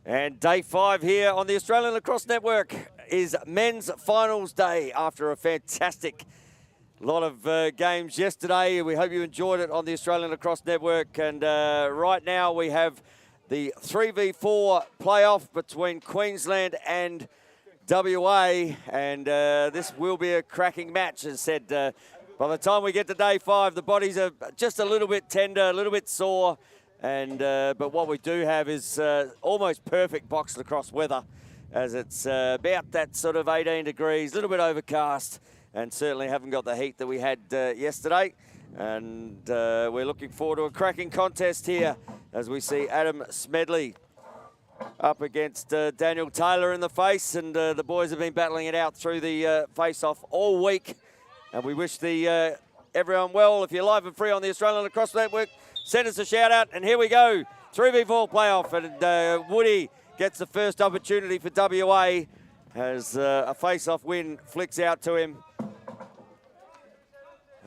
And day 5 here on the Australian Lacrosse Network is men's finals day after a fantastic lot of games yesterday. We hope you enjoyed it on the Australian Lacrosse Network. And right now we have the 3v4 playoff between Queensland and WA. And this will be a cracking match. As said, by the time we get to day 5, the bodies are just a little bit tender, a little bit sore. And but what we do have is almost perfect box lacrosse weather, as it's about that sort of 18 degrees, a little bit overcast, and certainly haven't got the heat that we had yesterday. And we're looking forward to a cracking contest here as we see Adam Smedley up against Daniel Taylor in the face. And the boys have been battling it out through the face-off all week. And we wish the everyone well. If you're live and free on the Australian Lacrosse Network, send us a shout out, and here we go. 3v4 playoff, and Woody gets the first opportunity for WA as a face-off win flicks out to him.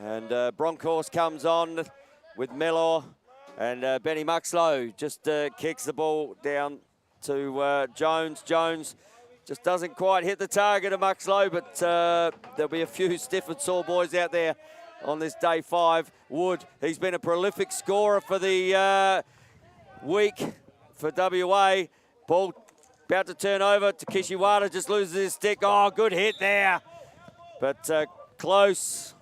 And Bronkhorst comes on with Lewer, and Benny Muxlow just kicks the ball down to Jones. Jones just doesn't quite hit the target of Muxlow, but there'll be a few stiff and sore boys out there on this day 5. Wood, he's been a prolific scorer for the week for WA. Ball about to turn over. Takeshi Wada just loses his stick. Oh, good hit there. But close.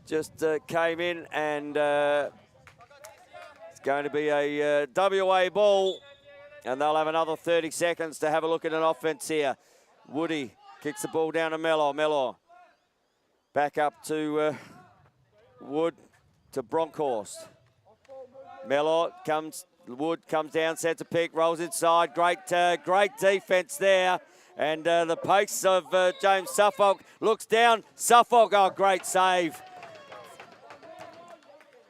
Just came in, and it's going to be a WA ball. And they'll have another 30 seconds to have a look at an offense here. Woody kicks the ball down to Lewer. Back up to Wood to Bronkhorst. Lewer comes, Wood comes down, sets a pick, rolls inside. Great defense there. And the pace of James Suffolk looks down. Suffolk, oh, great save.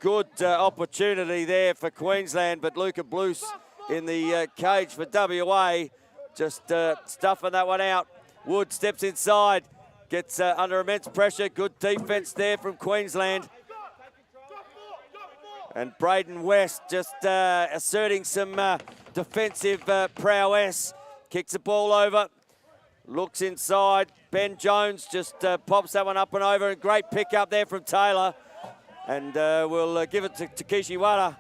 Good opportunity there for Queensland, but Luca Blues in the cage for WA, just stuffing that one out. Wood steps inside, gets under immense pressure. Good defense there from Queensland. And Braden West just asserting some defensive prowess. Kicks the ball over, looks inside. Ben Jones just pops that one up and over. A great pick up there from Taylor. And we'll give it to Takeshi Wada.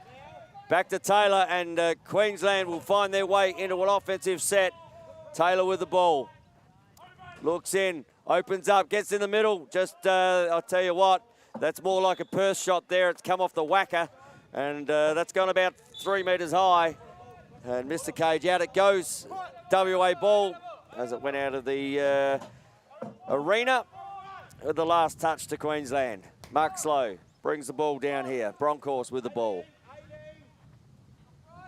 Back to Taylor, and Queensland will find their way into an offensive set. Taylor with the ball. Looks in, opens up, gets in the middle. Just, I'll tell you what, that's more like a purse shot there. It's come off the whacker, and that's gone about 3 metres high. And Mr. Cage, out it goes. WA ball as it went out of the arena with the last touch to Queensland. Muxlow brings the ball down here. Bronkhorst with the ball.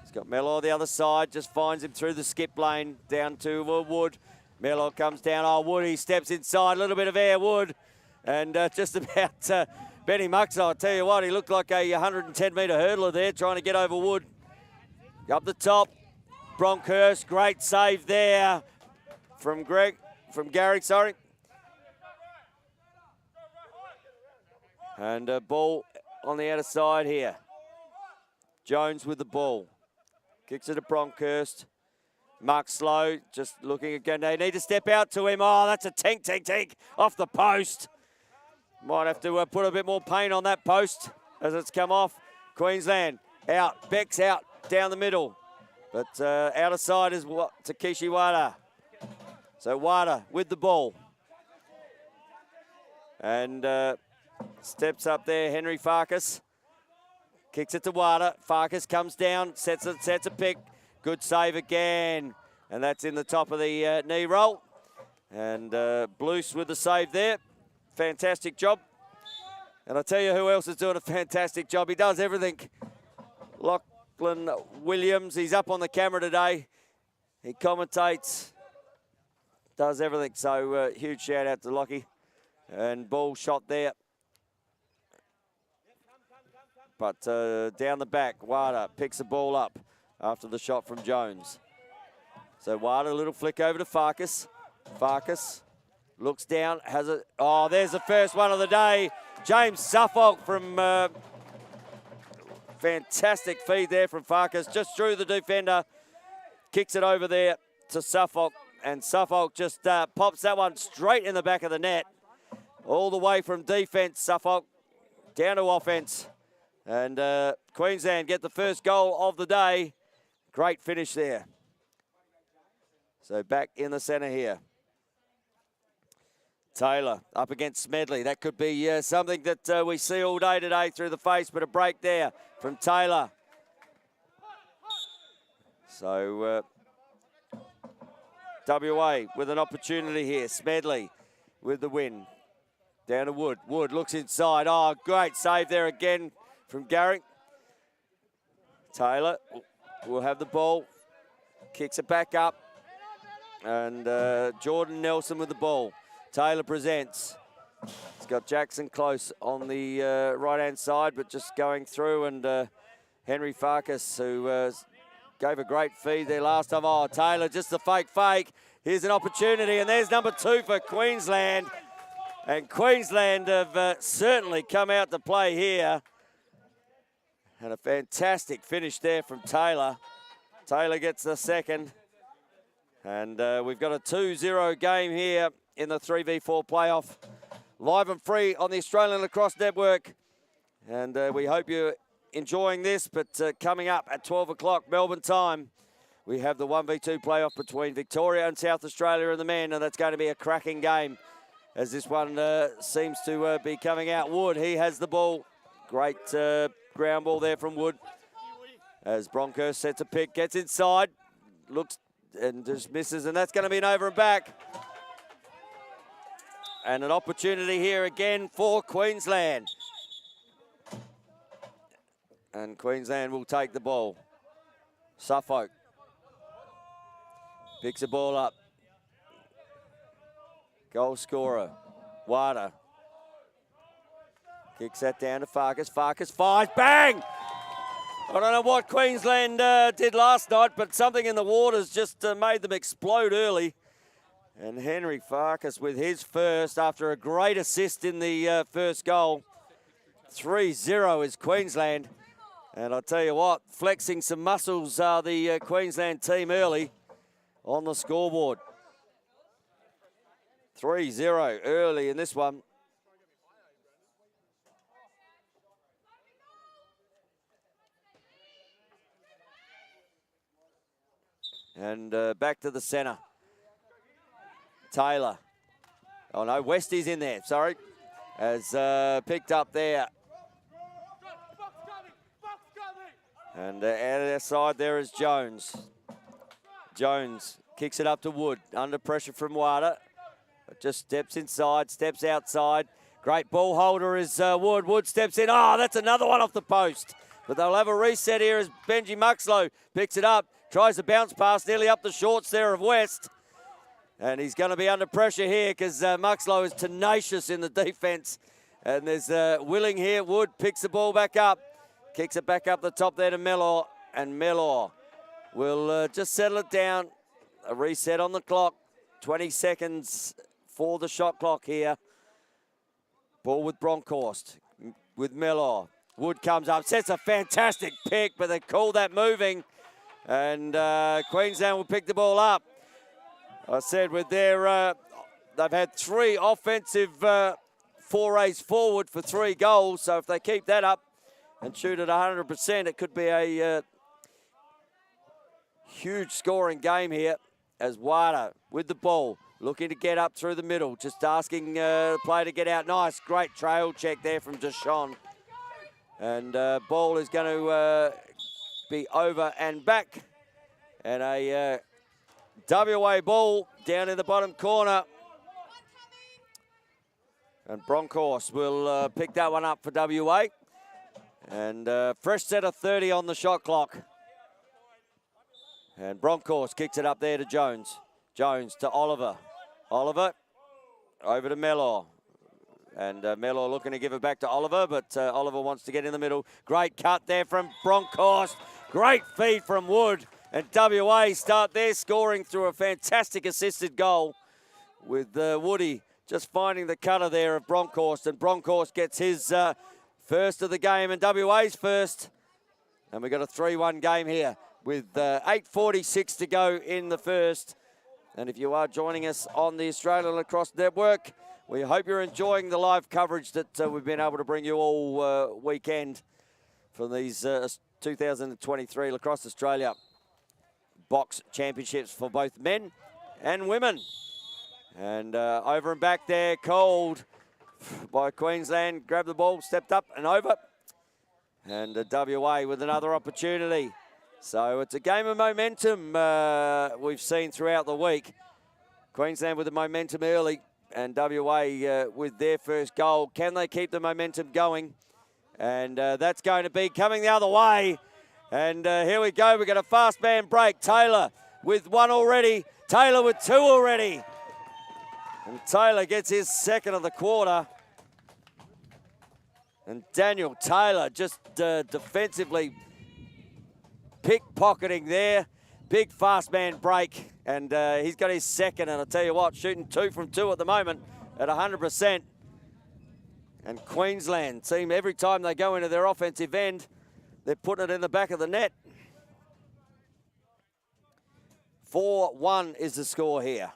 He's got Lewer the other side, just finds him through the skip lane down to Wood. Lewer comes down. Oh, Wood, he steps inside, a little bit of air, Wood. And just about Benny Muxlow, I'll tell you what, he looked like a 110-metre hurdler there trying to get over Wood. Up the top, Bronkhorst, great save there from Gary, sorry. And a ball on the outer side here. Jones with the ball. Kicks it to Bronkhorst. Muxlow just looking again. They need to step out to him. Oh, that's a tink off the post. Might have to put a bit more paint on that post as it's come off. Queensland out. Beck's out down the middle. But outer side is Takeshi Wada. So Wada with the ball. And steps up there, Henry Farkas. Kicks it to Wada. Farkas comes down, sets a pick. Good save again. And that's in the top of the knee roll. And Blues with the save there. Fantastic job. And I'll tell you who else is doing a fantastic job. He does everything. Lachlan Williams, he's up on the camera today. He commentates, does everything. So huge shout out to Lockie. And ball shot there. But down the back, Wada picks the ball up after the shot from Jones. So Wada, a little flick over to Farkas. Farkas looks down, has it. Oh, there's the first one of the day. James Suffolk from fantastic feed there from Farkas. Just through the defender. Kicks it over there. to Suffolk, and Suffolk just pops that one straight in the back of the net. All the way from defence, Suffolk, down to offence. And Queensland get the first goal of the day. Great finish there. So back in the centre here. Taylor up against Smedley. That could be something that we see all day today through the face, but a break there from Taylor. So WA with an opportunity here. Smedley with the win. Down to Wood. Wood looks inside. Oh, great save there again from Garrick. Taylor will have the ball. Kicks it back up. And Jordan Nelson with the ball. Taylor presents. He's got Jackson close on the right-hand side, but just going through. And Henry Farkas, who gave a great feed there last time. Oh, Taylor, just the fake. Here's an opportunity, and there's number 2 for Queensland. And Queensland have certainly come out to play here. And a fantastic finish there from Taylor. Taylor gets the second. And we've got a 2-0 game here in the 3v4 playoff. Live and free on the Australian Lacrosse Network. And we hope you're enjoying this. But coming up at 12 o'clock Melbourne time, we have the 1v2 playoff between Victoria and South Australia and the men. And that's going to be a cracking game, as this one seems to be coming out. Wood, he has the ball. Great ground ball there from Wood. As Broncos sets a pick, gets inside, looks and just misses, and that's going to be an over and back. And an opportunity here again for Queensland. And Queensland will take the ball. Suffolk picks the ball up. Goal scorer, Wada. Kicks that down to Farkas. Farkas fires, bang! I don't know what Queensland did last night, but something in the waters just made them explode early. And Henry Farkas with his first after a great assist in the first goal. 3-0 is Queensland. And I'll tell you what, flexing some muscles are the Queensland team early on the scoreboard. 3-0 early in this one. And back to the centre. Taylor. Oh no, Westie's in there, sorry. As picked up there. And out of their side there is Jones. Jones kicks it up to Wood. Under pressure from Wada. Just steps inside, steps outside. Great ball holder is Wood. Wood steps in. Oh, that's another one off the post. But they'll have a reset here as Benji Muxlow picks it up. Tries to bounce pass nearly up the shorts there of West. And he's going to be under pressure here because Muxlow is tenacious in the defence. And there's Willing here. Wood picks the ball back up. Kicks it back up the top there to Mellor. And Mellor will just settle it down. A reset on the clock. 20 seconds for the shot clock here. Ball with Bronkhorst. With Mellor. Wood comes up. Sets a fantastic pick, but they call that moving. And Queensland will pick the ball up. I said with their, they've had 3 offensive forays forward for 3 goals. So if they keep that up and shoot at 100%, it could be a huge scoring game here. As Wada with the ball, looking to get up through the middle, just asking the player to get out. Nice, great trail check there from Deshaun. And ball is going to be over and back. And a WA ball down in the bottom corner. And Bronkhorst will pick that one up for WA. And fresh set of 30 on the shot clock. And Bronkhorst kicks it up there to Jones. Jones to Oliver. Oliver over to Mellor. And Mellor looking to give it back to Oliver, but Oliver wants to get in the middle. Great cut there from Bronkhorst. Great feed from Wood. And WA start their scoring through a fantastic assisted goal with Woody just finding the cutter there of Bronkhorst. And Bronkhorst gets his first of the game and WA's first. And we've got a 3-1 game here with 8:46 to go in the first. And if you are joining us on the Australian Lacrosse Network, we hope you're enjoying the live coverage that we've been able to bring you all weekend from these 2023 Lacrosse Australia box championships for both men and women. And over and back there, called by Queensland. Grabbed the ball, stepped up and over. And WA with another opportunity. So it's a game of momentum we've seen throughout the week. Queensland with the momentum early and WA with their first goal. Can they keep the momentum going? And that's going to be coming the other way. And here we go. We've got a fast man break. Taylor with one already. Taylor with two already. And Taylor gets his second of the quarter. And Daniel Taylor just defensively pickpocketing there. Big fast man break. And he's got his second. And I'll tell you what, shooting 2 from 2 at the moment at 100%. And Queensland seem every time they go into their offensive end, they're putting it in the back of the net. 4-1 is the score here.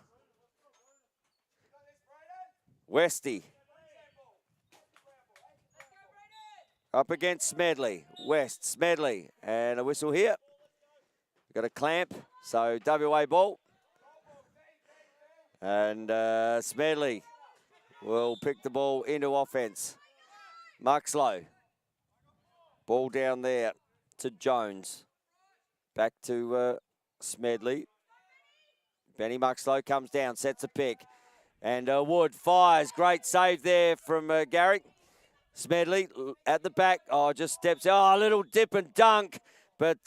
Westy up against Smedley. West, Smedley, and a whistle here. We've got a clamp, so WA ball. And Smedley will pick the ball into offense. Muxlow. Ball down there to Jones. Back to Smedley. Benny Muxlow comes down, sets a pick. And Wood fires. Great save there from Garrick. Smedley at the back. Oh, just steps. Oh, a little dip and dunk. But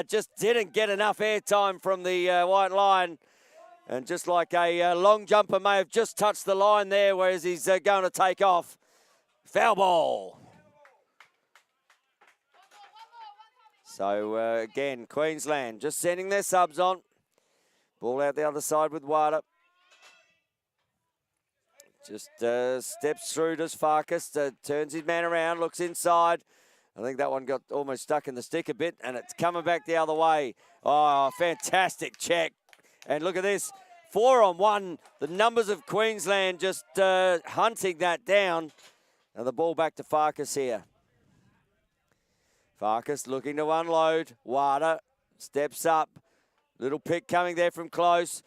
just didn't get enough airtime from the white line. And just like a long jumper may have just touched the line there, whereas he's going to take off. Foul ball. So, again, Queensland just sending their subs on. Ball out the other side with Wada. Just steps through, does Farkas, turns his man around, looks inside. I think that one got almost stuck in the stick a bit, and it's coming back the other way. Oh, fantastic check. And look at this, 4-on-1. The numbers of Queensland just hunting that down. And the ball back to Farkas here. Farkas looking to unload. Wada steps up. Little pick coming there from close.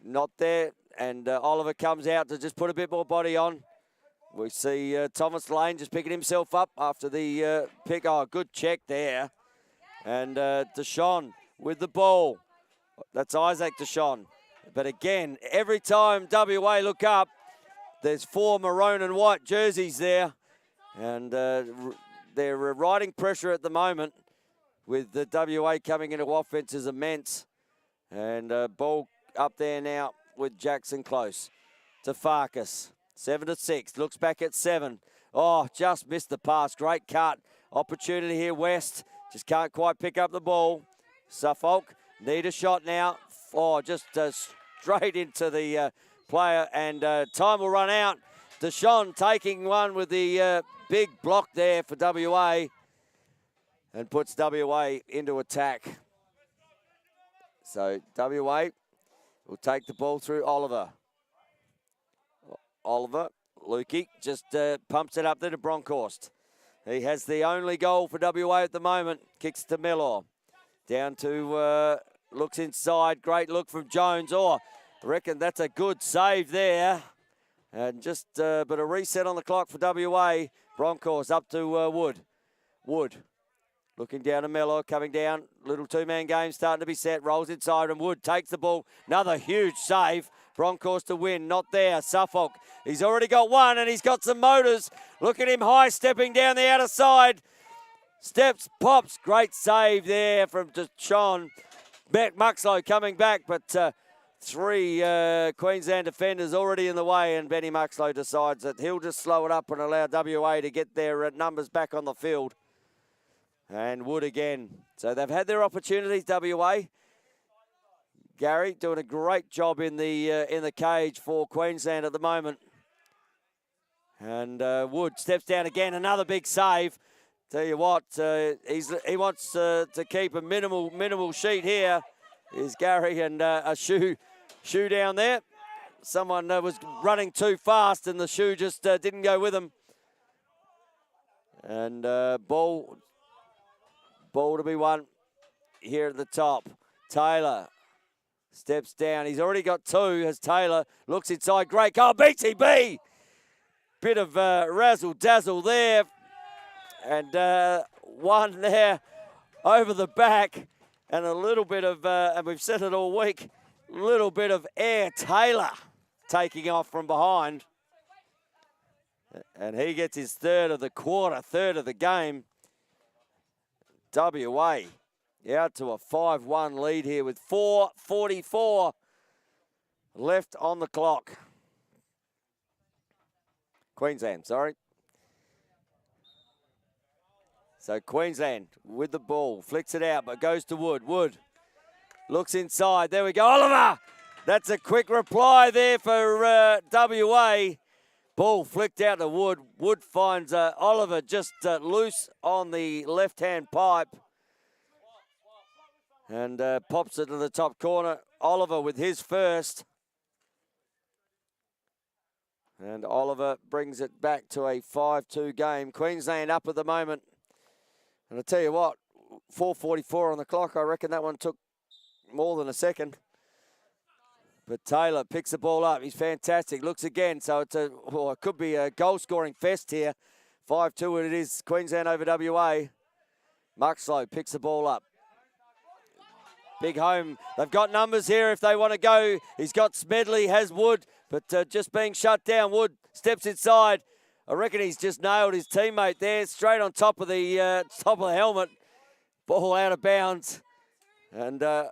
Not there. And Oliver comes out to just put a bit more body on. We see Thomas Lane just picking himself up after the pick. Oh, good check there. And Deshawn with the ball. That's Isaac Deshawn. But again, every time WA look up, there's 4 maroon and white jerseys there. And they're riding pressure at the moment with the WA coming into offense is immense. And ball up there now with Jackson close to Farkas. 7-6, looks back at 7. Oh, just missed the pass. Great cut. Opportunity here, West. Just can't quite pick up the ball. Suffolk need a shot now. Oh, just straight into the player, and time will run out. Deshawn taking one with the big block there for WA and puts WA into attack. So WA will take the ball through Oliver. Oliver, Lukey just pumps it up there to Bronkhorst. He has the only goal for WA at the moment. Kicks to Miller. Down to, looks inside. Great look from Jones. Oh, I reckon that's a good save there. And just, but a reset on the clock for WA. Bronkhorst up to Wood. Wood looking down to Miller, coming down. Little two-man game starting to be set. Rolls inside and Wood takes the ball. Another huge save. Bronkhorst to win. Not there. Suffolk. He's already got one and he's got some motors. Look at him high stepping down the outer side. Steps, pops. Great save there from Deshawn. Muxlow coming back, but 3 Queensland defenders already in the way, and Benny Muxlow decides that he'll just slow it up and allow WA to get their numbers back on the field. And Wood again. So they've had their opportunities, WA. Gary doing a great job in the cage for Queensland at the moment. And Wood steps down again, another big save. Tell you what, he wants to keep a minimal sheet here. Is Gary, and a shoe shoe down there. Someone was running too fast and the shoe just didn't go with him. And ball to be won here at the top. Taylor steps down. He's already got two as Taylor looks inside. Great goal, BTB. Bit of razzle-dazzle there. And one there over the back. And a little bit of, and we've said it all week, a little bit of air. Taylor taking off from behind. And he gets his third of the quarter, third of the game. WA out to a 5-1 lead here with 4:44 left on the clock. Queensland, sorry. So Queensland with the ball, flicks it out, but goes to Wood. Wood looks inside. There we go, Oliver. That's a quick reply there for WA. Ball flicked out to Wood. Wood finds Oliver just loose on the left-hand pipe. And pops it to the top corner. Oliver with his first. And Oliver brings it back to a 5-2 game. Queensland up at the moment. And I tell you what, 4:44 on the clock. I reckon that one took more than a second. But Taylor picks the ball up. He's fantastic. Looks again. So it's it could be a goal-scoring fest here. 5-2 it is. Queensland over WA. Muxlow picks the ball up. Big home. They've got numbers here if they want to go. He's got Smedley, has Wood, but just being shut down. Wood steps inside. I reckon he's just nailed his teammate there, straight on top of the helmet. Ball out of bounds. And I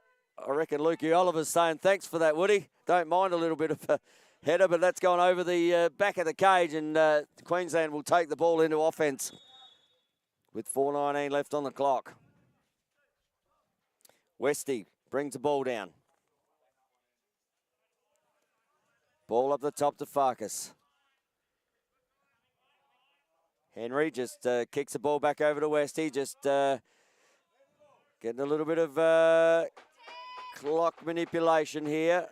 reckon Lukey Oliver's saying, thanks for that, Woody. Don't mind a little bit of a header, but that's gone over the back of the cage, and Queensland will take the ball into offence with 4:19 left on the clock. Westy brings the ball down. Ball up the top to Farkas. Henry just kicks the ball back over to Westy, just getting a little bit of clock manipulation here.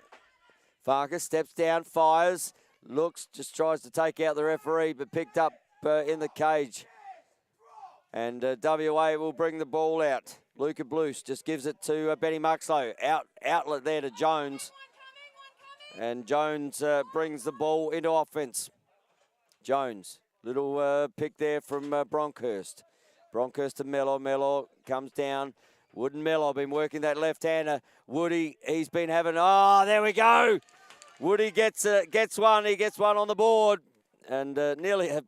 Farkas steps down, fires, looks, just tries to take out the referee, but picked up in the cage. And WA will bring the ball out. Luca Blues just gives it to Benny Muxlow. Outlet there to Jones. And Jones brings the ball into offence. Jones, little pick there from Bronkhurst. Bronkhurst to Mello. Mello comes down. Wood and Mello been working that left-hander. Woody, he's been having, oh, there we go. Woody gets one. He gets one on the board. And nearly a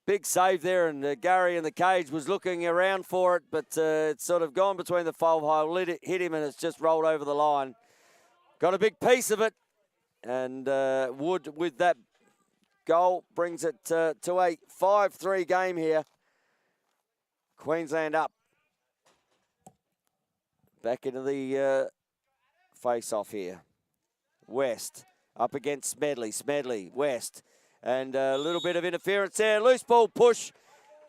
big save there, and Gary in the cage was looking around for it, but it's sort of gone between the foul hole, hit him, and it's just rolled over the line. Got a big piece of it, and Wood with that goal brings it to a 5-3 game here. Queensland up. Back into the face-off here. West up against Smedley. Smedley, West. And a little bit of interference there. Loose ball push.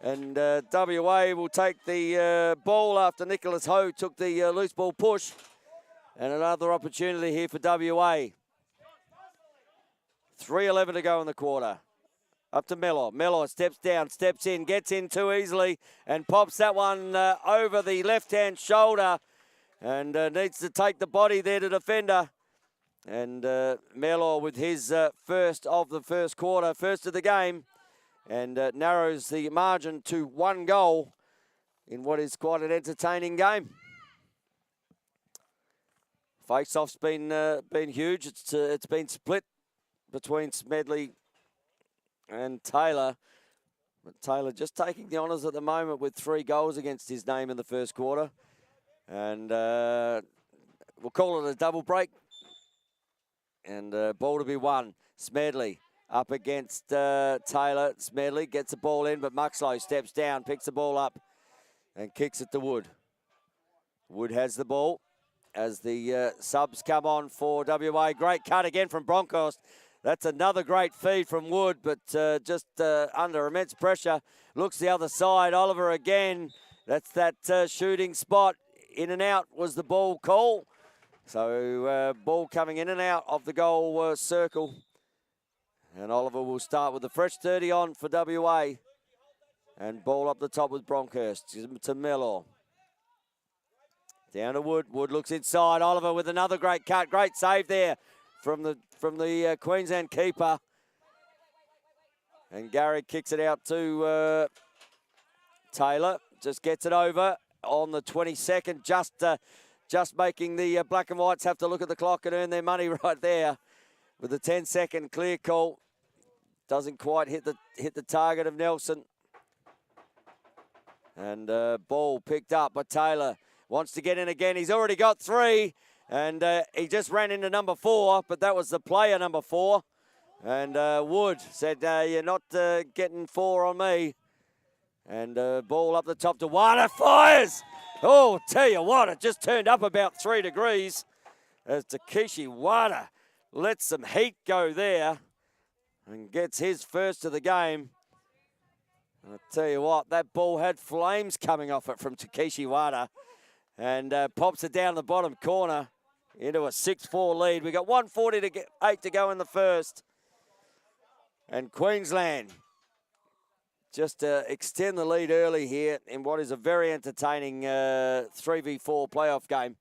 And WA will take the ball after Nicholas Ho took the loose ball push. And another opportunity here for WA. 3:11 to go in the quarter. Up to Mello. Mello steps down, steps in, gets in too easily, and pops that one over the left-hand shoulder. And needs to take the body there to defender. And Mello with his first of the first quarter, first of the game, and narrows the margin to 1 goal in what is quite an entertaining game. Face-off's been huge. It's been split between Smedley and Taylor. But Taylor just taking the honours at the moment with 3 goals against his name in the first quarter. And we'll call it a double break. And ball to be won. Smedley up against Taylor. Smedley gets the ball in, but Muxlow steps down, picks the ball up, and kicks it to Wood. Wood has the ball as the subs come on for WA. Great cut again from Bronkhorst. That's another great feed from Wood, but just under immense pressure. Looks the other side. Oliver again. That's that shooting spot. In and out was the ball call. So ball coming in and out of the goal circle. And Oliver will start with the fresh 30 on for WA. And ball up the top with Bronkhurst to Mellor. Down to Wood. Wood looks inside. Oliver with another great cut. Great save there from the Queensland keeper. And Gary kicks it out to Taylor. Just gets it over on the 22nd. Just making the black and whites have to look at the clock and earn their money right there with the 10-second clear call. Doesn't quite hit the target of Nelson. And ball picked up by Taylor. Wants to get in again. He's already got 3. And he just ran into number 4, but that was the player number 4. And Wood said, you're not getting 4 on me. And ball up the top to Wada. Fires! Oh, tell you what, it just turned up about 3 degrees as Takeshi Wada lets some heat go there and gets his first of the game. I'll tell you what, that ball had flames coming off it from Takeshi Wada and pops it down the bottom corner into a 6-4 lead. We got 1:48 to go in the first. And Queensland just to extend the lead early here in what is a very entertaining 3v4 playoff game.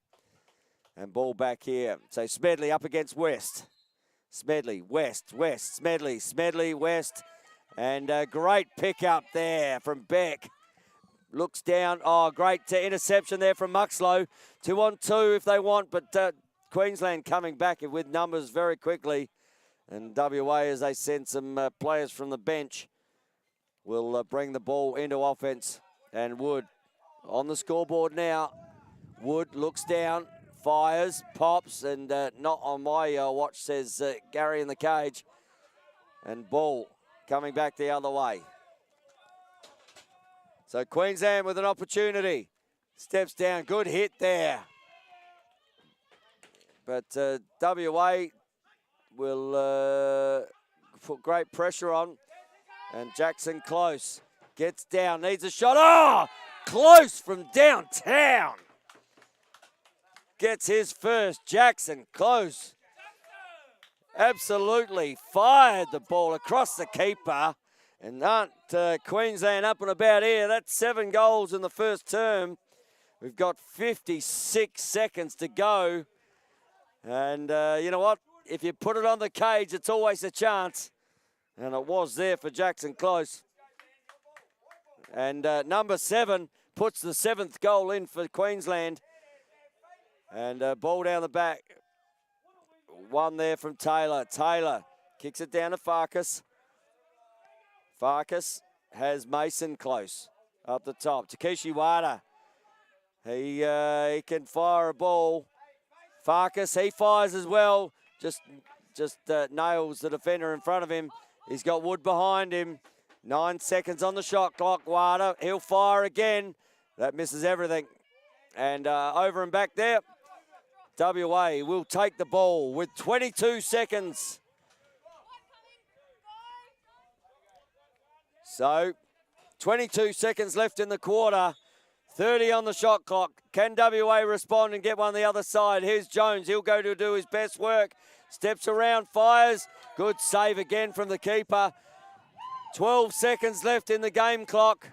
And ball back here. So Smedley up against West. Smedley, West, Smedley, West. And great pick up there from Beck. Looks down. Oh, great interception there from Muxlow. 2-on-2 if they want, but Queensland coming back with numbers very quickly. And WA, as they send some players from the bench, will bring the ball into offense. And Wood on the scoreboard now. Wood looks down, fires, pops, and not on my watch, says Gary in the cage. And ball coming back the other way. So Queensland with an opportunity. Steps down, good hit there. But WA will put great pressure on. And Jackson Close gets down, needs a shot. Oh, Close from downtown. Gets his first. Jackson Close absolutely fired the ball across the keeper. And aren't Queensland up and about here? That's 7 goals in the first term. We've got 56 seconds to go. And you know what? If you put it on the cage, it's always a chance. And it was there for Jackson Close. And number 7 puts the 7th goal in for Queensland. And ball down the back. One there from Taylor. Taylor kicks it down to Farkas. Farkas has Mason Close up the top. Takeshi Wada. He can fire a ball. Farkas, he fires as well. Just nails the defender in front of him. He's got Wood behind him. 9 seconds on the shot clock. Wada, he'll fire again. That misses everything. And over and back there. WA will take the ball with 22 seconds. So, 22 seconds left in the quarter. 30 on the shot clock. Can WA respond and get one the other side? Here's Jones. He'll go to do his best work. Steps around, fires. Good save again from the keeper. 12 seconds left in the game clock.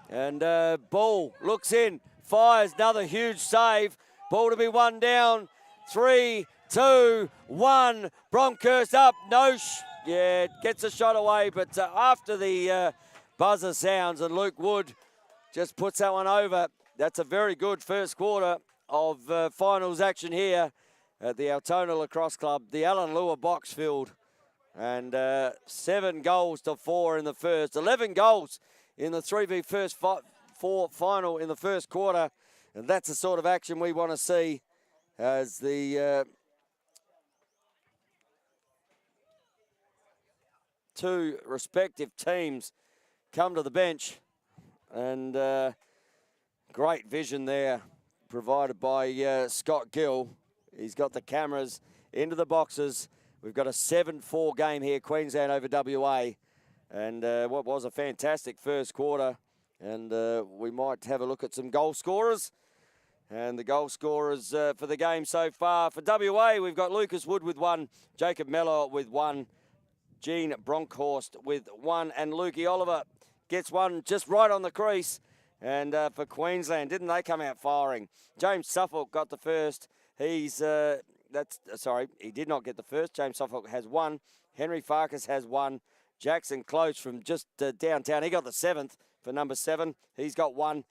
And ball looks in, fires, another huge save. Ball to be 1 down. 3, 2, 1. Bronkhurst up. Yeah, gets a shot away, but after the buzzer sounds and Luke Wood just puts that one over. That's a very good first quarter of finals action here at the Altona Lacrosse Club, the Alan Lewer box field. And 7 goals to 4 in the first. 11 goals in the 3v4 final in the first quarter. And that's the sort of action we want to see as the two respective teams come to the bench. And great vision there provided by Scott Gill. He's got the cameras into the boxes. We've got a 7-4 game here, Queensland over WA. And what was a fantastic first quarter. And we might have a look at some goal scorers And the goal scorers for the game so far. For WA, we've got Lucas Wood with 1, Jacob Mellor with 1, Gene Bronkhorst with 1, and Lukey Oliver gets 1 just right on the crease. And for Queensland, didn't they come out firing? James Suffolk got the first. He did not get the first. James Suffolk has 1. Henry Farkas has 1. Jackson Close from just downtown, he got the 7th for number 7. He's got 1.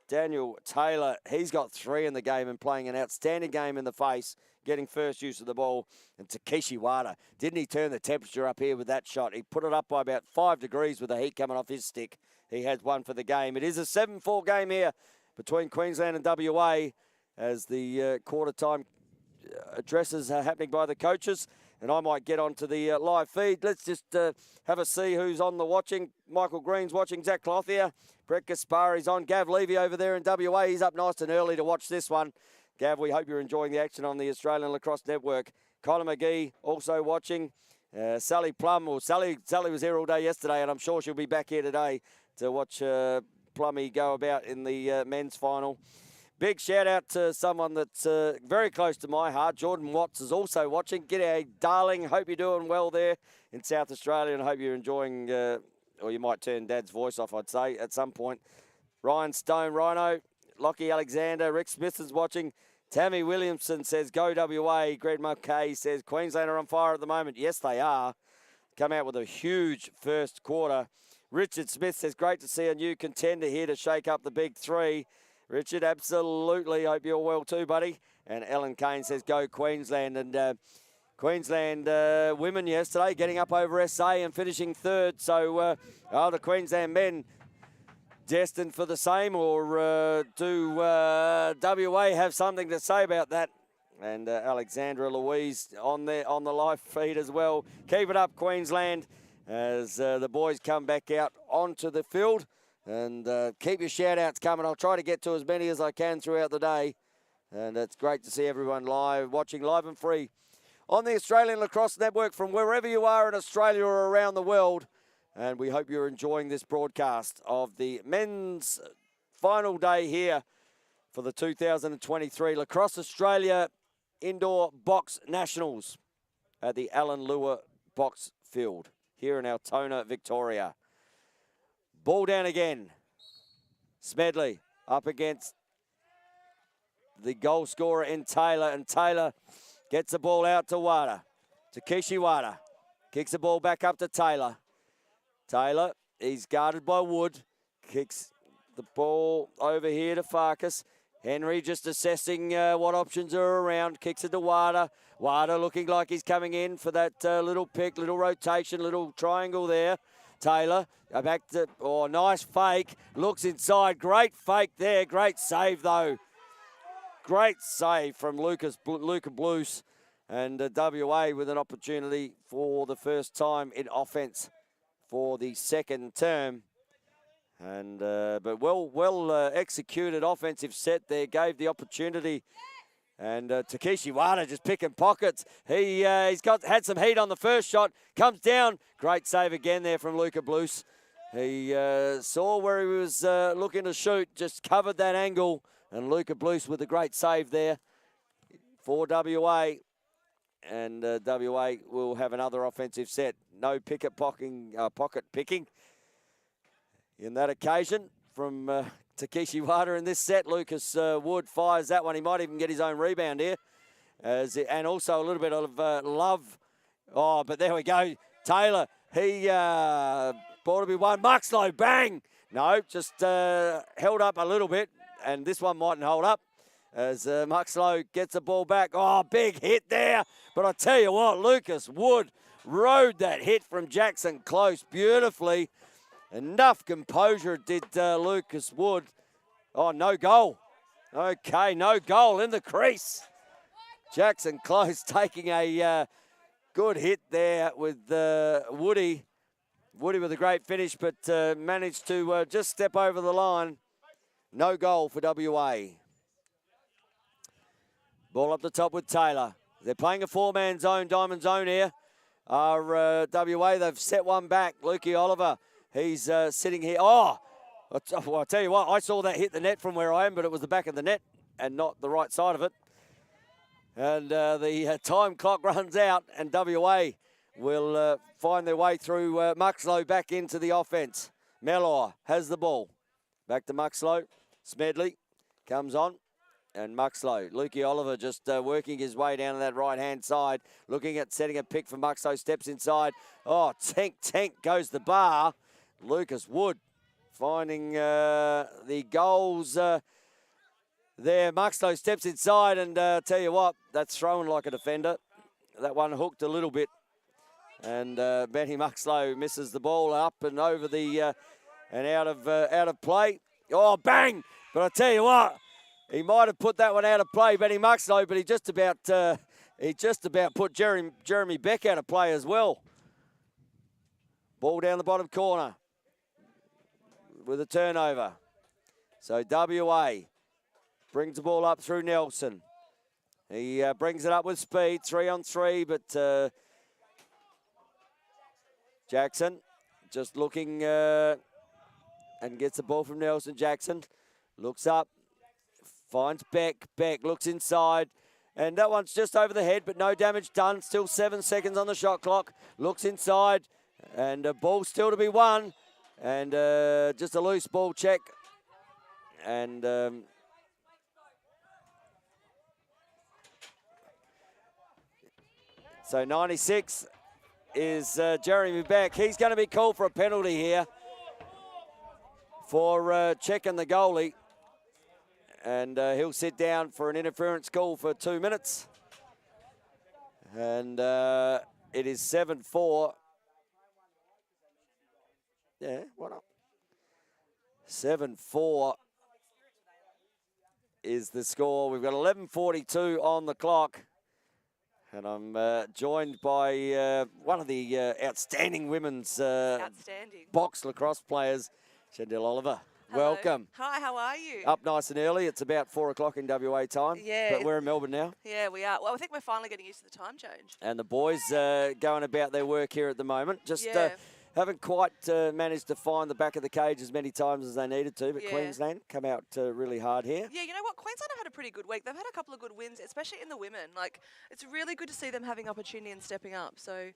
Daniel Taylor, he's got 3 in the game and playing an outstanding game in the face, getting first use of the ball. And Takeshi Wada, didn't he turn the temperature up here with that shot? He put it up by about 5 degrees with the heat coming off his stick. He has 1 for the game. It is a 7-4 game here between Queensland and WA as the quarter time addresses are happening by the coaches. And I might get onto the live feed. Let's just have a see who's on the watching. Michael Green's watching. Zach Clothier. Brett Gaspari's on. Gav Levy over there in WA. He's up nice and early to watch this one. Gav, we hope you're enjoying the action on the Australian Lacrosse Network. Connor McGee also watching. Sally Plum. Well, Sally was here all day yesterday, and I'm sure she'll be back here today to watch Plummy go about in the men's final. Big shout out to someone that's very close to my heart. Jordan Watts is also watching. G'day, darling. Hope you're doing well there in South Australia, and hope you're enjoying, or you might turn Dad's voice off, I'd say, at some point. Ryan Stone, Rhino, Lockie Alexander, Rick Smith is watching. Tammy Williamson says, go WA. Greg Mulcahy says, Queensland are on fire at the moment. Yes, they are. Come out with a huge first quarter. Richard Smith says, great to see a new contender here to shake up the big 3. Richard, absolutely. Hope you're well too, buddy. And Ellen Kane says, go Queensland. And Queensland women yesterday getting up over SA and finishing 3rd. So are the Queensland men destined for the same, or do WA have something to say about that? And Alexandra Louise on the live feed as well. Keep it up, Queensland, as the boys come back out onto the field. And keep your shout-outs coming. I'll try to get to as many as I can throughout the day. And it's great to see everyone watching live and free on the Australian Lacrosse Network from wherever you are in Australia or around the world. And we hope you're enjoying this broadcast of the men's final day here for the 2023 Lacrosse Australia Indoor Box Nationals at the Alan Lewer Box Field here in Altona, Victoria. Ball down again. Smedley up against the goal scorer in Taylor. And Taylor gets the ball out to Wada. Takeshi Wada kicks the ball back up to Taylor. Taylor, he's guarded by Wood. Kicks the ball over here to Farkas. Henry just assessing what options are around. Kicks it to Wada. Wada looking like he's coming in for that little pick, little rotation, little triangle there. Taylor, back to, nice fake. Looks inside. Great fake there. Great save, though. Great save from Luca Blues. And WA with an opportunity for the first time in offense for the second term. And but well executed offensive set there. Gave the opportunity. And Takeshi Wada just picking pockets. He's had some heat on the first shot. Comes down. Great save again there from Luca Blues. He saw where he was looking to shoot. Just covered that angle. And Luca Blues with a great save there for WA. And WA will have another offensive set. No pocket picking in that occasion from Takeshi Wada in this set. Lucas Wood fires that one. He might even get his own rebound here. And also a little bit of love. Oh, but there we go. Taylor, he ball to be won. Muxlow, bang! No, just held up a little bit. And this one mightn't hold up as Muxlow gets the ball back. Oh, big hit there. But I tell you what, Lucas Wood rode that hit from Jackson Close beautifully. Enough composure did Lucas Wood. Oh, no goal. Okay, no goal in the crease. Jackson Close taking a good hit there with Woody. Woody with a great finish, but managed to just step over the line. No goal for WA. Ball up the top with Taylor. They're playing a four-man zone, diamond zone here. WA, they've set one back. Lukey Oliver, he's sitting here. Oh, well, I'll tell you what, I saw that hit the net from where I am, but it was the back of the net. and not the right side of it. And the time clock runs out, and WA will find their way through Muxlow back into the offence. Mellor has the ball. Back to Muxlow. Smedley comes on. And Muxlow, Lukey Oliver just working his way down to that right-hand side, looking at setting a pick for Muxlow, steps inside. Oh, tank goes the bar. Lucas Wood finding the goals there. Muxlow steps inside, and tell you what, that's thrown like a defender. That one hooked a little bit. And Benny Muxlow misses the ball up and over the, and out of play. Oh, bang! But I tell you what, he might have put that one out of play, Benny Muxlow, but he just about put Jeremy Beck out of play as well. Ball down the bottom corner with a turnover. So WA brings the ball up through Nelson. He brings it up with speed, 3-on-3, but Jackson just looking and gets the ball from Nelson. Jackson looks up. Finds Beck. Beck looks inside. And that one's just over the head, but no damage done. Still 7 seconds on the shot clock. Looks inside. And a ball still to be won. And just a loose ball check. And so 96 is Jeremy Beck. He's going to be called for a penalty here for checking the goalie. And he'll sit down for an interference call for 2 minutes. And it is 7-4. Yeah, why not? 7-4 is the score. We've got 11:42 on the clock. And I'm joined by one of the outstanding women's box lacrosse players, Chandel Oliver. Hello. Welcome. Hi, how are you? Up nice and early. It's about 4 o'clock in WA time. Yeah. But we're in Melbourne now. Yeah, we are. Well, I think we're finally getting used to the time change. And the boys going about their work here at the moment. Just haven't quite managed to find the back of the cage as many times as they needed to. But Queensland come out really hard here. Yeah, you know what? Queensland have had a pretty good week. They've had a couple of good wins, especially in the women. Like, it's really good to see them having opportunity and stepping up. So,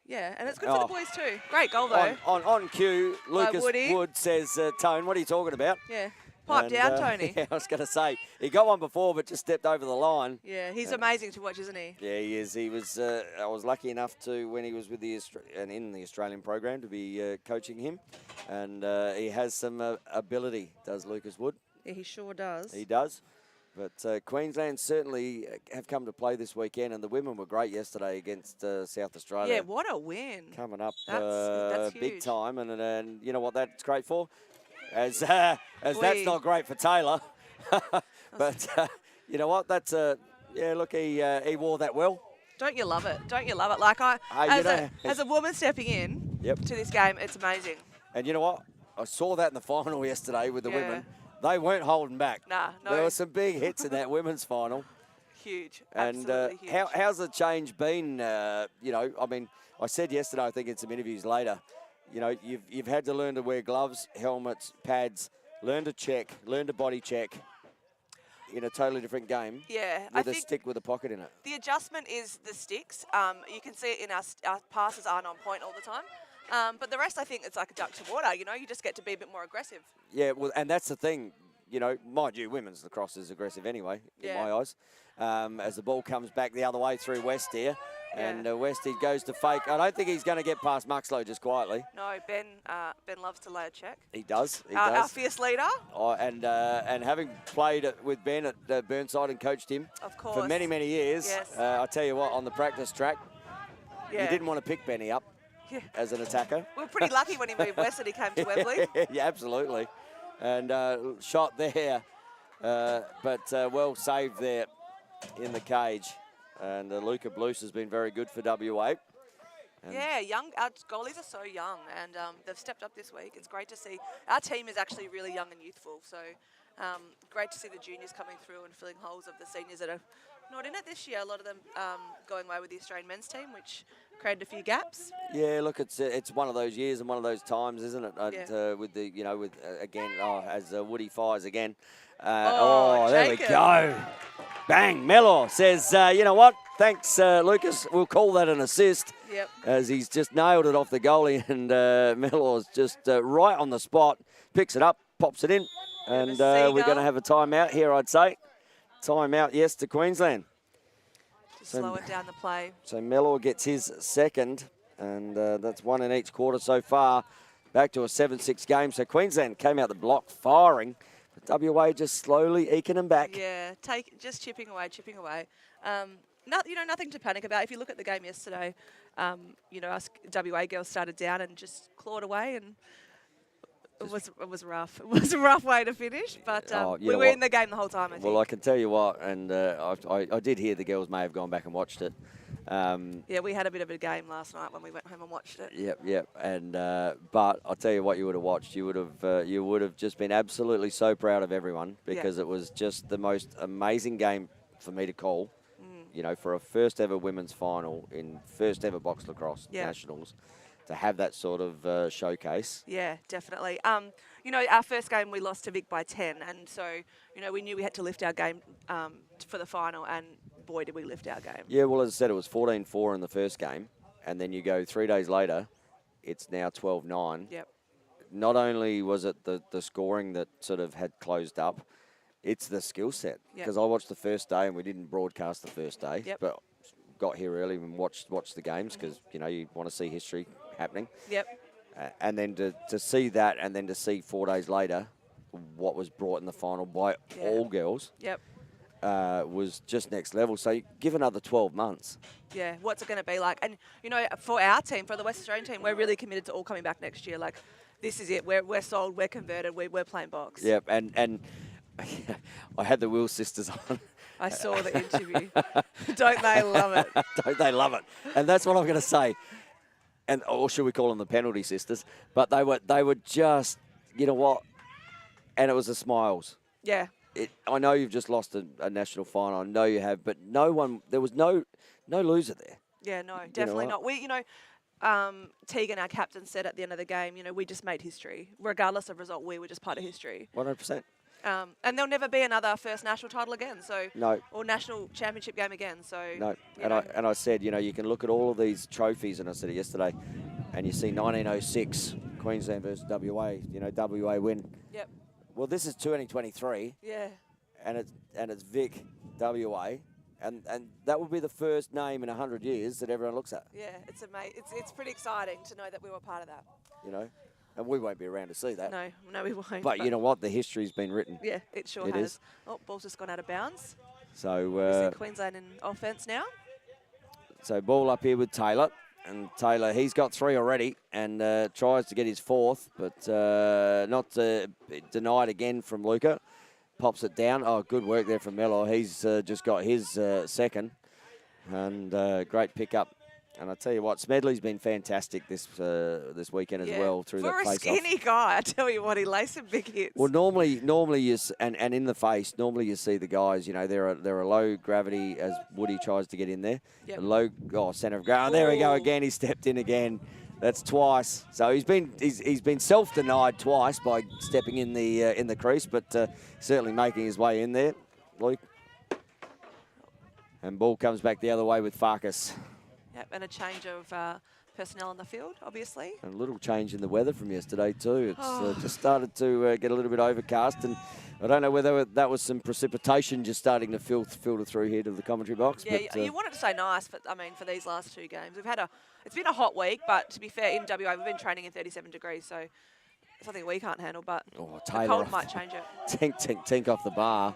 yeah, and it's good for the boys too. Great goal, though. On cue, Lucas Wood says, Tone, what are you talking about? Yeah. Pipe down, Tony. Yeah, I was going to say, he got one before, but just stepped over the line. Yeah, he's amazing to watch, isn't he? Yeah, he is. He was. I was lucky enough to, when he was with the in the Australian program, to be coaching him, and he has some ability. Does Lucas Wood? Yeah, he sure does. He does. But Queensland certainly have come to play this weekend, and the women were great yesterday against South Australia. Yeah, what a win. Coming up that's big huge. time, and you know what that's great for? As that's not great for Taylor. But you know what? That's yeah, look, he wore that well. Don't you love it? Don't you love it? Like, as a woman stepping in to this game, it's amazing. And you know what? I saw that in the final yesterday with the women. They weren't holding back. Nah, no. There were some big hits in that women's final. Huge. And Absolutely huge. how's the change been? You know, I mean, I said yesterday, I think in some interviews later, you know, you've had to learn to wear gloves, helmets, pads, learn to check, learn to body check in a totally different game. Yeah. With a stick with a pocket in it. The adjustment is the sticks. You can see it in our passes aren't on point all the time. But the rest, I think, it's like a duck to water. You know, you just get to be a bit more aggressive. Yeah, well, and that's the thing. You know, mind you, women's lacrosse is aggressive anyway, in my eyes. As the ball comes back the other way through West here. And West, he goes to fake. I don't think he's going to get past Muxlow just quietly. No, Ben loves to lay a check. He does. He does. Our fierce leader. Oh, and having played with Ben at Burnside and coached him for many, many years, I tell you what, on the practice track, you didn't want to pick Benny up as an attacker. We were pretty lucky when he moved west and he came to Wembley. Yeah, absolutely. And shot there, but well saved there in the cage. And Luca Blues has been very good for WA. And our goalies are so young, and they've stepped up this week. It's great to see. Our team is actually really young and youthful, so great to see the juniors coming through and filling holes of the seniors that are not in it this year. A lot of them going away with the Australian men's team, which created a few gaps. Yeah, look, it's one of those years and one of those times, isn't it? Yeah. With the again, as Woody fires again. Oh, there we Jacob. go. Bang! Mellor says, you know what? Thanks, Lucas. We'll call that an assist. Yep. As he's just nailed it off the goalie, and Mellor's just right on the spot, picks it up, pops it in, and we're going to have a timeout here, I'd say. Timeout, yes, to Queensland. Slow it down the play. So Mellor gets his second, and that's one in each quarter so far. Back to a 7-6 game. So Queensland came out the block firing, but WA just slowly eking them back. Yeah, just chipping away. Nothing to panic about. If you look at the game yesterday, us WA girls started down and just clawed away, and it was rough. It was a rough way to finish, but we were in the game the whole time, I think. Well, I can tell you what, and I did hear the girls may have gone back and watched it. Yeah, we had a bit of a game last night when we went home and watched it. Yep. And but I'll tell you what, you would have watched. You would have just been absolutely so proud of everyone, because it was just the most amazing game for me to call. For a first ever women's final in first ever box lacrosse nationals, to have that sort of showcase. Yeah, definitely. Our first game we lost to Vic by 10, and so we knew we had to lift our game for the final, and boy did we lift our game. Yeah, well, as I said, it was 14-4 in the first game, and then you go 3 days later, it's now 12-9. Yep. Not only was it the scoring that sort of had closed up, it's the skill set. Because I watched the first day, and we didn't broadcast the first day, but got here early and watched the games, because you want to see history happening. Yep. And then to see that, and then to see 4 days later what was brought in the final by all girls. Yep. Was just next level. So you give another 12 months. Yeah, what's it going to be like? And, for our team, for the West Australian team, we're really committed to all coming back next year. Like, this is it. We're sold. We're converted. We're playing box. Yep, and I had the Will sisters on. I saw the interview. Don't they love it? Don't they love it? And that's what I'm going to say. Or should we call them the penalty sisters? But they were just, you know what? And it was the smiles. Yeah. I know you've just lost a national final. I know you have, but there was no loser there. Yeah, no, definitely not. Tegan, our captain, said at the end of the game, we just made history. Regardless of result, we were just part of history. 100%. And there'll never be another first national title again. So no. Or national championship game again. So no. And I said, you can look at all of these trophies, and I said it yesterday, and you see 1906 Queensland versus WA. WA win. Yep. Well, this is 2023. Yeah. And it's Vic, WA, and that will be the first name in 100 years that everyone looks at. Yeah, it's amazing. It's pretty exciting to know that we were part of that. And we won't be around to see that. No, we won't. But you know what? The history's been written. Yeah, it sure has. Is. Oh, ball's just gone out of bounds. So we see Queensland in offense now. So ball up here with Taylor. And Taylor, he's got 3 already, and tries to get his 4th, but not denied again from Luca. Pops it down. Oh, good work there from Mellor. He's just got his second, and great pickup. And I tell you what, Smedley's been fantastic this weekend as well through that face-off. For a skinny guy, I tell you what, he lays some big hits. Well, normally you and in the face, normally you see the guys, they're a low gravity, as Woody tries to get in there. Yep. Centre of ground. There we go again. He stepped in again. That's twice. So he's been self-denied twice by stepping in the crease, but certainly making his way in there, Luke. And ball comes back the other way with Farkas. Yep, and a change of personnel on the field, obviously. And a little change in the weather from yesterday too. It's just started to get a little bit overcast, and I don't know whether that was some precipitation just starting to filter through here to the commentary box. Yeah, but, you wanted to say nice, but for these last 2 games, it's been a hot week, but to be fair, in WA we've been training in 37 degrees, so it's something we can't handle. But the cold might change it. Tink off the bar.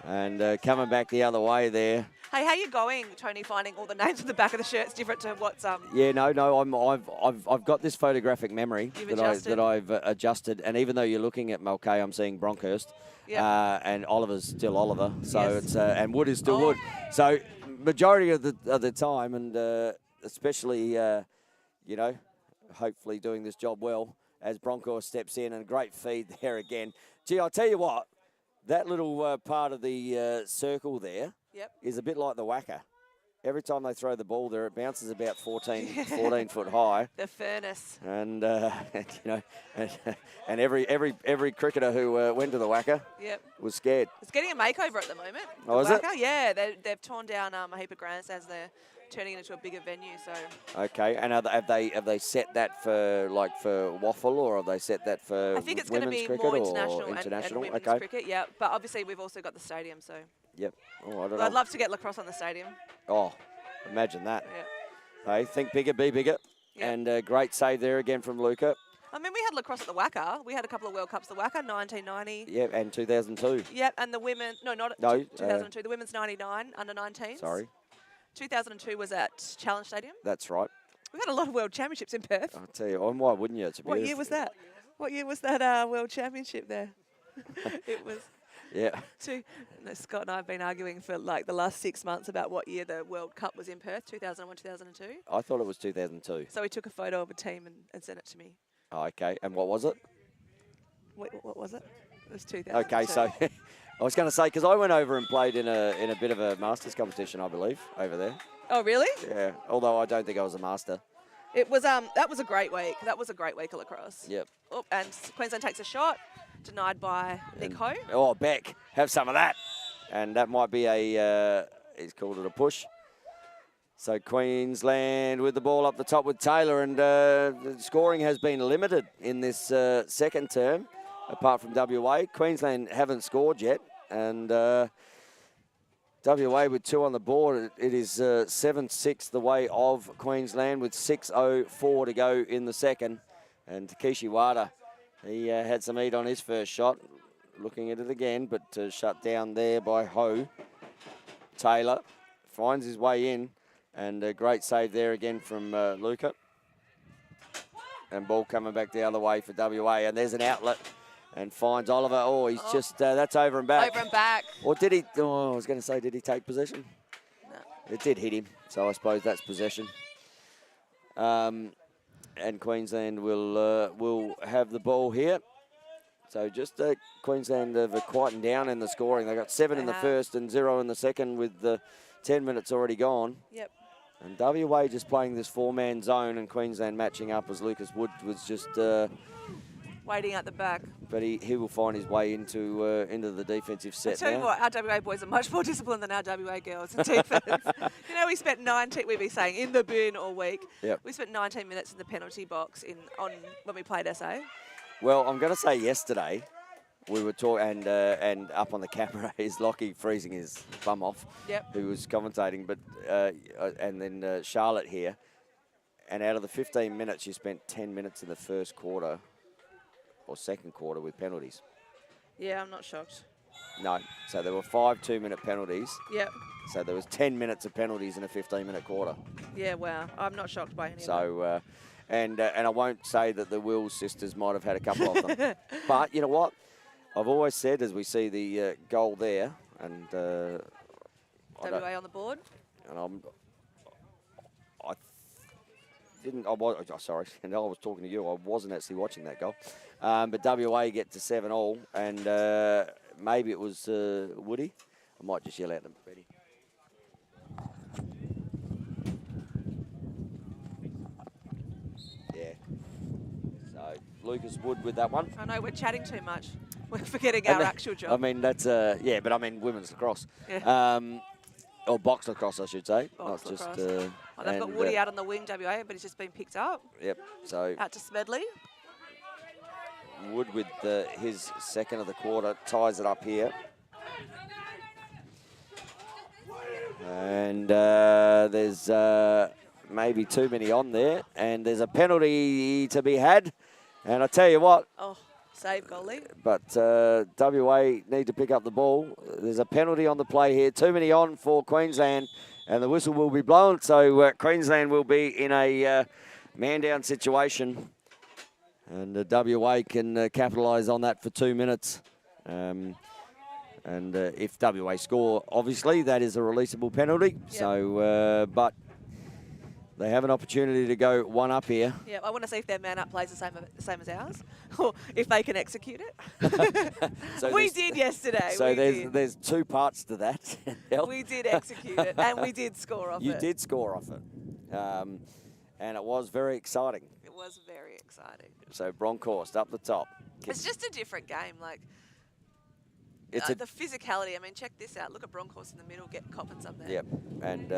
And coming back the other way there. Hey, how you going, Tony? Finding all the names on the back of the shirts different to what's Yeah, no. I've got this photographic memory that I've adjusted, and even though you're looking at Mulcahy, I'm seeing Bronkhurst, and Oliver's still Oliver. So it's and Wood is still Wood. So majority of the time, and especially hopefully doing this job well as Bronkhurst steps in, and great feed there again. Gee, I'll tell you what. That little part of the circle there, is a bit like the whacker. Every time they throw the ball there, it bounces about 14 foot high. The furnace. And, and every cricketer who went to the whacker was scared. It's getting a makeover at the moment. Oh, is it? Yeah, they've torn down a heap of grandstands. They're turning it into a bigger venue. So. Okay, and have they set that for waffle, or have they set that for I think it's going to be more international and women's cricket. Yeah, but obviously we've also got the stadium. So. Yep. Oh, I don't know. I'd love to get lacrosse on the stadium. Oh, imagine that. Yeah. Hey, think bigger, be bigger. Yep. And great save there again from Luca. I mean, we had lacrosse at the Wacker. We had a couple of World Cups at the Wacker, 1990. Yeah, and 2002. Yep, and the women, no, 2002. The women's 99, under 19s. Sorry. 2002 was at Challenge Stadium. That's right. We've had a lot of World Championships in Perth. I'll tell you, why wouldn't you? What year was that? What year was that World Championship there? It was... Yeah. Scott and I have been arguing for like the last 6 months about what year the World Cup was in Perth, 2001, 2002. I thought it was 2002. So we took a photo of a team and sent it to me. Oh, okay. And what was it? Wait, what was it? It was 2002. Okay, so I was going to say, because I went over and played in a bit of a Masters competition, I believe, over there. Oh, really? Yeah, although I don't think I was a master. It was that was a great week. That was a great week of lacrosse. Yep. Oh, and Queensland takes a shot. Denied by Nick Ho. Oh, Beck, have some of that. And that might be he's called it a push. So Queensland with the ball up the top with Taylor, and the scoring has been limited in this second term, apart from WA. Queensland haven't scored yet, and WA with 2 on the board. It is 7-6 the way of Queensland with 6:04 to go in the second. And Takeshi Wada, he had some heat on his first shot. Looking at it again, but shut down there by Ho. Taylor finds his way in, and a great save there again from Luca. And ball coming back the other way for WA, and there's an outlet, and finds Oliver. Oh, he's just, that's over and back. Over and back. Or did he, I was going to say, did he take possession? No. It did hit him, so I suppose that's possession. And Queensland will have the ball here. So just Queensland have quietened down in the scoring. They got 7 in the first and 0 in the second with the 10 minutes already gone. Yep. And WA just playing this 4-man zone, and Queensland matching up as Lucas Wood was just waiting at the back. But he will find his way into the defensive set. I tell you what, our WA boys are much more disciplined than our WA girls in defence. You know, we spent 19. We've been saying in the bin all week. Yep. We spent 19 minutes in the penalty box when we played SA. Well, I'm going to say yesterday we were talking, and up on the camera is Lockie freezing his bum off, who was commentating, but and then Charlotte here. And out of the 15 minutes, you spent 10 minutes in the first quarter or second quarter with penalties. Yeah, I'm not shocked. No. So there were 5 2-minute penalties. Yep. So there was 10 minutes of penalties in a 15-minute quarter. Yeah, wow. I'm not shocked by any of that. So, and I won't say that the Wills sisters might have had a couple of them. But you know what? I've always said, as we see the goal there, and WA on the board. And I was talking to you. I wasn't actually watching that goal. But WA get to 7-all, and maybe it was Woody. I might just yell out them, Freddie. Yeah. So Lucas Wood with that one. I know we're chatting too much. We're forgetting our actual job. I mean, that's yeah, but I mean women's lacrosse. Yeah. Or box lacrosse, I should say. Box not lacrosse. Just. They've got Woody out on the wing, WA, but he's just been picked up. Yep. So out to Smedley. Wood with his second of the quarter ties it up here. And there's maybe too many on there, and there's a penalty to be had. And I tell you what. Oh, save goalie. But WA need to pick up the ball. There's a penalty on the play here. Too many on for Queensland, and the whistle will be blown. So Queensland will be in a man-down situation. And WA can capitalise on that for 2 minutes. And if WA score, obviously, that is a releasable penalty. Yep. So, but They have an opportunity to go one up here. Yeah, I want to see if their man up plays the same as ours, or if they can execute it. So we did yesterday. So there's two parts to that. We did execute it, and we did score off it. You did score off it, and it was very exciting. It was very exciting. So Bronkhorst up the top. It's just a different game, like. It's the physicality. I mean, check this out. Look at Bronkhorst in the middle, get copping some there. Yep, and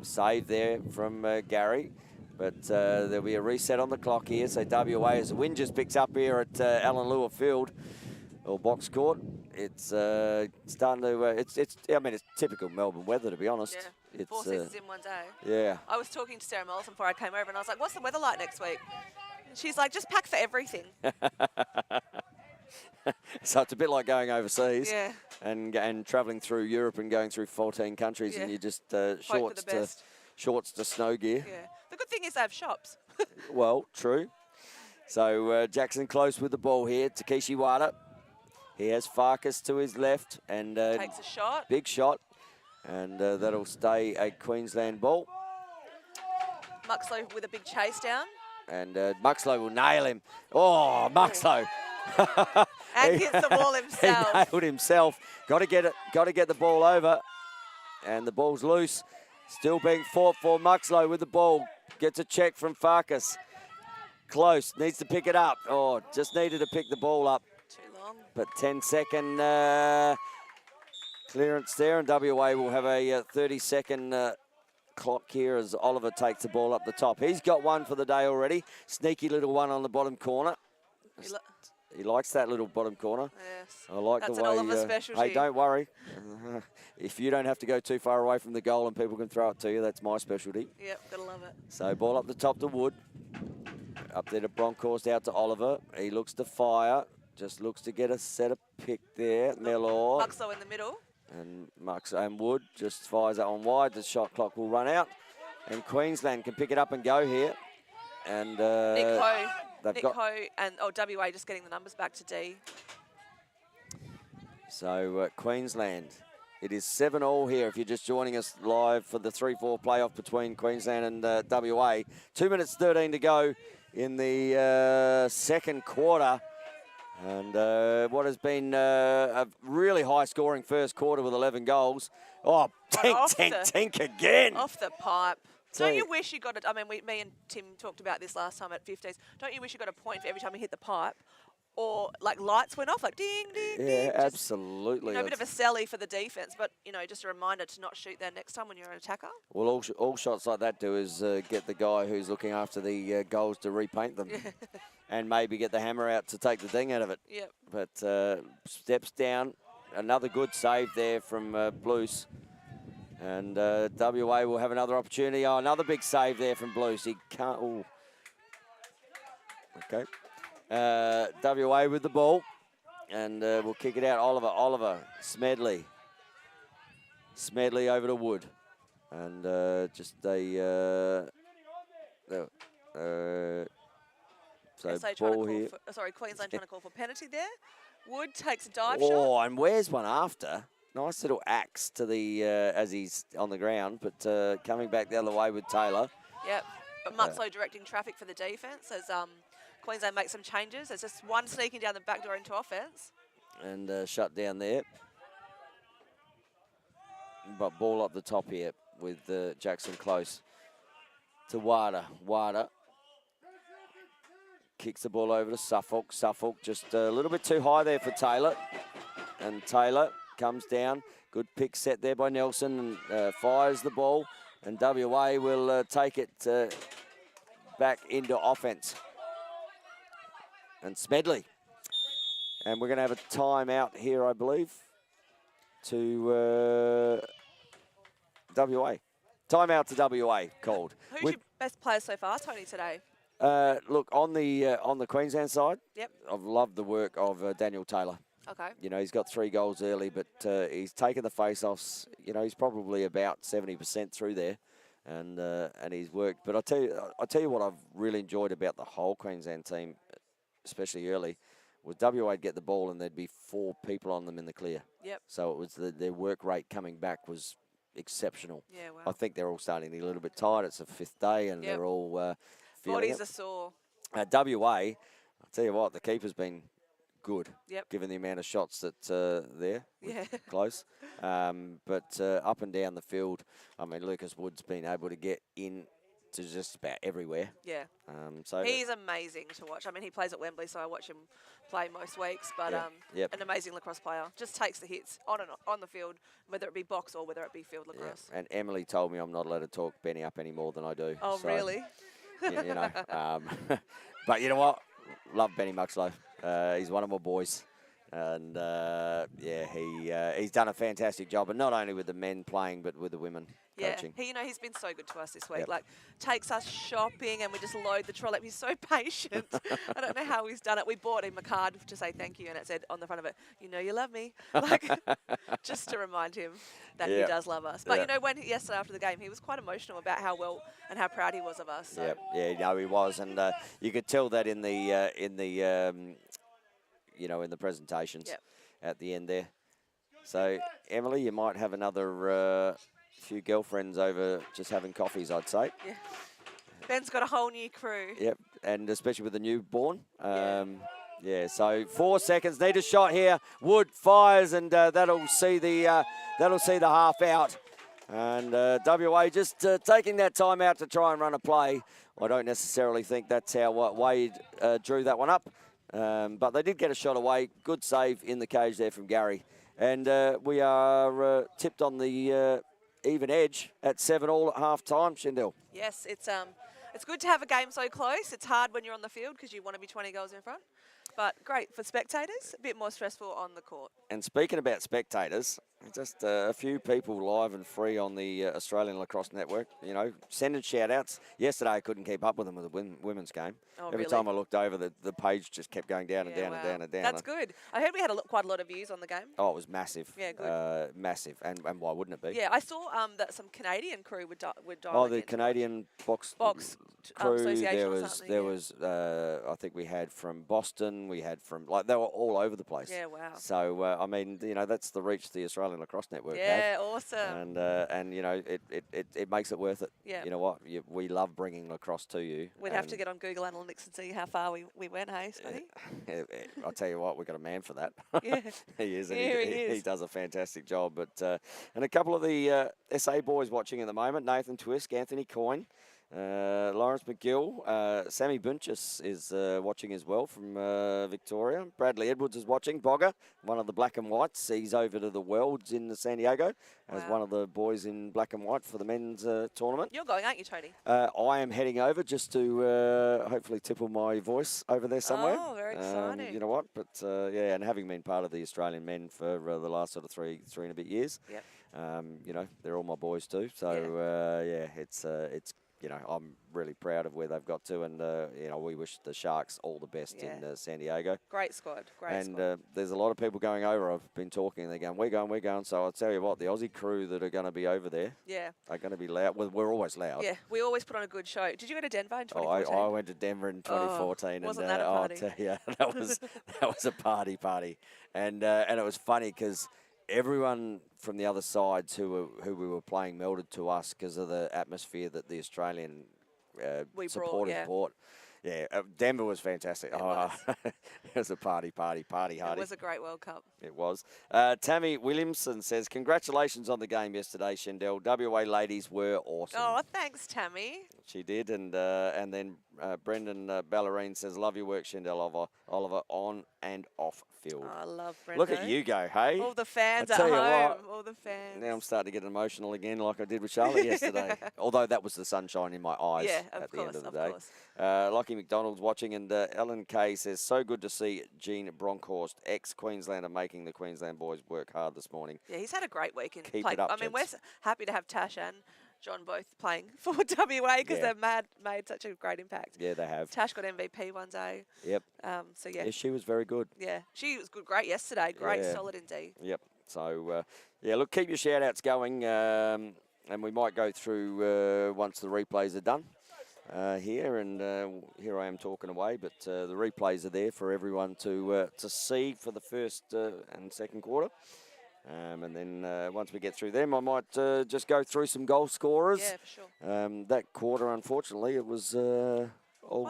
save there from Gary. But there'll be a reset on the clock here. So WA, as the wind just picks up here at Alan Lewer Field, or box court, it's starting to. I mean, it's typical Melbourne weather, to be honest. Yeah, 4 seasons in one day. Yeah. I was talking to Sarah Mollison before I came over, and I was like, "What's the weather like next week?" And she's like, "Just pack for everything." So it's a bit like going overseas, yeah, and travelling through Europe and going through 14 countries, and you just shorts to snow gear. Yeah, the good thing is they have shops. Well, true. So Jackson close with the ball here. Takeshi Wada. He has Farkas to his left and takes a shot. Big shot, and that'll stay a Queensland ball. Muxlow with a big chase down. And Muxlow will nail him. Oh, Muxlow. And hits the ball himself. He nailed himself. Got to get it. Got to get the ball over. And the ball's loose. Still being fought for. Muxlow with the ball. Gets a check from Farkas. Close. Needs to pick it up. Oh, just needed to pick the ball up. Too long. But 10-second clearance there. And WA will have a 30-second clock here as Oliver takes the ball up the top. He's got one for the day already. Sneaky little one on the bottom corner. He likes that little bottom corner. Yes. I like That's the way. An Oliver specialty. Hey, don't worry. If you don't have to go too far away from the goal and people can throw it to you, that's my specialty. Yep, gotta love it. So ball up the top to Wood. Up there to Bronkhorst, out to Oliver. He looks to fire. Just looks to get a set of pick there. Mellor. Muxlow in the middle. And Wood just fires that one wide. The shot clock will run out. And Queensland can pick it up and go here. And Nick Ho and WA just getting the numbers back to D. So Queensland, it is 7-7 here if you're just joining us live for the 3-4 playoff between Queensland and WA. 2 minutes 13 to go in the second quarter. And what has been a really high-scoring first quarter with 11 goals. Oh, tink again. Off the pipe. Don't you wish you got it? I mean, me and Tim talked about this last time at 50s. Don't you wish you got a point for every time you hit the pipe? Or, like, lights went off, like, ding, ding, ding. Yeah, absolutely. A bit of a sally for the defence, but, just a reminder to not shoot there next time when you're an attacker. Well, all shots like that do is get the guy who's looking after the goals to repaint them. And maybe get the hammer out to take the ding out of it. Yep. But steps down. Another good save there from Blues. And WA will have another opportunity. Oh, another big save there from Blues. He can't. Oh. Okay. WA with the ball. And we'll kick it out. Oliver. Smedley. Smedley over to Wood. And just a... So ball here. Queensland trying to call for penalty there. Wood takes a dive shot. Oh, and where's one after? Nice little axe to the as he's on the ground, but coming back the other way with Taylor. Yep, but Muxlow directing traffic for the defence as Queensland makes some changes. There's just one sneaking down the back door into offence. And shut down there. But ball up the top here with Jackson close to Wada. Wada kicks the ball over to Suffolk. Suffolk just a little bit too high there for Taylor. And Taylor comes down. Good pick set there by Nelson and fires the ball. And WA will take it back into offence. And Smedley. And we're going to have a timeout here, I believe, to WA. Timeout to WA called. Who's your best player so far, Tony, today? Look, on the Queensland side, yep. I've loved the work of Daniel Taylor. Okay. He's got 3 goals early, but he's taken the face-offs. He's probably about 70% through there, and he's worked. But I tell you what I've really enjoyed about the whole Queensland team, especially early, was WA'd get the ball and there'd be 4 people on them in the clear. Yep. So it was their work rate coming back was exceptional. Yeah, wow. I think they're all starting to get a little bit tired. It's the 5th day, and they're all feeling Bodies it. are sore. WA, I'll tell you what, the keeper's been good, given the amount of shots that there, close. But up and down the field, I mean, Lucas Wood's been able to get in to just about everywhere. Yeah. So he's amazing to watch. I mean, he plays at Wembley, so I watch him play most weeks. But an amazing lacrosse player. Just takes the hits on the field, whether it be box or whether it be field lacrosse. Yeah. And Emily told me I'm not allowed to talk Benny up any more than I do. Oh, so, really? you know. But you know what? Love Benny Muxlow. He's one of my boys. And, he's done a fantastic job, and not only with the men playing, but with the women coaching. He's been so good to us this week. Like, takes us shopping, and we just load the trolley. He's so patient. I don't know how he's done it. We bought him a card to say thank you, and it said on the front of it, "You know you love me," like just to remind him that he does love us. But yesterday after the game, he was quite emotional about how well and how proud he was of us. So. He was, and you could tell that in the presentations at the end there. So, Emily, you might have another few girlfriends over just having coffees, I'd say. Yeah. Ben's got a whole new crew. Yep, and especially with the newborn. So 4 seconds, need a shot here. Wood fires, and that'll see the half out. And WA just taking that time out to try and run a play. I don't necessarily think that's how Wade drew that one up. But they did get a shot away. Good save in the cage there from Gary. And we are tipped on the even edge at 7-all at half-time, Shindell. Yes, it's good to have a game so close. It's hard when you're on the field because you want to be 20 goals in front. But great for spectators, a bit more stressful on the court. And speaking about spectators, just a few people live and free on the Australian Lacrosse Network. You know, sending shout-outs. Yesterday I couldn't keep up with them with the women's game. Oh, Every time I looked over, the page just kept going down and down and down and down. That's good. I heard we had quite a lot of views on the game. Oh, it was massive. Yeah, good. Massive. And why wouldn't it be? Yeah, I saw that some Canadian crew would dial Oh, the Canadian box crew. Association There was I think we had from Boston. We had from, they were all over the place. Yeah, wow. So, I mean, that's the reach the Australian Lacrosse Network have. Yeah, awesome. And it makes it worth it. Yeah. You know what? We love bringing lacrosse to you. We'd have to get on Google Analytics and see how far we went, hey, Spuddy? I'll tell you what, we've got a man for that. Yeah. He is. And he is. He does a fantastic job. But and a couple of the SA boys watching at the moment, Nathan Twisk, Anthony Coyne, Lawrence McGill, Sammy Bunches is watching as well from Victoria. Bradley Edwards is watching. Bogger, one of the black and whites. He's over to the Worlds in San Diego as one of the boys in black and white for the men's tournament. You're going, aren't you, Tony? I am heading over just to hopefully tipple my voice over there somewhere. Oh, very exciting. You know what? But and having been part of the Australian men for the last sort of three and a bit years, they're all my boys too. So it's I'm really proud of where they've got to, and we wish the Sharks all the best in San Diego. Great squad, And there's a lot of people going over. I've been talking, and they're going, we're going. So I'll tell you what, the Aussie crew that are going to be over there, are going to be loud. Well, we're always loud. Yeah, we always put on a good show. Did you go to Denver in 2014? I went to Denver in 2014, wasn't that a party? I'll tell you, that was a party, and it was funny because everyone from the other sides who we were playing melded to us because of the atmosphere that the Australian supporters brought. Yeah, Denver was fantastic. It was a party hardy. It was a great World Cup. It was. Tammy Williamson says, congratulations on the game yesterday, Shendell. WA ladies were awesome. Oh, thanks, Tammy. She did. And then Brendan Ballerine says, love your work, Shendell Oliver, on and off field. Oh, I love Brendan. Look at you go, hey? All the fans at home. All the fans. Now I'm starting to get emotional again like I did with Charlotte yesterday. Although that was the sunshine in my eyes at the end of the day. Lockie McDonald's watching, and Ellen Kay says, so good to see Gene Bronkhorst, ex-Queenslander, making the Queensland boys work hard this morning. Yeah, he's had a great week. Keep it up, we're happy to have Tash and John both playing for WA because they've made such a great impact. Yeah, they have. Tash got MVP one day. Yep. Yeah, she was very good. Yeah, she was great yesterday. Great, solid indeed. Yep. So, look, keep your shout-outs going, and we might go through once the replays are done here. And here I am talking away, but the replays are there for everyone to see for the first and second quarter. And then once we get through them, I might just go through some goal scorers. Yeah, for sure. That quarter, unfortunately, it was all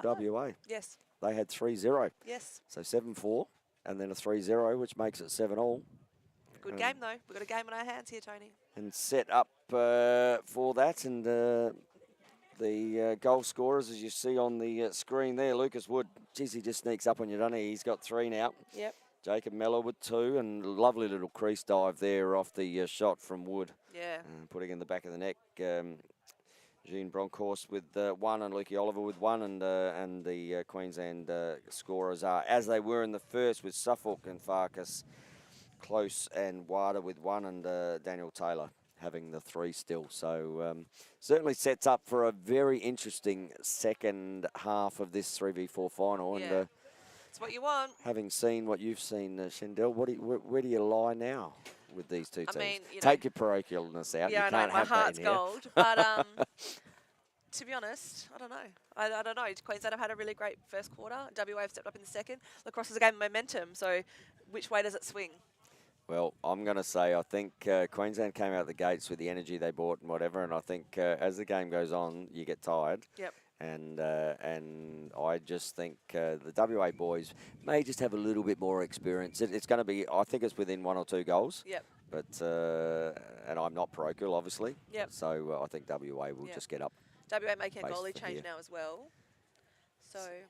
WA. Yes. They had 3-0. Yes. So 7-4, and then a 3-0, which makes it 7-all. Good game, though. We've got a game on our hands here, Tony. And set up for that. And the goal scorers, as you see on the screen there, Lucas Wood, geez, he just sneaks up on you, doesn't he? He's got 3 now. Yep. Jacob Mellor with 2, and lovely little crease dive there off the shot from Wood. Yeah. Putting in the back of the neck. Jean Bronkhorst with 1, and Lukey Oliver with 1, and the Queensland scorers are, as they were in the first, with Suffolk and Farkas, Close and Wada with 1, and Daniel Taylor having the 3 still. So certainly sets up for a very interesting second half of this 3v4 final. Yeah. And it's what you want. having seen what you've seen, Shendell, where do you lie now with these two teams? I mean, take your parochialness out. Yeah, you can't I know, have my that heart's in here. gold. But to be honest, I don't know. I don't know. Queensland have had a really great first quarter. WA have stepped up in the second. Lacrosse is a game of momentum. So which way does it swing? Well, I'm going to say I think Queensland came out the gates with the energy they brought and whatever, and I think as the game goes on, you get tired. Yep. And I just think the WA boys may just have a little bit more experience. It's going to be, I think it's within 1 or 2 goals. Yep. But, and I'm not parochial, obviously. Yep. So I think WA will just get up. WA making a Based goalie from change here. now as well.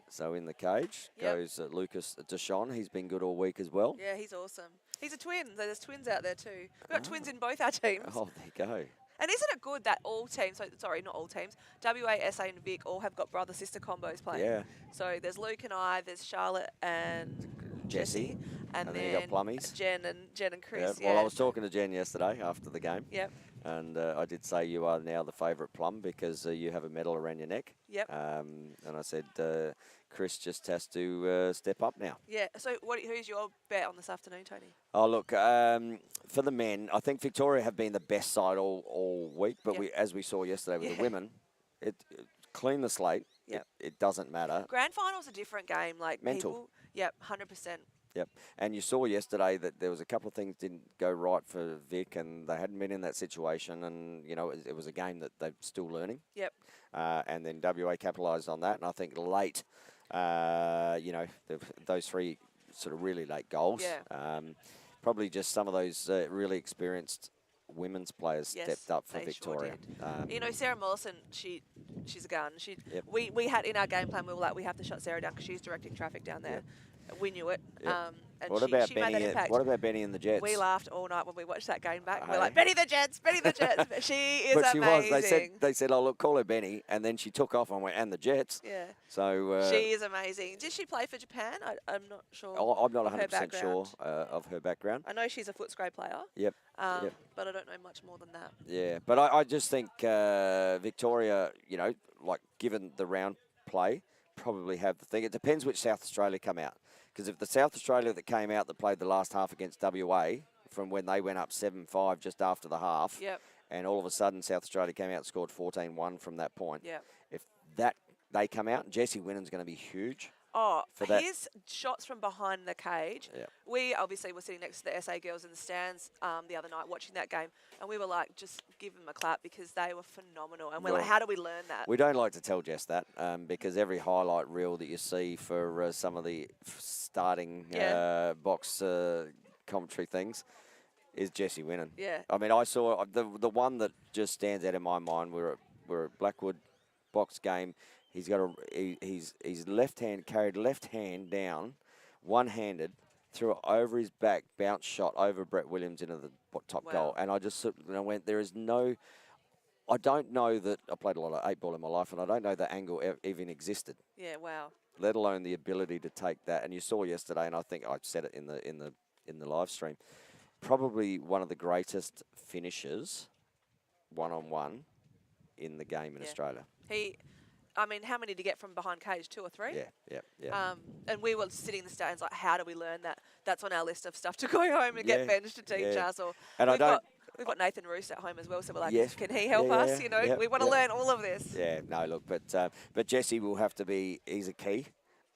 So in the cage goes Lucas Deshawn. He's been good all week as well. Yeah, he's awesome. He's a twin. There's twins out there too. We've got twins in both our teams. Oh, there you go. And isn't it good that all teams, sorry, not all teams, WA, SA and Vic all have got brother-sister combos playing? Yeah. So there's Luke and I, there's Charlotte and Jessie. And then you got Plummies. Jen and Chris. Yeah. Well, I was talking to Jen yesterday after the game. Yep. And I did say you are now the favourite Plum because you have a medal around your neck. Yep. And I said Chris just has to step up now. Yeah. So who's your bet on this afternoon, Tony? Oh, look, for the men, I think Victoria have been the best side all week. But as we saw yesterday with the women, it clean the slate. Yep. It doesn't matter. Grand final's a different game. Like mental. People, yep, 100%. Yep. And you saw yesterday that there was a couple of things didn't go right for Vic, and they hadn't been in that situation. And, you know, it was a game that they're still learning. Yep. And then WA capitalised on that. And I think late, you know, those 3 sort of really late goals. Yeah. Probably just some of those really experienced women's players stepped up for Victoria. Sure did. You know, Sarah Mollison, she's a gun. We had in our game plan, we were like, we have to shut Sarah down because she's directing traffic down there. Yep. We knew it. Yep. And what about Benny? What about Benny and the Jets? We laughed all night when we watched that game back. We're like, Benny the Jets, Benny the Jets. She is but she amazing. was. They said, oh look, call her Benny, and then she took off and went, and the Jets. Yeah. So she is amazing. Did she play for Japan? I'm not sure. I'm not 100% sure of her background. I know she's a Footscray player. Yep. But I don't know much more than that. Yeah, but I just think Victoria, you know, like given the round play, probably have the thing. It depends which South Australia come out. Because if the South Australia that came out that played the last half against WA, from when they went up 7-5 just after the half, and all of a sudden South Australia came out and scored 14-1 from that point. If they come out, Jessie Winnen's going to be huge. Oh, his shots from behind the cage. Yep. We obviously were sitting next to the SA girls in the stands the other night watching that game, and we were like, just give them a clap because they were phenomenal. And we're like, how do we learn that? We don't like to tell Jess that because every highlight reel that you see for some of the starting box commentary things is Jessie Winnen. Yeah. I mean, I saw the one that just stands out in my mind. We're at Blackwood box game. He's got he's left hand carried left hand down, one-handed, threw it over his back, bounce shot over Brett Williams into the top goal. And I just went, there is no, I don't know that, I played a lot of 8-ball in my life, and I don't know that angle even existed. Yeah, wow. Let alone the ability to take that. And you saw yesterday, and I think I said it in the live stream, probably one of the greatest finishers, one-on-one, in the game in Australia. I mean, how many did he get from behind cage? 2 or 3? Yeah. And we were sitting in the stands like, how do we learn that? That's on our list of stuff to go home and get benched to teach us. Or we've got Nathan Roos at home as well, so we're like, can he help us? You know, we want to learn all of this. Yeah, no, look, but Jessie will have to be, he's a key,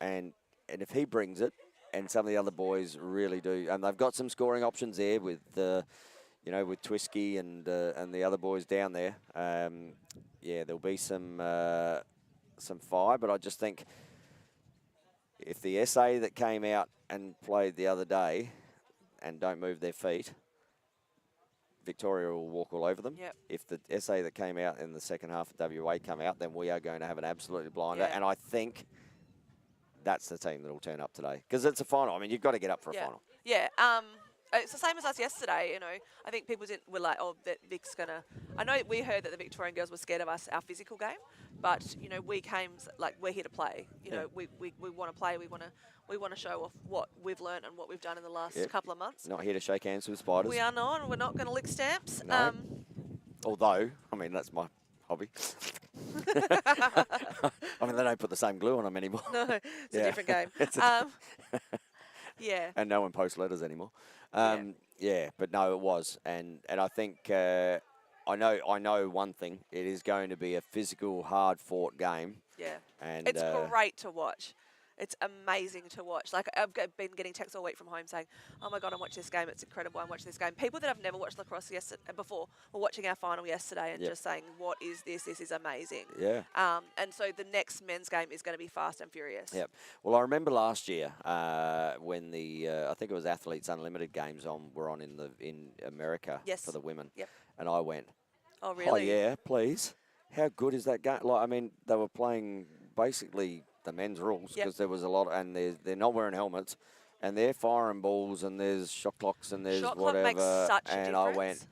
and if he brings it, and some of the other boys really do. And they've got some scoring options there with, you know, with Twisky and the other boys down there. Yeah, there'll be some fire, but I just think if the SA that came out and played the other day and don't move their feet, Victoria will walk all over them. Yep. If the SA that came out in the second half of WA come out, then we are going to have an absolutely blinder. Yeah. And I think that's the team that will turn up today. Because it's a final. I mean, you've got to get up for a final. Yeah. It's the same as us yesterday, you know. I think people were like, oh, that Vic's going to... I know we heard that the Victorian girls were scared of us, our physical game, but, you know, we came, like, we're here to play. You know, we want to play. We want to show off what we've learned and what we've done in the last couple of months. Not here to shake hands with spiders. We are not. We're not going to lick stamps. No. Although, I mean, that's my hobby. I mean, they don't put the same glue on them anymore. No, it's a different game. Yeah. And no one posts letters anymore. Yeah, but no, it was. And I think I know one thing. It is going to be a physical, hard-fought game. Yeah. And it's great to watch. It's amazing to watch. Like, I've been getting texts all week from home saying, oh, my God, I'm watching this game. It's incredible. I'm watching this game. People that have never watched lacrosse before were watching our final yesterday and just saying, what is this? This is amazing. Yeah. And so the next men's game is going to be fast and furious. Yep. Well, I remember last year when the, I think it was Athletes Unlimited games were on in America for the women. Yep. And I went, oh, really? Oh, yeah, please. How good is that game? Like, I mean, they were playing basically the men's rules because there was a lot, and they're not wearing helmets, and they're firing balls, and there's shot clocks, and there's shot whatever. Clock makes such a difference. I went,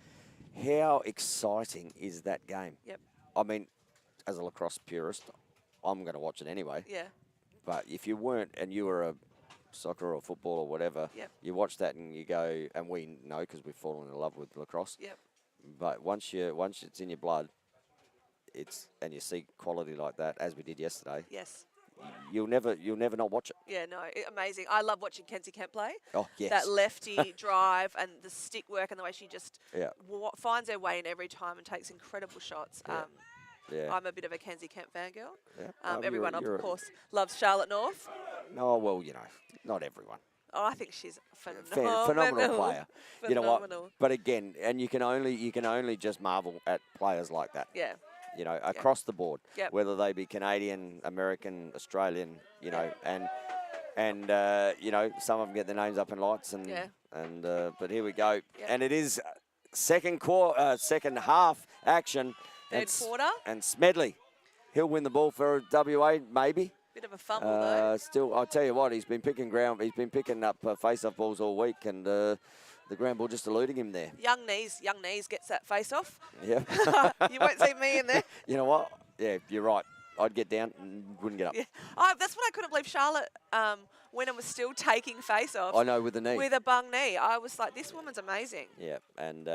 how exciting is that game? Yep. I mean, as a lacrosse purist, I'm going to watch it anyway. Yeah. But if you weren't, and you were a soccer or football or whatever, you watch that and you go, and we know because we've fallen in love with lacrosse. Yep. But once it's in your blood, and you see quality like that, as we did yesterday. Yes. You'll never not watch it. Yeah, no, amazing. I love watching Kenzie Kemp play. Oh, yes. That lefty drive and the stick work and the way she just finds her way in every time and takes incredible shots. I'm a bit of a Kenzie Kemp fangirl. Yeah. Everyone, of course, loves Charlotte North. No, well, you know, not everyone. Oh, I think she's a phenomenal player. You know what? But again, and you can only just marvel at players like that. Yeah. You know, across the board, whether they be Canadian, American, Australian, you know, and you know, some of them get their names up in lights, but here we go, and it is second half action. Third quarter. And Smedley, he'll win the ball for WA, maybe. Bit of a fumble though. Still, I'll tell you what, he's been picking up face-off balls all week, and the ground ball just eluding him there. Young knees gets that face off. Yeah. You won't see me in there. You know what? Yeah, you're right. I'd get down and wouldn't get up. Yeah. That's what I couldn't believe. Charlotte Wenham was still taking face off. I know, with the knee. With a bung knee. I was like, this woman's amazing. Yeah, and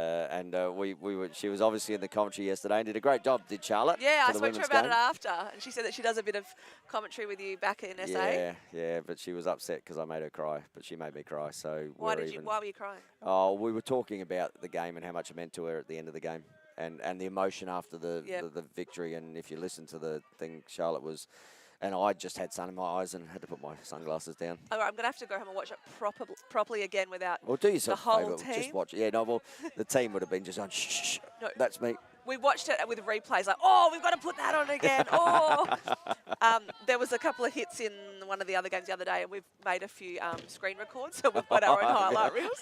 she was obviously in the commentary yesterday and did a great job, did Charlotte? Yeah, I spoke to her about it after, and she said that she does a bit of commentary with you back in SA. Yeah, but she was upset because I made her cry, but she made me cry, so why were you crying? Oh, we were talking about the game and how much it meant to her at the end of the game. And the emotion after the victory, and if you listen to the thing, Charlotte was, and I just had sun in my eyes and had to put my sunglasses down. All right, I'm going to have to go home and watch it properly again without do yourself the whole a favour, team. just watch it. Yeah, no, well, the team would have been just on, shh, no, that's me. We watched it with replays, like, oh, we've got to put that on again. There was a couple of hits in one of the other games the other day, and we've made a few screen records, so we've got our own highlight reels.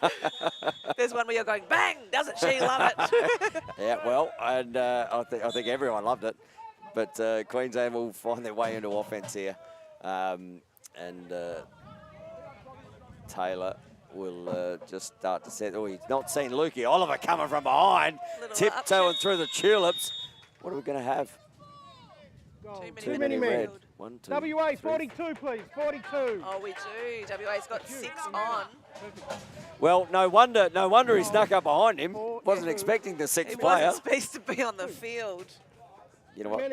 There's one where you're going, bang, doesn't she love it? Yeah, well, and I think everyone loved it, but Queensland will find their way into offence here, and Taylor will just start to set. Oh, he's not seen Lukey Oliver coming from behind, tiptoeing through the tulips. What are we going to have? Too many men. 1, 2, WA, 3. 42, please. 42. Oh, we do. WA's got 6 on. Well, no wonder he snuck up behind him. Wasn't expecting the 6th player. He wasn't supposed to be on the field. You know what?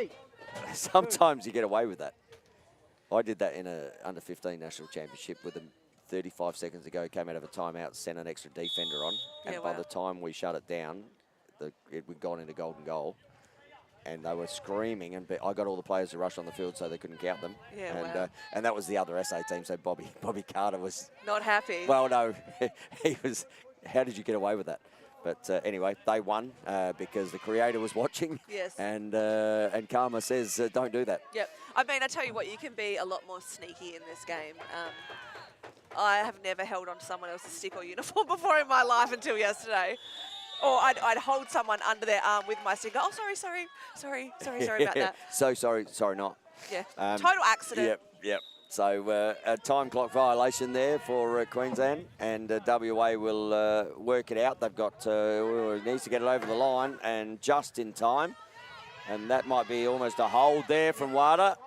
Sometimes you get away with that. I did that in a under-15 national championship with them. 35 seconds ago, came out of a timeout, sent an extra defender on, and by the time we shut it down, we'd gone into golden goal. and they were screaming, and I got all the players to rush on the field so they couldn't count them. Yeah, and wow. And that was the other SA team. So Bobby Carter was not happy. Well, no, he was. How did you get away with that? But anyway, they won because the creator was watching. Yes. And Karma says, don't do that. Yep. I mean, I tell you what, you can be a lot more sneaky in this game. I have never held on to someone else's stick or uniform before in my life until yesterday. Or I'd hold someone under their arm with my stick. Oh, sorry about that. So sorry not. Yeah. Total accident. Yep. So a time clock violation there for Queensland, and WA will work it out. They've got needs to get it over the line, and just in time, and that might be almost a hold there from Wada.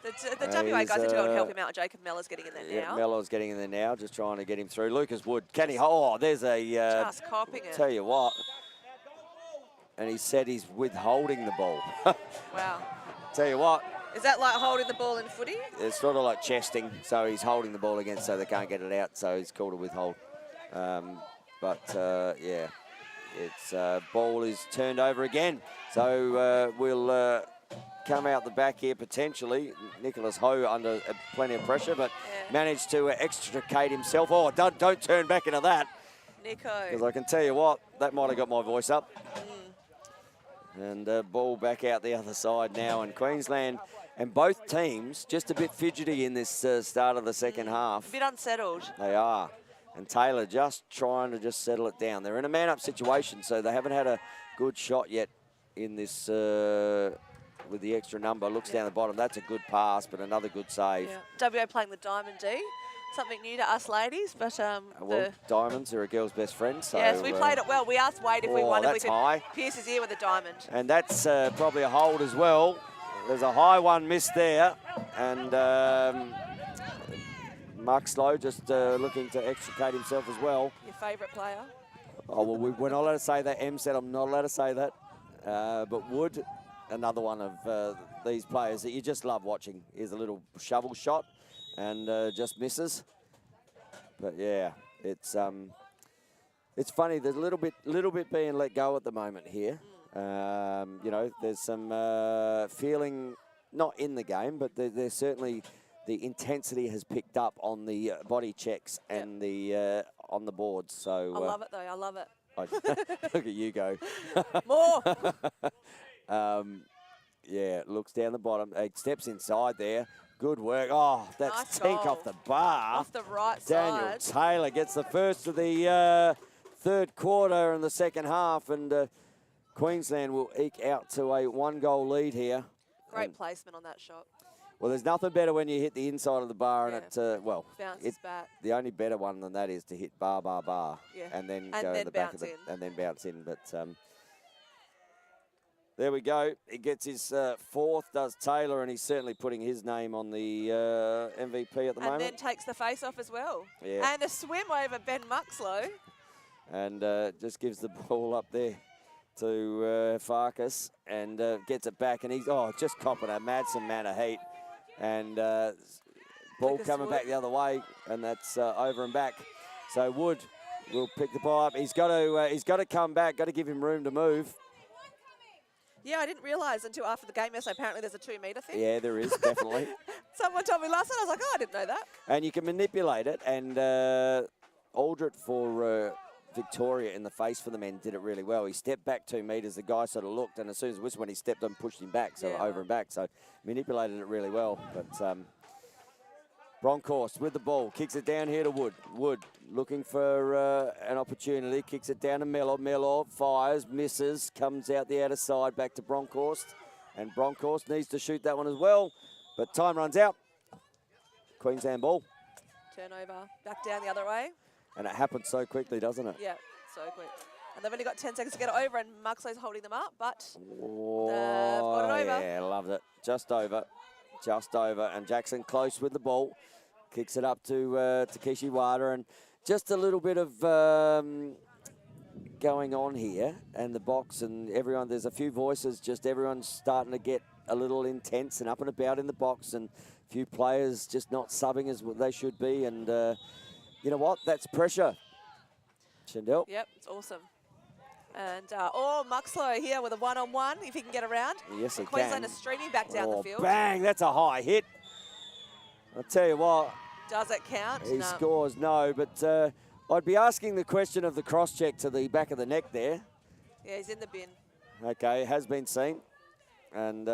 The WA guys are going to help him out. Jacob Mellor's getting in there now. Yeah, Mellor's getting in there now, just trying to get him through. Lucas Wood, can he? Oh, there's a. Just copping it. Tell you what. And he said he's withholding the ball. Wow. Tell you what. Is that like holding the ball in footy? It's sort of like chesting, so he's holding the ball against so they can't get it out, so he's called a withhold. Yeah, it's ball is turned over again. So we'll come out the back here potentially. Nicholas Ho under plenty of pressure, but managed to extricate himself. Oh, don't turn back into that. Nico. Because I can tell you what, that might have got my voice up. And ball back out the other side now, and Queensland and both teams just a bit fidgety in this start of the second half. A bit unsettled. They are. And Taylor just trying to just settle it down. They're in a man-up situation, so they haven't had a good shot yet in this with the extra number. Looks down the bottom. That's a good pass, but another good save. Yeah. WA playing the Diamond D. Something new to us ladies, but well, diamonds are a girl's best friend. So, yes, we played it well. We asked Wade if we won, if we could high. Pierce his ear with a diamond. And that's probably a hold as well. There's a high one missed there, and Mark Slow just looking to extricate himself as well. Your favourite player? Oh, well, we're not allowed to say that. Em said I'm not allowed to say that. But Wood, another one of these players that you just love watching, is a little shovel shot. And just misses. But yeah, it's funny. There's a little bit being let go at the moment here. You know, there's some feeling not in the game, but there's certainly the intensity has picked up on the body checks and the on the boards. So I love it though. I love it. Look at you go. More. Yeah, looks down the bottom. Steps inside there. Good work. Oh, that's nice tink goal. off the bar. Off the right Daniel side. Taylor gets the first of the third quarter and the second half, and Queensland will eke out to a one-goal lead here. Great placement on that shot. Well, there's nothing better when you hit the inside of the bar and it, bounces back. The only better one than that is to hit bar, yeah. and then go in the back of the, and then bounce in. But there we go. He gets his fourth, does Taylor, and he's certainly putting his name on the MVP at the moment. And then takes the face off as well. Yeah. And a swim over Ben Muxlow. And just gives the ball up there to Farkas and gets it back. And he's, just copping a Madsen man of heat. And ball coming back the other way, and that's over and back. So Wood will pick the ball up. He's got to come back, got to give him room to move. Yeah, I didn't realise until after the game yesterday, apparently there's a 2-metre thing. Yeah, there is, definitely. Someone told me last night, I was like, I didn't know that. And you can manipulate it, and Aldrich for Victoria in the face for the men did it really well. He stepped back 2 metres, the guy sort of looked, and as soon as the whistle went, he stepped and pushed him back, so over and back, so manipulated it really well. But Bronkhorst with the ball, kicks it down here to Wood. Wood looking for an opportunity, kicks it down to Mellor. Mellor fires, misses, comes out the outer side back to Bronkhorst. And Bronkhorst needs to shoot that one as well, but time runs out. Queensland ball. Turnover, back down the other way. And it happens so quickly, doesn't it? Yeah, so quick. And they've only got 10 seconds to get it over, and Muxlow's holding them up, but they've got it over. Yeah, loved it. Just over. And Jackson close with the ball. Kicks it up to Takeshi Wada, and just a little bit of going on here, and the box and everyone, there's a few voices, just everyone's starting to get a little intense and up and about in the box, and a few players just not subbing as they should be, and you know what, that's pressure. Shandell? Yep, it's awesome. And, Muxlow here with a one-on-one, if he can get around. Yes, he Queensland can. is streaming back down the field. Bang, that's a high hit. I'll tell you what. Does it count? He scores, no, but I'd be asking the question of the cross-check to the back of the neck there. Yeah, he's in the bin. Okay, has been seen. And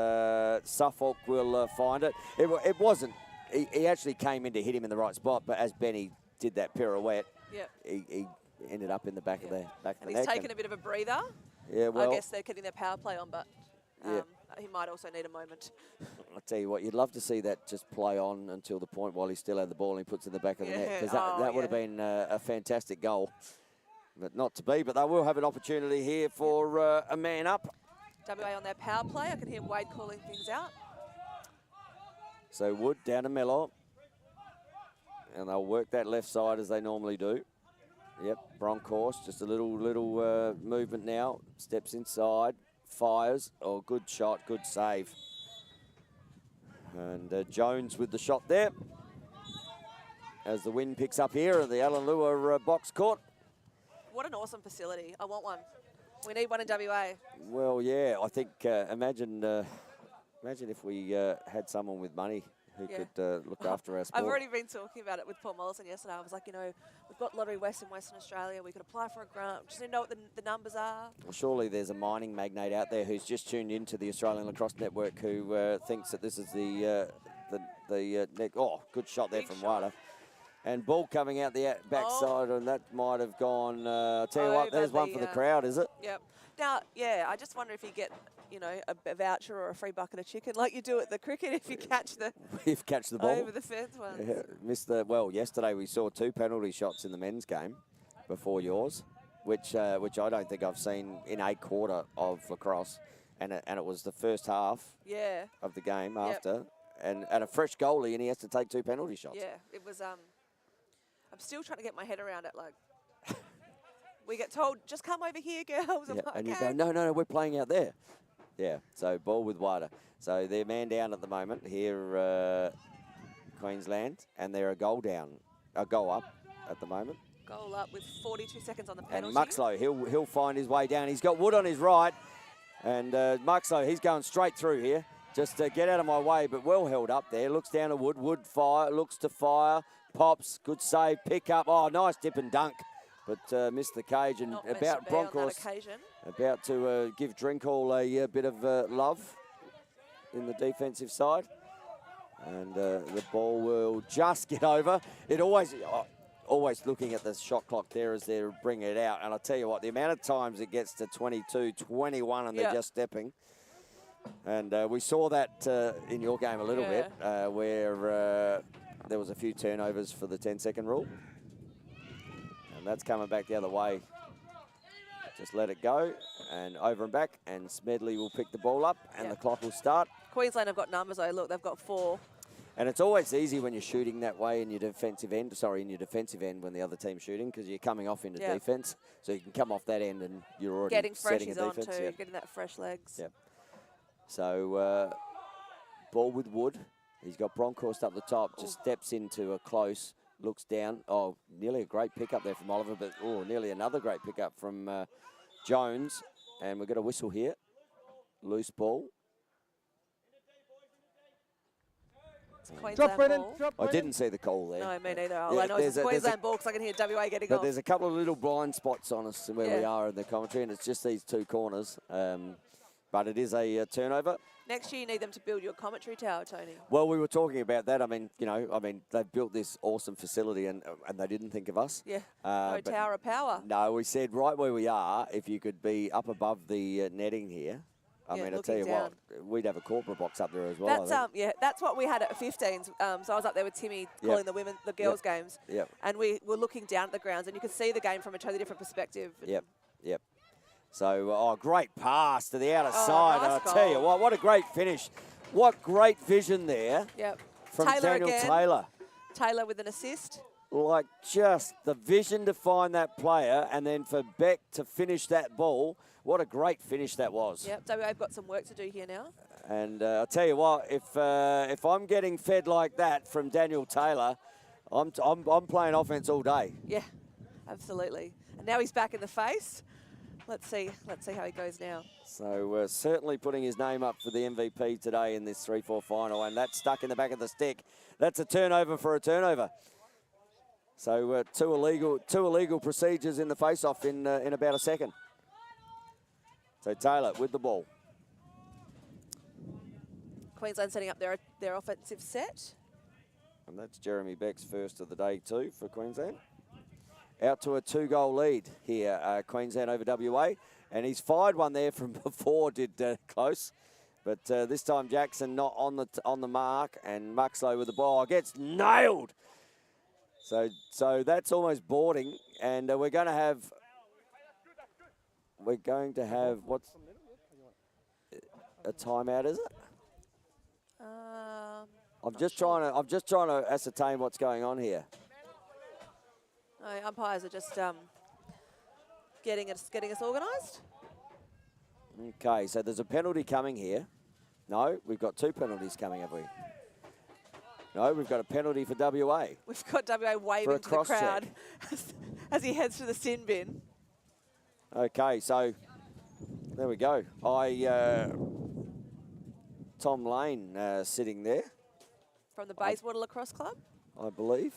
Suffolk will find it. It wasn't. He actually came in to hit him in the right spot, but as Benny did that pirouette, he ended up in the back of the neck. And he's taken a bit of a breather. Yeah, well, I guess they're getting their power play on, but he might also need a moment. I'll tell you what, you'd love to see that just play on until the point while he still had the ball and he puts it in the back of the net, because that would have been a fantastic goal. But not to be, but they will have an opportunity here for a man up. WA on their power play. I can hear Wade calling things out. So Wood down to Mello. And they'll work that left side as they normally do. Yep, Bronkhorst, just a little movement now. Steps inside, fires. Oh, good shot, good save. And Jones with the shot there. As the wind picks up here at the Alan Lewer box court. What an awesome facility. I want one. We need one in WA. Well, yeah, I think, imagine if we had someone with money who could look after our sport. I've already been talking about it with Paul Mollison yesterday. I was like, we've got Lottery West in Western Australia. We could apply for a grant. Just need to know what the numbers are. Well, surely there's a mining magnate out there who's just tuned into the Australian Lacrosse Network who thinks that this is the neck. Oh, good shot there from Wada. And ball coming out the backside, and that might have gone. I'll tell you what, there's one for the crowd, is it? Yep. Now, I just wonder if you get, a voucher or a free bucket of chicken like you do at the cricket if you catch the ball over the fence one. Well, yesterday we saw 2 penalty shots in the men's game before yours, which I don't think I've seen in a quarter of lacrosse, and it was the first half of the game after, and a fresh goalie, and he has to take 2 penalty shots. Yeah, it was. I'm still trying to get my head around it. Like, we get told, just come over here, girls. I'm like, and okay. you go, no, we're playing out there. Yeah, so ball with Wada. So they're man down at the moment here, Queensland, and they're a goal up at the moment. Goal up with 42 seconds on the penalty. And Muxlow, he'll find his way down. He's got Wood on his right, and Muxlow, he's going straight through here. Just get out of my way, but well held up there. Looks down to Wood. Wood looks to fire. Pops, good save, pick up. Oh, nice dip and dunk, but missed the cage. And about Bronkhorst about to give Drinkall a bit of love in the defensive side. And the ball will just get over. It always looking at the shot clock there as they're bringing it out. And I'll tell you what, the amount of times it gets to 22, 21, and they're just stepping. And we saw that in your game a little bit, where there was a few turnovers for the 10-second rule. And that's coming back the other way. Just let it go, and over and back, and Smedley will pick the ball up, and the clock will start. Queensland have got numbers, though. Look, they've got 4. And it's always easy when you're shooting that way in your defensive end. Sorry, in your defensive end when the other team's shooting, because you're coming off into defence. So you can come off that end, and you're already getting setting a freshies defence. on too, getting that fresh legs. Yep. So ball with Wood. He's got Bronkhorst up the top, just steps into a close, looks down. Oh, nearly a great pickup there from Oliver, but nearly another great pickup from Jones. And we've got a whistle here. Loose ball. Drop Brennan. I didn't see the call there. No, me neither. All I know is it's Queensland ball because I can hear WA getting off. But there's a couple of little blind spots on us where we are in the commentary, and it's just these 2 corners. But it is a turnover. Next year, you need them to build your commentary tower, Tony. Well, we were talking about that. I mean, they've built this awesome facility, and they didn't think of us. Yeah. No tower of power. No, we said right where we are, if you could be up above the netting here. I mean, I'll tell you what, we'd have a corporate box up there as well. That's what we had at 15s. So I was up there with Timmy calling the girls' games. Yep. And we were looking down at the grounds, and you could see the game from a totally different perspective. Yep. So, great pass to the outer side. Nice I'll tell you what a great finish. What great vision there from Daniel Taylor. Taylor with an assist. Like just the vision to find that player, and then for Beck to finish that ball. What a great finish that was. Yep, WA've got some work to do here now. And I'll tell you what, if I'm getting fed like that from Daniel Taylor, I'm playing offense all day. Yeah, absolutely. And now he's back in the face. let's see how he goes now. So certainly putting his name up for the MVP today in this 3-4 final, and that's stuck in the back of the stick. That's a turnover for a turnover. So two illegal procedures in the face-off in about a second. So Taylor with the ball. Queensland setting up their offensive set. And that's Jeremy Beck's first of the day too for Queensland. Out to a 2-goal lead here, Queensland over WA. And he's fired one there from before, did close. But this time Jackson not on the mark, and Muxlow with the ball gets nailed. So that's almost boarding, and we're going to have what's a timeout, is it? I'm just trying to ascertain what's going on here. No, umpires are just getting us organised. Okay, so there's a penalty coming here. No, we've got 2 penalties coming, have we? No, we've got a penalty for WA. We've got WA waving to the crowd as he heads to the sin bin. Okay, so there we go. Tom Lane sitting there. From the Bayswater Lacrosse Club? I believe.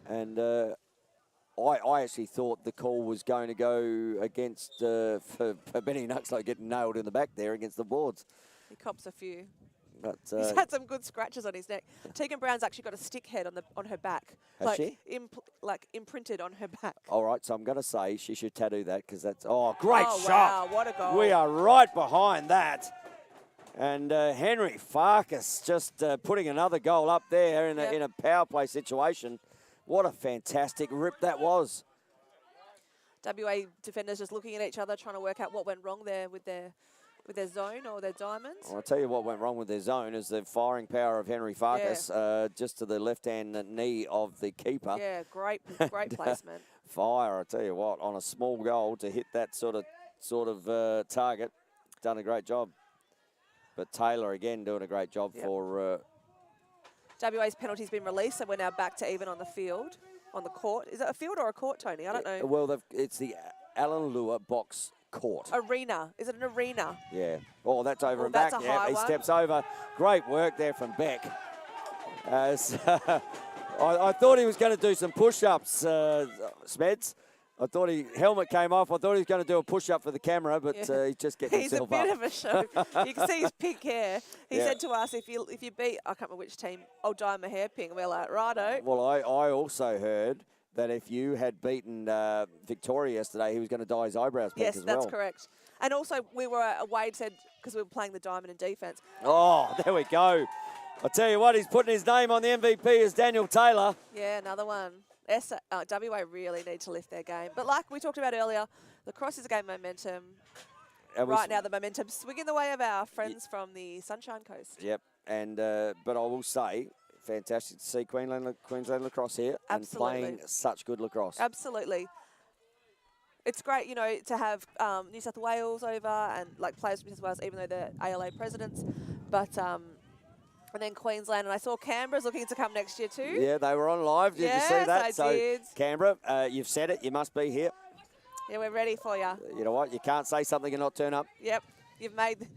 And I actually thought the call was going to go against, for Benny Nuxlow getting nailed in the back there against the boards. He cops a few. But, he's had some good scratches on his neck. Tegan Brown's actually got a stick head on her back. Has she? Imprinted on her back. All right, so I'm going to say she should tattoo that because that's, great shot. Wow, what a goal. We are right behind that. And Henry Farkas just putting another goal up there in a power play situation. What a fantastic rip that was. WA defenders just looking at each other, trying to work out what went wrong there with their zone or their diamonds. I'll tell you what went wrong with their zone is the firing power of Henry Farkas just to the left-hand knee of the keeper. Yeah, great placement. Fire, I tell you what, on a small goal to hit that sort of target. Done a great job. But Taylor, again, doing a great job for... WA's penalty's been released, so we're now back to even on the field, on the court. Is it a field or a court, Tony? I don't know. Well, it's the Alan Lewer box court. Arena. Is it an arena? Yeah. Oh, that's over and back. Yeah, he steps over. Great work there from Beck. I thought he was going to do some push-ups, Smeds. I thought helmet came off. I thought he was going to do a push-up for the camera, but he's just getting himself up. He's a bit of a show. You can see his pink hair. He said to us, if you beat, I can't remember which team, I'll dye my hair pink. And we're like, righto. Well, I also heard that if you had beaten Victoria yesterday, he was going to dye his eyebrows pink as well. Yes, that's correct. And also, Wade said, because we were playing the diamond in defence. Oh, there we go. I'll tell you what, he's putting his name on the MVP as Daniel Taylor. Yeah, another one. WA really need to lift their game. But like we talked about earlier, lacrosse is a game of momentum. Right now, the momentum's swinging the way of our friends from the Sunshine Coast. Yep. And but I will say, fantastic to see Queensland lacrosse here and playing such good lacrosse. Absolutely. It's great, to have New South Wales over and players from New South Wales, even though they're ALA presidents. But and then Queensland, and I saw Canberra's looking to come next year too. Yeah, they were on live. Did you see that? I did. Canberra, you've said it. You must be here. Yeah, we're ready for you. You know what? You can't say something and not turn up. Yep. You've made.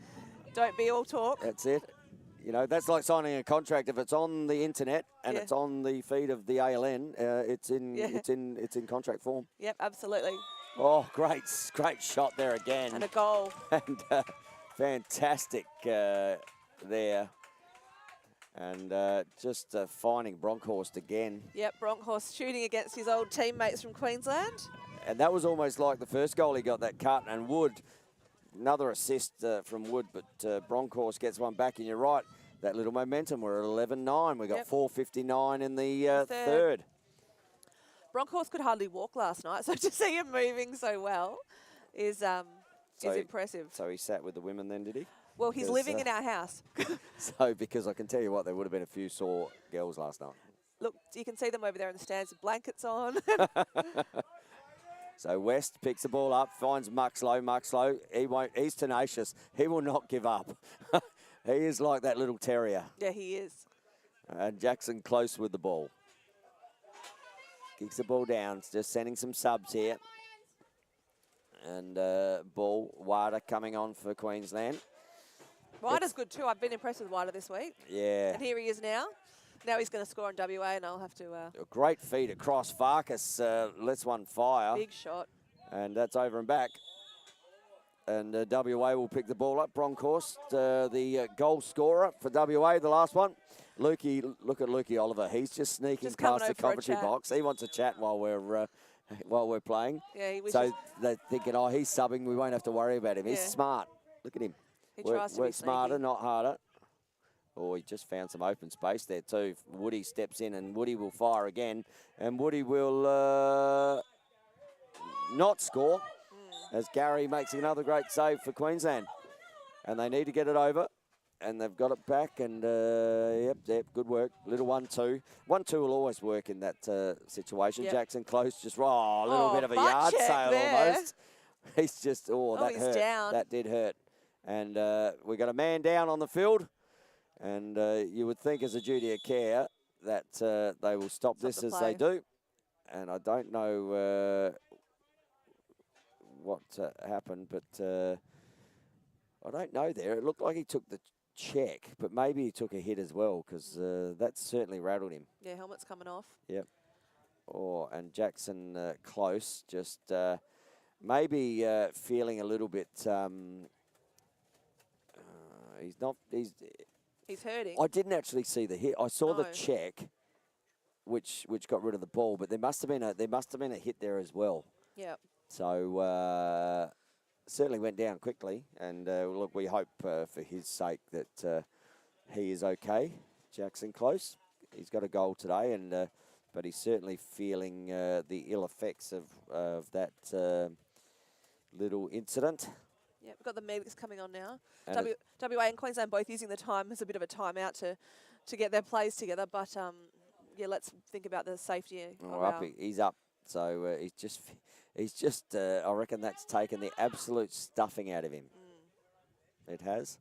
Don't be all talk. That's it. That's like signing a contract. If it's on the internet and it's on the feed of the ALN, it's in contract form. Yep, absolutely. Oh, great shot there again. And a goal. And fantastic there. And just finding Bronkhorst again. Yep, Bronkhorst shooting against his old teammates from Queensland. And that was almost like the first goal he got, that cut. And Wood, another assist from Wood, but Bronkhorst gets one back. And you're right, that little momentum. We're at 11-9. We got 4:59 in the third. Bronkhorst could hardly walk last night, so to see him moving so well is impressive. So he sat with the women then, did he? Well, he's living in our house. So, because I can tell you what, there would have been a few sore girls last night. Look, you can see them over there in the stands with blankets on. So West picks the ball up, finds Muxlow. He's tenacious. He will not give up. He is like that little terrier. Yeah, he is. And Jackson close with the ball. Kicks the ball down, just sending some subs here. And ball, Wada coming on for Queensland. Wada's good too. I've been impressed with Wada this week. Yeah. And here he is now. Now he's going to score on WA, and I'll have to... A great feed across. Farkas lets one fire. Big shot. And that's over and back. And WA will pick the ball up. Bronkhorst, the goal scorer for WA, the last one. Lukey, look at Lukey Oliver. He's just sneaking past the commentary box. He wants a chat while we're playing. Yeah, he so they're thinking, oh, he's subbing. We won't have to worry about him. He's smart. Look at him. He tries to be smarter, not harder. Oh, he just found some open space there too. Woody steps in, and Woody will fire again. And Woody will not score as Gary makes another great save for Queensland. And they need to get it over. And they've got it back. And, yep, good work. Little 1-2. 1-2 will always work in that situation. Yep. Jackson close, just, a little bit of a yard sale there. Almost. He's just, that hurt. Down. That did hurt. And we got a man down on the field. And you would think as a duty of care that they will stop this as they do. And I don't know what happened, but I don't know there. It looked like he took the check, but maybe he took a hit as well, because that certainly rattled him. Yeah, helmet's coming off. Yep. And Jackson close, just maybe feeling a little bit... He's hurting. I didn't actually see the hit. I saw the check, which got rid of the ball, but there must have been a hit there as well. Yeah. So certainly went down quickly, and look, we hope for his sake that he is okay. Jackson close. He's got a goal today, and but he's certainly feeling the ill effects of that little incident. Yeah, we've got the medics coming on now. WA and Queensland both using the time as a bit of a timeout to get their plays together. But, yeah, let's think about the safety. He's up. So he's just I reckon that's taken the absolute stuffing out of him. It has.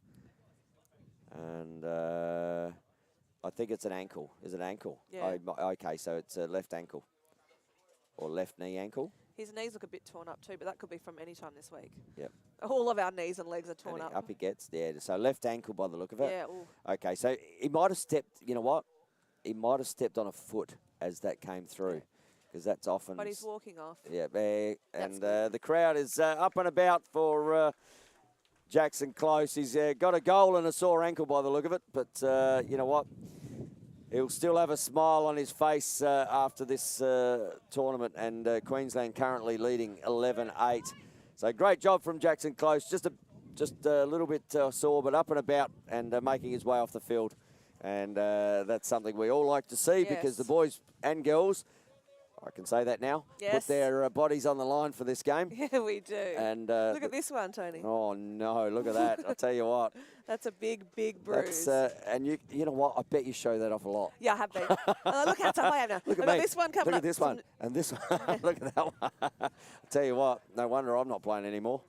And I think it's an ankle. Is it ankle? Yeah. Okay, so it's a left ankle. Or left knee ankle. His knees look a bit torn up too, but that could be from any time this week. Yep. All of our knees and legs are torn up. Up he gets there. So left ankle by the look of it. Yeah. Ooh. Okay, so he might have stepped, you know what? He might have stepped on a foot as that came through, because that's often... But he's walking off. Yeah, and the crowd is up and about for Jackson Close. He's got a goal and a sore ankle by the look of it, but you know what? He'll still have a smile on his face after this tournament, and Queensland currently leading 11-8. So great job from Jackson Close. Just a little bit sore, but up and about and making his way off the field. And that's something we all like to see, because the boys and girls, I can say that now, put their bodies on the line for this game. Yeah, we do. And look at this one, Tony. Oh, no, look at that. I'll tell you what. That's a big, big bruise. And you know what? I bet you show that off a lot. Yeah, I have been. Look how tough I am now. Look at me. This one coming look up. At this one. And this one. Look at that one. I'll tell you what. No wonder I'm not playing anymore.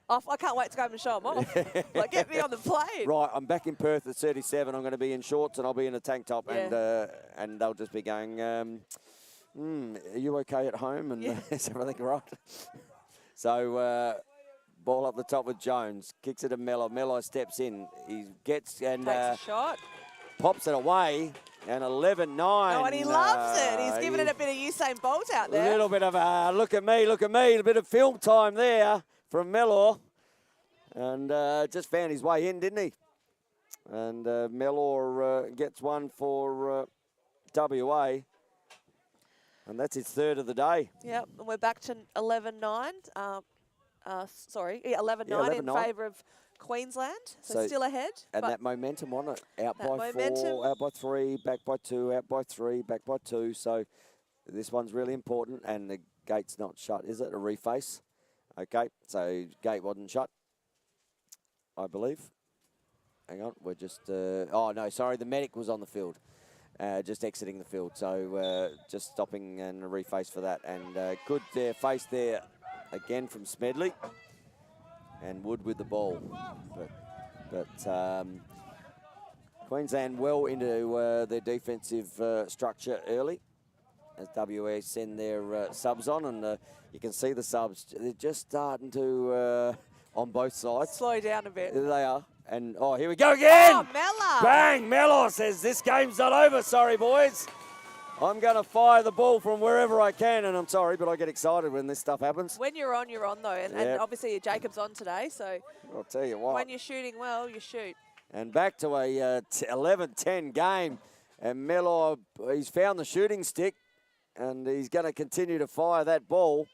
I can't wait to go home and show them off. Like, get me on the plane. Right, I'm back in Perth at 37. I'm going to be in shorts and I'll be in a tank top, and they'll just be going, are you okay at home? And is everything right? So ball up the top with Jones. Kicks it to Mello. Mello steps in. He gets and takes a shot. Pops it away. And 11-9. Oh, and he loves it. He's giving it a bit of Usain Bolt out there. A little bit of look at me. A bit of film time there from Mellor. And just found his way in, didn't he? And Mellor gets one for WA. And that's his third of the day. Yep, and we're back to 11-9. 11-9 in favour of Queensland. So still ahead. And that momentum on it. Out by 4, out by 3, back by 2, out by 3, back by 2. So this one's really important. And the gate's not shut, is it? A reface. Okay, so gate wasn't shut, I believe. Hang on, we're just... oh, no, sorry, the medic was on the field. Just exiting the field, so just stopping and a reface for that. And good face there again from Smedley. And Wood with the ball. But Queensland well into their defensive structure early. as WA send their subs on, and you can see the subs. They're just starting to, on both sides. Slow down a bit. They are. And, oh, here we go again. Oh, Mella. Bang, Mella says, this game's not over. Sorry, boys. I'm going to fire the ball from wherever I can, and I'm sorry, but I get excited when this stuff happens. When you're on, though. And obviously Jacob's on today, so I'll tell you what. When you're shooting well, you shoot. And back to a 11-10 game. And Mellor, he's found the shooting stick, and he's going to continue to fire that ball.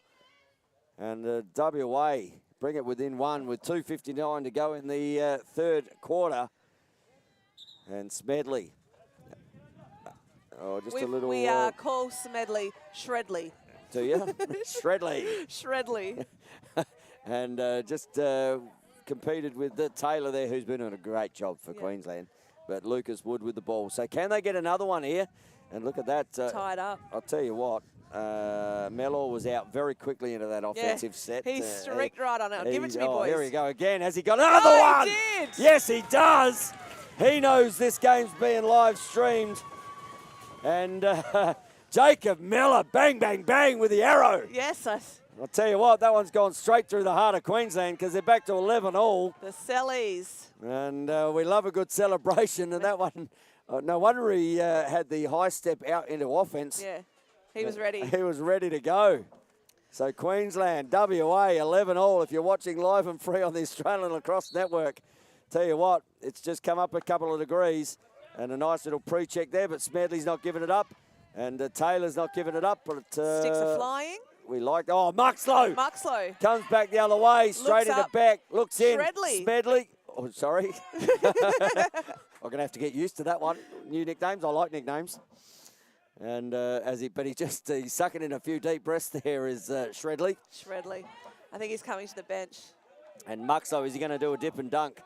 And WA bring it within one with 2:59 to go in the third quarter. And Smedley. Oh, just a little... We call Smedley Shredley. Do you? Shredley. Shredley. And just competed with Taylor there, who's been doing a great job for Queensland. But Lucas Wood with the ball. So can they get another one here? And look at that. Tied up. I'll tell you what. Mellor was out very quickly into that offensive set. He's streaked right on it. Give it to me, boys. Here we go again. Has he got another one? He did. Yes, he does. He knows this game's being live streamed. And Jacob Miller, bang, bang, bang with the arrow. Yes. I'll tell you what, that one's gone straight through the heart of Queensland because they're back to 11-all. The Sellies. And we love a good celebration. And that one, no wonder he had the high step out into offense. Yeah, he was ready. He was ready to go. So Queensland, WA, 11-all. If you're watching live and free on the Australian Lacrosse Network, tell you what, it's just come up a couple of degrees. And a nice little pre-check there, but Smedley's not giving it up. And Taylor's not giving it up. But Sticks are flying. We like, oh, Muxlow. Muxlow. Comes back the other way, straight into back. Looks in. Shredley. Smedley. Oh, sorry. I'm going to have to get used to that one. New nicknames. I like nicknames. And he's sucking in a few deep breaths there is Shredley. Shredley. I think he's coming to the bench. And Muxlow, is he going to do a dip and dunk?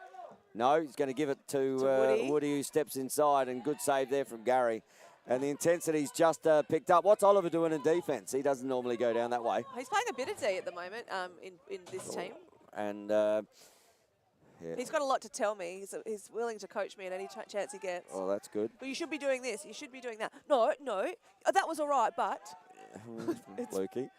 No, he's going to give it to Woody, who steps inside, and good save there from Gary. And the intensity's just picked up. What's Oliver doing in defence? He doesn't normally go down that way. He's playing a bit of D at the moment in this team. And he's got a lot to tell me. He's willing to coach me at any chance he gets. Oh, that's good. But you should be doing this. You should be doing that. No, that was all right, but it's fluky.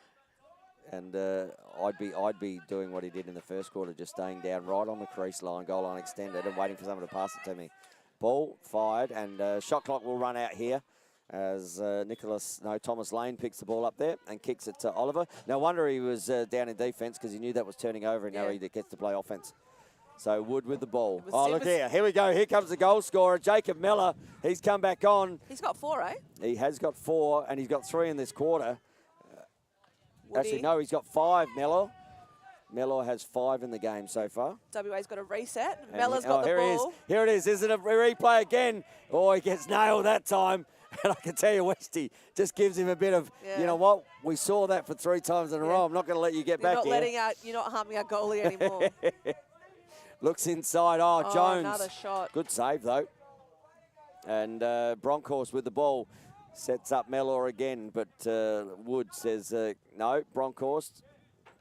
And I'd be doing what he did in the first quarter, just staying down right on the crease line, goal line extended, and waiting for someone to pass it to me. Ball fired, and shot clock will run out here as Thomas Lane picks the ball up there and kicks it to Oliver. No wonder he was down in defence because he knew that was turning over, and now he gets to play offence. So Wood with the ball. Look here. Here we go. Here comes the goal scorer, Jacob Miller. He's come back on. He's got 4, eh? He has got 4, and he's got 3 in this quarter. Woody. Actually, no, he's got 5, Mellor. Mellor has 5 in the game so far. WA's got a reset. Mellor's got the ball. Here it is. Is it a replay again? Oh, he gets nailed that time. And I can tell you, Westy just gives him a bit of, you know what? We saw that for 3 times in a row. I'm not going to let you get back here. You're not harming our goalie anymore. Looks inside. Oh, Jones. Another shot. Good save, though. And Bronkhorst with the ball. Sets up Mellor again, but Wood says, no, Bronkhorst.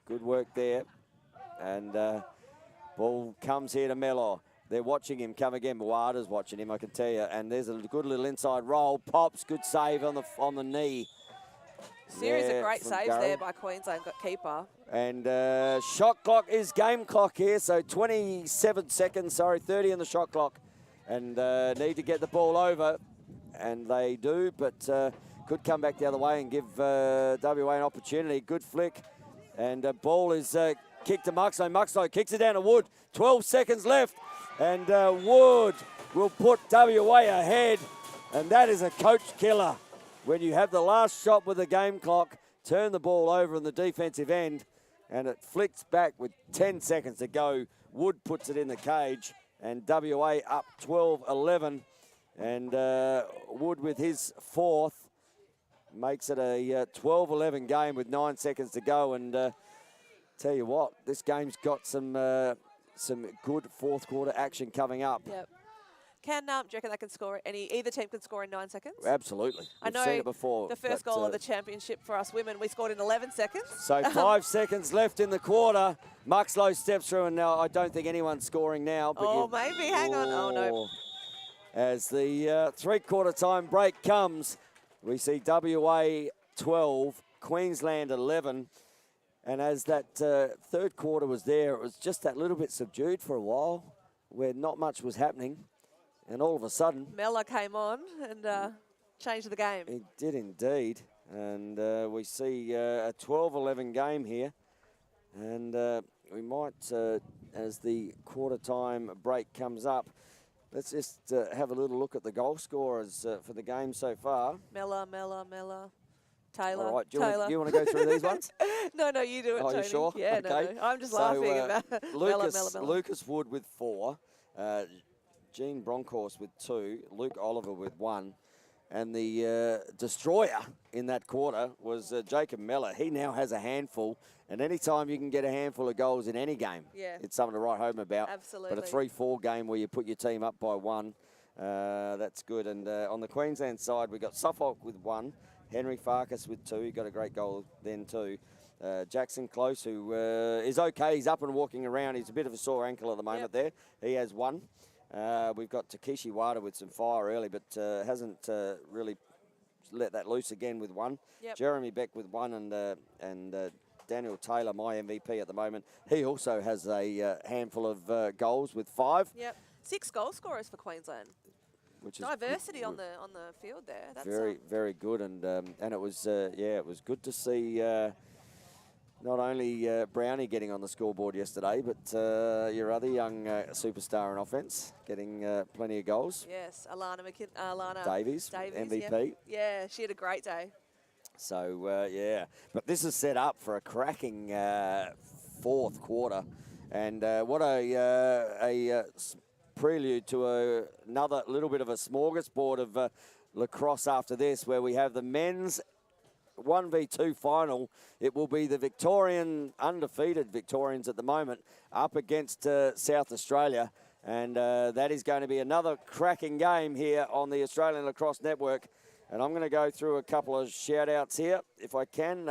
Good work there. And ball comes here to Mellor. They're watching him come again. Boada's watching him, I can tell you. And there's a good little inside roll. Pops, good save on the knee. Series of great saves there by Queensland keeper. And shot clock is game clock here, so 27 seconds, 30 in the shot clock. And need to get the ball over. And they do, but could come back the other way and give WA an opportunity. Good flick. And ball is kicked to Muxlow. Muxlow kicks it down to Wood. 12 seconds left. And Wood will put WA ahead. And that is a coach killer. When you have the last shot with the game clock, turn the ball over in the defensive end, and it flicks back with 10 seconds to go. Wood puts it in the cage, and WA up 12-11. And Wood with his 4th makes it a 12-11 game with 9 seconds to go. And tell you what, this game's got some good fourth quarter action coming up. Yep. Do you reckon they can score either team can score in 9 seconds? Absolutely. We've seen it before. The first goal of the championship for us women, we scored in 11 seconds. So 5 seconds left in the quarter. Muxlow steps through, and now I don't think anyone's scoring now. But maybe. Hang on. Oh, no. As the 3-quarter time break comes, we see WA 12, Queensland 11. And as that third quarter was there, it was just that little bit subdued for a while where not much was happening. And all of a sudden... Mella came on and changed the game. He did indeed. And we see a 12-11 game here. And we might, as the quarter time break comes up, let's just have a little look at the goal scorers for the game so far. Mella. Taylor. All right, do you want to go through these ones? No, you do it, Tony. You sure? Yeah, okay. no. I'm just laughing about Mella. Lucas Wood with 4, Gene Bronkhorst with 2, Luke Oliver with 1, and the destroyer in that quarter was Jacob Mella. He now has a handful, and any time you can get a handful of goals in any game, it's something to write home about. Absolutely. But a 3-4 game where you put your team up by 1, that's good. And on the Queensland side, we got Suffolk with 1, Henry Farkas with 2. He got a great goal then too. Jackson Close, who is okay. He's up and walking around. He's a bit of a sore ankle at the moment there. He has 1. We've got Takeshi Wada with some fire early, but hasn't really let that loose again with 1. Jeremy Beck with 1, and Daniel Taylor, my MVP at the moment. He also has a handful of goals with 5. 6 goal scorers for Queensland. Which is diversity on the field there. That's very good, and it was it was good to see not only Brownie getting on the scoreboard yesterday, but your other young superstar in offence getting plenty of goals. Yes, Alana Davies, MVP. Yeah, she had a great day. So but this is set up for a cracking fourth quarter, and what a prelude to another little bit of a smorgasbord of lacrosse after this, where we have the men's 1v2 final. It will be the undefeated Victorians at the moment, up against South Australia. And that is going to be another cracking game here on the Australian Lacrosse Network. And I'm going to go through a couple of shout-outs here, if I can.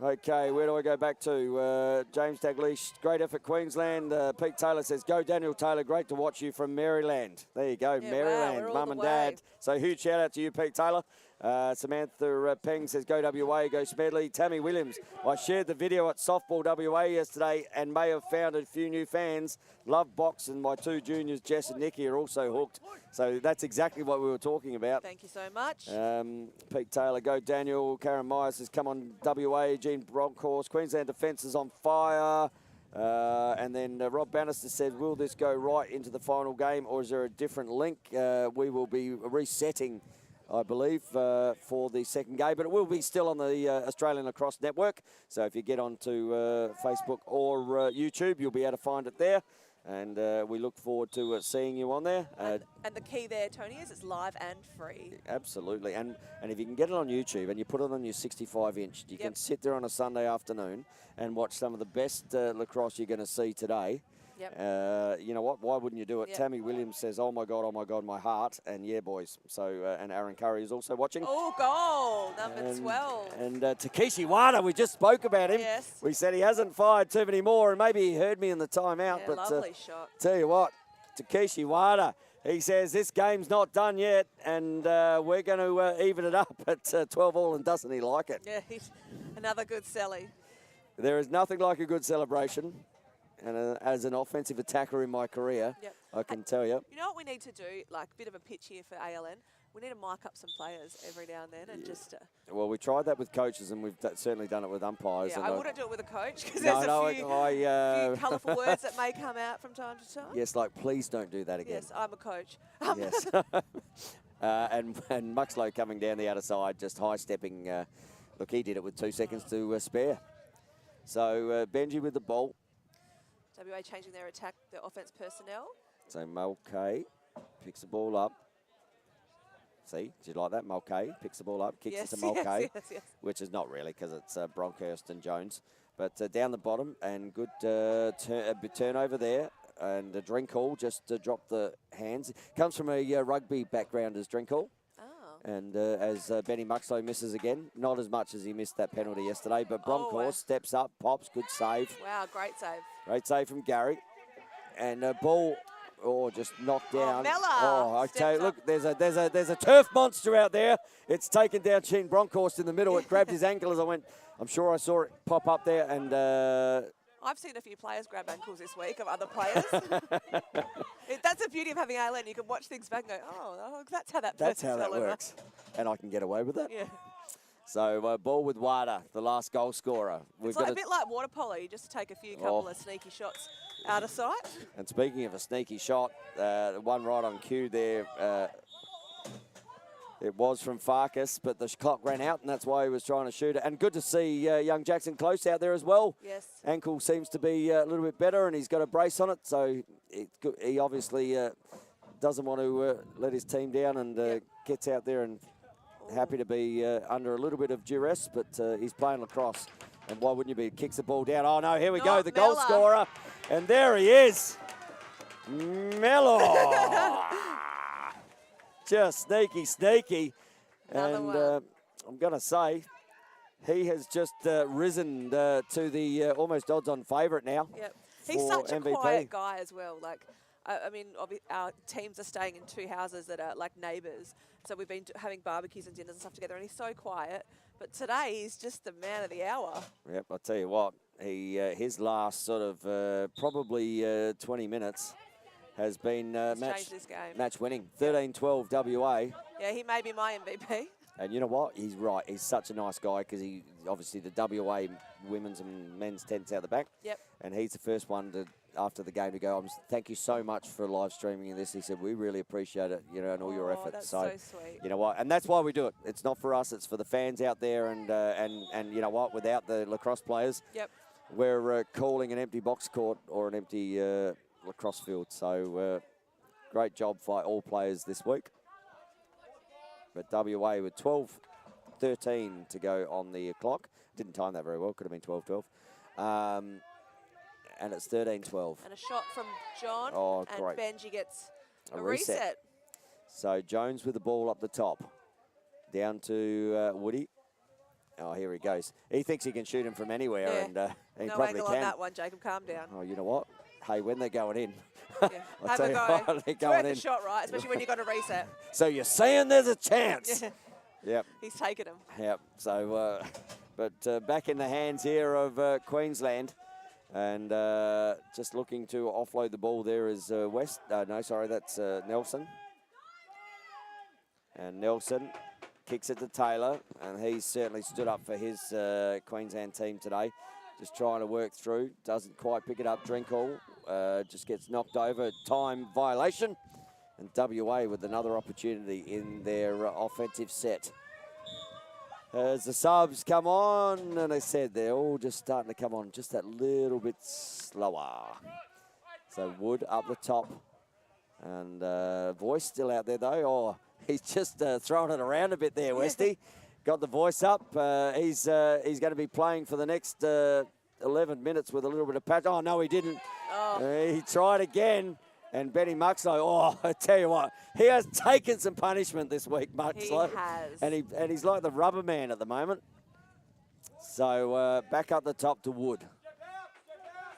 Okay, where do I go back to? James Daglish, great effort, Queensland. Pete Taylor says, go Daniel Taylor, great to watch you from Maryland. There you go, Maryland, mum and dad. So huge shout out to you, Pete Taylor. Samantha Peng says, go WA, go Smedley. Tammy Williams, I shared the video at Softball WA yesterday and may have found a few new fans. Love box, and my 2 juniors, Jess and Nikki, are also hooked. So that's exactly what we were talking about. Thank you so much. Pete Taylor, go Daniel. Karen Myers says, come on WA. Gene Bronkhorst, Queensland defence is on fire. And then Rob Bannister said, will this go right into the final game, or is there a different link? We will be resetting, I believe, for the second game, but it will be still on the Australian Lacrosse Network. So if you get onto Facebook or YouTube, you'll be able to find it there. And we look forward to seeing you on there. And the key there, Tony, is it's live and free. Absolutely. And if you can get it on YouTube and you put it on your 65-inch, you can sit there on a Sunday afternoon and watch some of the best lacrosse you're going to see today. You know what? Why wouldn't you do it? Tammy Williams says, oh my God, my heart. And yeah, boys. So, and Aaron Curry is also watching. Oh, goal, number 12. And Takeshi Wada, we just spoke about him. Yes. We said he hasn't fired too many more, and maybe he heard me in the timeout. But lovely shot. Tell you what, Takeshi Wada, he says this game's not done yet, and we're going to even it up at 12 all, and doesn't he like it? Yeah, another good Sally. There is nothing like a good celebration. And as an offensive attacker in my career, I can tell you. You know what we need to do? Like a bit of a pitch here for ALN. We need to mic up some players every now and then and just... Well, we tried that with coaches, and we've certainly done it with umpires. Yeah, and I wouldn't do it with a coach because there's a few colourful words that may come out from time to time. Yes, like, please don't do that again. Yes, I'm a coach. Yes. And Muxlow coming down the outer side, just high-stepping. Look, he did it with 2 seconds to spare. So Benji with the ball. WA changing their attack, their offense personnel. So Mulcahy picks the ball up. See, did you like that? Mulcahy picks the ball up, kicks it to Mulcahy, which is not really because it's Bronkhorst and Jones. But down the bottom, and good turnover there. And Drinkall just dropped the hands. Comes from a rugby background as Drinkall. And as Benny Muxlow misses again, not as much as he missed that penalty yesterday, but Bronkhorst steps up, pops, good save. Wow, great save. Great save from Gary. And ball Oh, just knocked down. Mella Oh, I tell you, look, there's a turf monster out there. It's taken down Sheen Bronkhorst in the middle. It grabbed his ankle as I went. I'm sure I saw it pop up there, and I've seen a few players grab ankles this week of other players. That's the beauty of having ALN. You can watch things back and go, oh, that's how that works. And I can get away with that. Yeah. So ball with Wada, the last goal scorer. It's like a bit like water polo. You just take a couple of sneaky shots out of sight. And speaking of a sneaky shot, one right on cue there. It was from Farkas, but the clock ran out, and that's why he was trying to shoot it. And good to see young Jackson Close out there as well. Yes. Ankle seems to be a little bit better, and he's got a brace on it, so he obviously doesn't want to let his team down, and gets out there and happy to be under a little bit of duress, but he's playing lacrosse. And why wouldn't you be? Kicks the ball down. Oh, no, here we go, the goal scorer. And there he is. Melo. Just sneaky. And I'm going to say he has just risen to the almost odds-on favourite now. Yep. He's such a quiet guy as well. Like, I mean, our teams are staying in two houses that are like neighbours. So we've been having barbecues and dinners and stuff together, and he's so quiet. But today, he's just the man of the hour. Yep, I'll tell you what. His last sort of probably 20 minutes has been match winning. 13-12 WA. Yeah, he may be my MVP. And you know what? He's right. He's such a nice guy because he obviously the WA women's and men's tents out the back. Yep. And he's the first one to, after the game, to go, thank you so much for live streaming this. He said, we really appreciate it, you know, and all your efforts. That's so sweet. You know what? And that's why we do it. It's not for us. It's for the fans out there. And you know what? Without the lacrosse players, we're calling an empty box court or an empty lacrosse field. So great job by all players this week. But WA with 12-13 to go on the clock. Didn't time that very well. Could have been 12-12. And it's 13-12. And a shot from John. Oh, and great. Benji gets a reset. So Jones with the ball up the top. Down to Woody. Oh, here he goes. He thinks he can shoot him from anywhere. Yeah. And he no probably angle can. on that one, Jacob. Calm down. Oh, you know what? Hey, when they're going in. Yeah. Have a go. They're it's going worth in. a shot, right? Especially when you've got a reset. So you're saying there's a chance. Yeah. Yep. He's taken him. Yep. So, but back in the hands here of Queensland. And just looking to offload the ball there is West. No, sorry, that's Nelson. And Nelson kicks it to Taylor. And he's certainly stood up for his Queensland team today. Just trying to work through. Doesn't quite pick it up. Drinkall just gets knocked over. Time violation. And WA with another opportunity in their offensive set. As the subs come on, and I said they're all just starting to come on just that little bit slower. So Wood up the top. And Voice still out there, though. Oh, he's just throwing it around a bit there, Westy. Got the Voice up. He's going to be playing for the next 11 minutes with a little bit of patch. Oh, no, he didn't. Oh. He tried again. And Benny Muxlow, oh, I tell you what, he has taken some punishment this week, Muxlow. He has. And he's like the rubber man at the moment. So back up the top to Wood.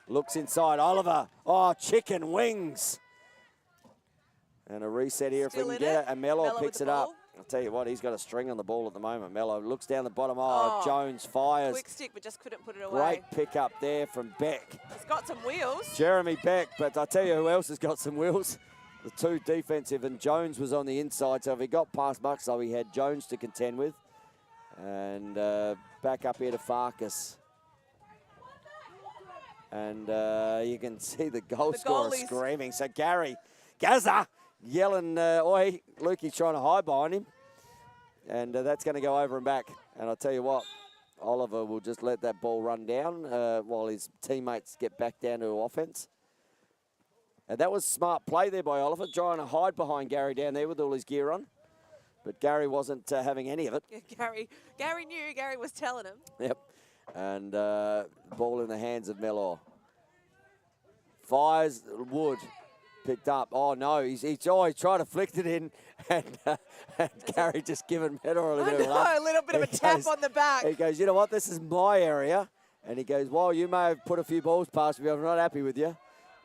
Looks inside, Oliver. Oh, chicken wings. And a reset here Still if we can get it. And Mello picks it up. ball. I'll tell you what, he's got a string on the ball at the moment. Mello looks down the bottom. Oh, Jones fires. Quick stick, but just couldn't put it away. Great pick up there from Beck. He's got some wheels. Jeremy Beck, but I'll tell you who else has got some wheels. The two defensive, and Jones was on the inside, so if he got past Muxlow, he had Jones to contend with. And back up here to Farkas. And you can see the goal scorer screaming. So Gary Gaza yelling, oi, Lukey's trying to hide behind him. And that's going to go over and back. And I'll tell you what, Oliver will just let that ball run down while his teammates get back down to offense. And that was smart play there by Oliver, trying to hide behind Gary down there with all his gear on. But Gary wasn't having any of it. Yeah, Gary knew. Gary was telling him. Yep. And ball in the hands of Mellor. Fires Wood. Picked up. Oh, no. He tried to flick it in. And Gary just giving Mellor a little bit of love. A little bit of a tap on the back. He goes, you know what? This is my area. And he goes, well, you may have put a few balls past me. I'm not happy with you.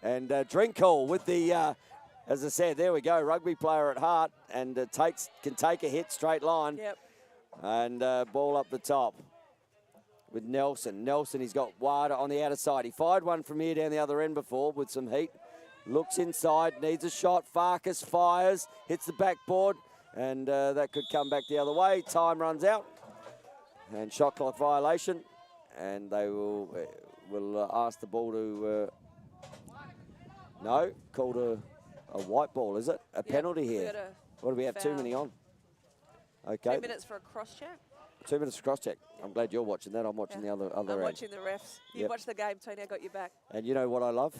And Drinkall with the as I said, there we go. Rugby player at heart, and can take a hit straight line. Yep. And ball up the top with Nelson. Nelson, he's got Wada on the outer side. He fired one from here down the other end before with some heat. Looks inside, needs a shot. Farkas fires, hits the backboard, and that could come back the other way. Time runs out, and shot clock violation, and they will ask the ball to no, called a white ball, is it? A penalty here. What do we have? 2 minutes on. Okay. 2 minutes for a cross check. 2 minutes for cross check. I'm glad you're watching that. I'm watching the other I'm end. watching the refs. You watch the game, Tony. I got your back. And you know what I love?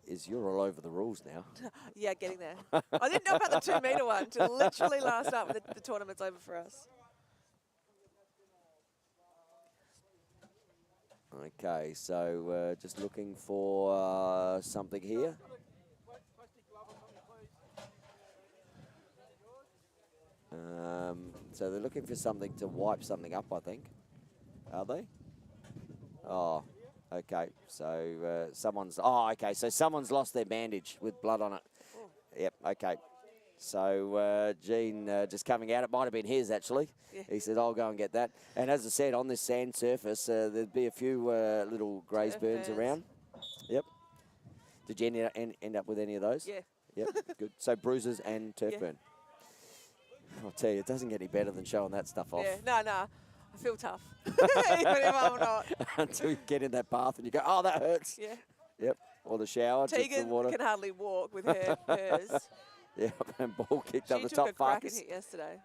Is you're all over the rules now. Yeah, getting there. I didn't know about the 2 metre one until literally last night when the tournament's over for us. Okay, so just looking for something here. So they're looking for something to wipe something up, I think. Are they? Oh, okay. So someone's lost their bandage with blood on it. Oh. Yep, okay. So Gene just coming out. It might have been his, actually. Yeah. He said, I'll go and get that. And as I said, on this sand surface, there'd be a few little graze burns around. Yep. Did you end up with any of those? Yeah. Yep, good. So bruises and turf burn. I'll tell you, it doesn't get any better than showing that stuff off. Yeah, no. I feel tough, even if I'm not. Until you get in that bath and you go, oh, that hurts. Yeah. Yep, or the shower, Tegan the water. can hardly walk with hers. Yeah, and ball kicked up the top. She took a cracking hit yesterday.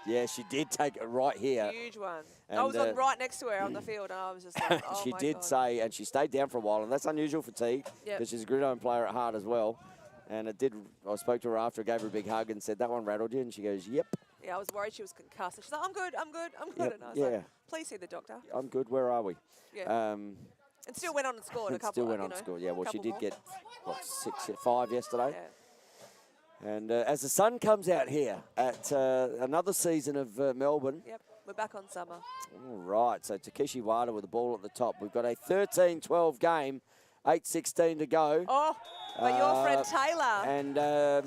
Yeah, she did take it right here. Huge one. And I was right next to her on the field, and I was just like, oh she my did God. say, and she stayed down for a while, and that's unusual for Teague, because she's a gridiron player at heart as well. And it did, I spoke to her after, gave her a big hug and said, that one rattled you? And she goes, yep. Yeah, I was worried she was concussed. She's like, I'm good. Yep. And I was like, please see the doctor. I'm good, where are we? Yeah. And still went on and scored a couple. Still went on and scored, yeah. Well, she did get, what, 5 yesterday? Yeah. And as the sun comes out here at another season of Melbourne. Yep, we're back on summer. All right, so Takeshi Wada with the ball at the top. We've got a 13-12 game, 8:16 to go. Oh, but your friend Taylor. And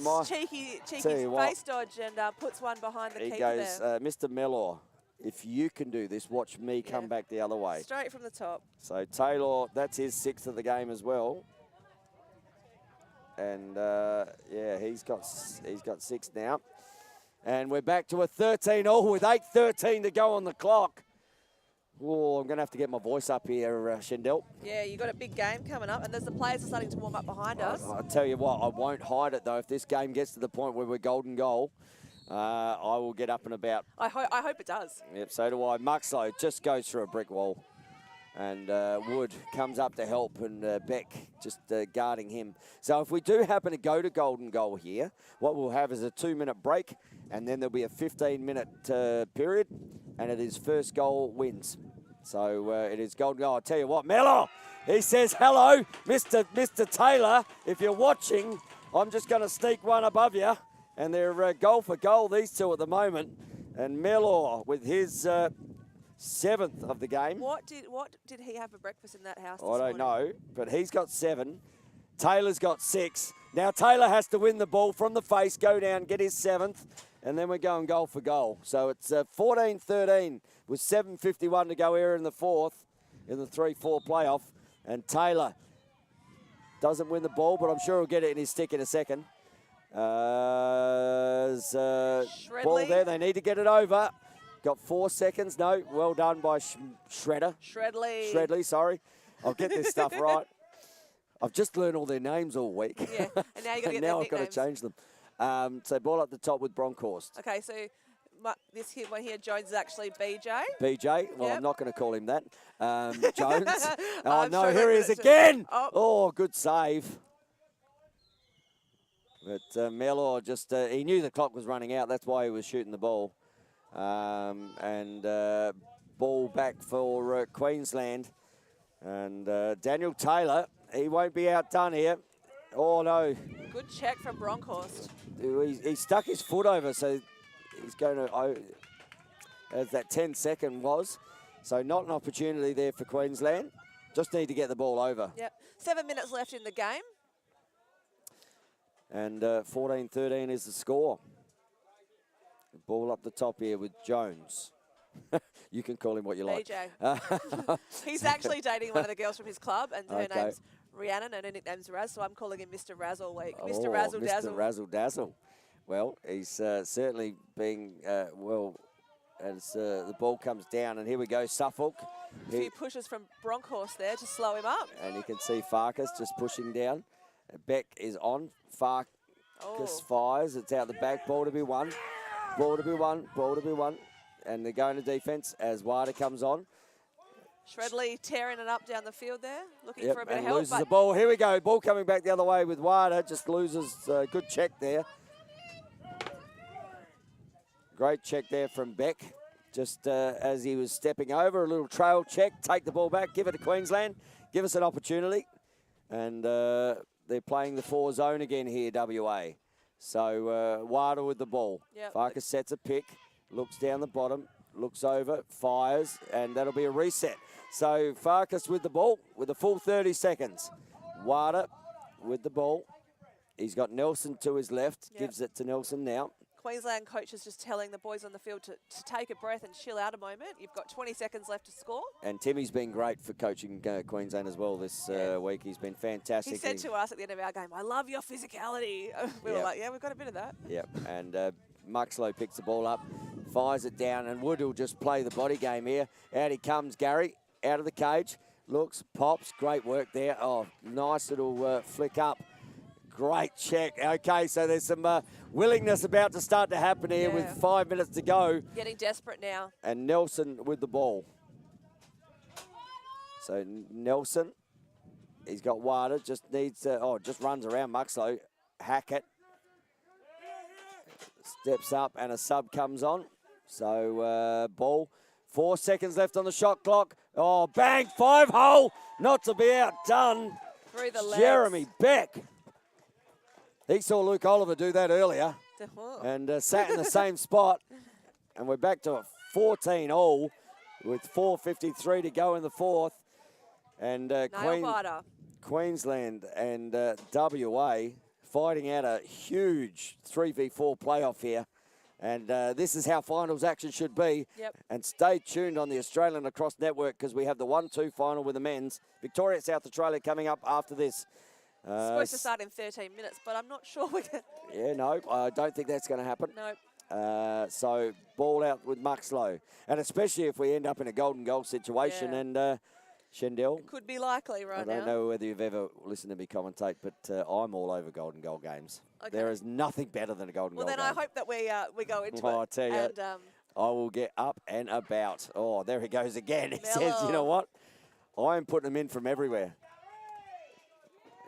my cheeky face dodge and puts one behind the keeper there. He goes, Mr. Mellor, if you can do this, watch me come back the other way. Straight from the top. So Taylor, that's his 6th of the game as well. And yeah, he's got 6 now. And we're back to a 13-all with 8:13 to go on the clock. Oh, I'm going to have to get my voice up here, Shendell. Yeah, you got a big game coming up, and there's the players are starting to warm up behind us. I'll tell you what, I won't hide it, though. If this game gets to the point where we're golden goal, I will get up and about. I hope it does. Yep, so do I. Muxlow just goes through a brick wall. And Wood comes up to help, and Beck just guarding him. So if we do happen to go to golden goal here, what we'll have is a 2-minute break, and then there'll be a 15-minute period, and it is first goal wins. So it is golden goal. I'll tell you what, Mello, he says, hello, Mr. Taylor. If you're watching, I'm just going to sneak one above you. And they're goal for goal, these two at the moment. And Mello with his 7th of the game. What did he have for breakfast in that house this I don't morning? know, but he's got 7. Taylor's got 6. Now Taylor has to win the ball from the face, go down, get his 7th, and then we're going goal for goal. So it's 14-13 with 7:51 to go here in the 4th in the 3-4 playoff. And Taylor doesn't win the ball, but I'm sure he'll get it in his stick in a second. Ball there, they need to get it over. Got 4 seconds. No, well done by Shredder. Shredley, sorry. I'll get this stuff right. I've just learned all their names all week. Yeah, and now you got to get now their I've got to change them. So ball up the top with Bronkhorst. Okay, so this one here, Jones is actually BJ. BJ? Well, yep. I'm not going to call him that. Jones. Oh, no, sure here he is again. Oh, good save. But Mellor just, he knew the clock was running out. That's why he was shooting the ball. Ball back for Queensland. And Daniel Taylor, he won't be outdone here. Oh, no. Good check from Bronkhorst. He stuck his foot over, so he's going to, as that 10-second was. So not an opportunity there for Queensland. Just need to get the ball over. Yep. 7 minutes left in the game. And 14-13 is the score. Ball up the top here with Jones. You can call him what you like. BJ. He's actually dating one of the girls from his club, and her name's Rhiannon, and her nickname's Raz, so I'm calling him Mr. Raz all week. Mr. Razzle Dazzle. Mr. Razzle Dazzle. Well, he's certainly being, as the ball comes down, and here we go, Suffolk. A few pushes from Bronkhorst there to slow him up. And you can see Farkas just pushing down. Beck is on. Farkas fires. It's out the back. Ball to be won. Ball to be won. Ball to be won. And they're going to defence as Wilder comes on. Shredley tearing it up down the field there, looking for a bit of help. Loses the ball. Here we go. Ball coming back the other way with Wilder. Just loses a good check there. Great check there from Beck. Just as he was stepping over, a little trail check. Take the ball back. Give it to Queensland. Give us an opportunity. And they're playing the 4 zone again here, WA. So Wilder with the ball. Yep. Farkas sets a pick. Looks down the bottom. Looks over. Fires. And that'll be a reset. So Farkas with the ball with a full 30 seconds. Wilder with the ball. He's got Nelson to his left. Yep. Gives it to Nelson now. Queensland coach is just telling the boys on the field to take a breath and chill out a moment. You've got 20 seconds left to score. And Timmy's been great for coaching Queensland as well this week. He's been fantastic. He said to us at the end of our game, "I love your physicality." We were like, yeah, we've got a bit of that. Yep. And Muxlow picks the ball up, fires it down, and Wood will just play the body game here. Out he comes, Gary, out of the cage. Looks, pops, great work there. Oh, nice little flick up. Great check. Okay, so there's some willingness about to start to happen here with 5 minutes to go. Getting desperate now. And Nelson with the ball. So Nelson, he's got Wilder, just needs to, just runs around Muxlow. Hackett steps up and a sub comes on. So ball, 4 seconds left on the shot clock. Oh, bang, 5-hole, not to be outdone. Through the legs. Jeremy Beck. He saw Luke Oliver do that earlier and sat in the same spot. And we're back to a 14-all with 4:53 to go in the fourth. And Queensland and WA fighting out a huge 3v4 playoff here. And this is how finals action should be. Yep. And stay tuned on the Australian Lacrosse Network because we have the 1-2 final with the men's. Victoria, South Australia coming up after this. It's supposed to start in 13 minutes, but I'm not sure we're going to... Yeah, no, I don't think that's going to happen. No. So ball out with Muxlow. And especially if we end up in a golden goal situation and Shendell. It could be likely now. I don't know whether you've ever listened to me commentate, but I'm all over golden goal games. Okay. There is nothing better than a golden goal game. Well, then I hope that we go into it. I tell you, I will get up and about. Oh, there he goes again. He says, you know what? I'm putting him in from everywhere.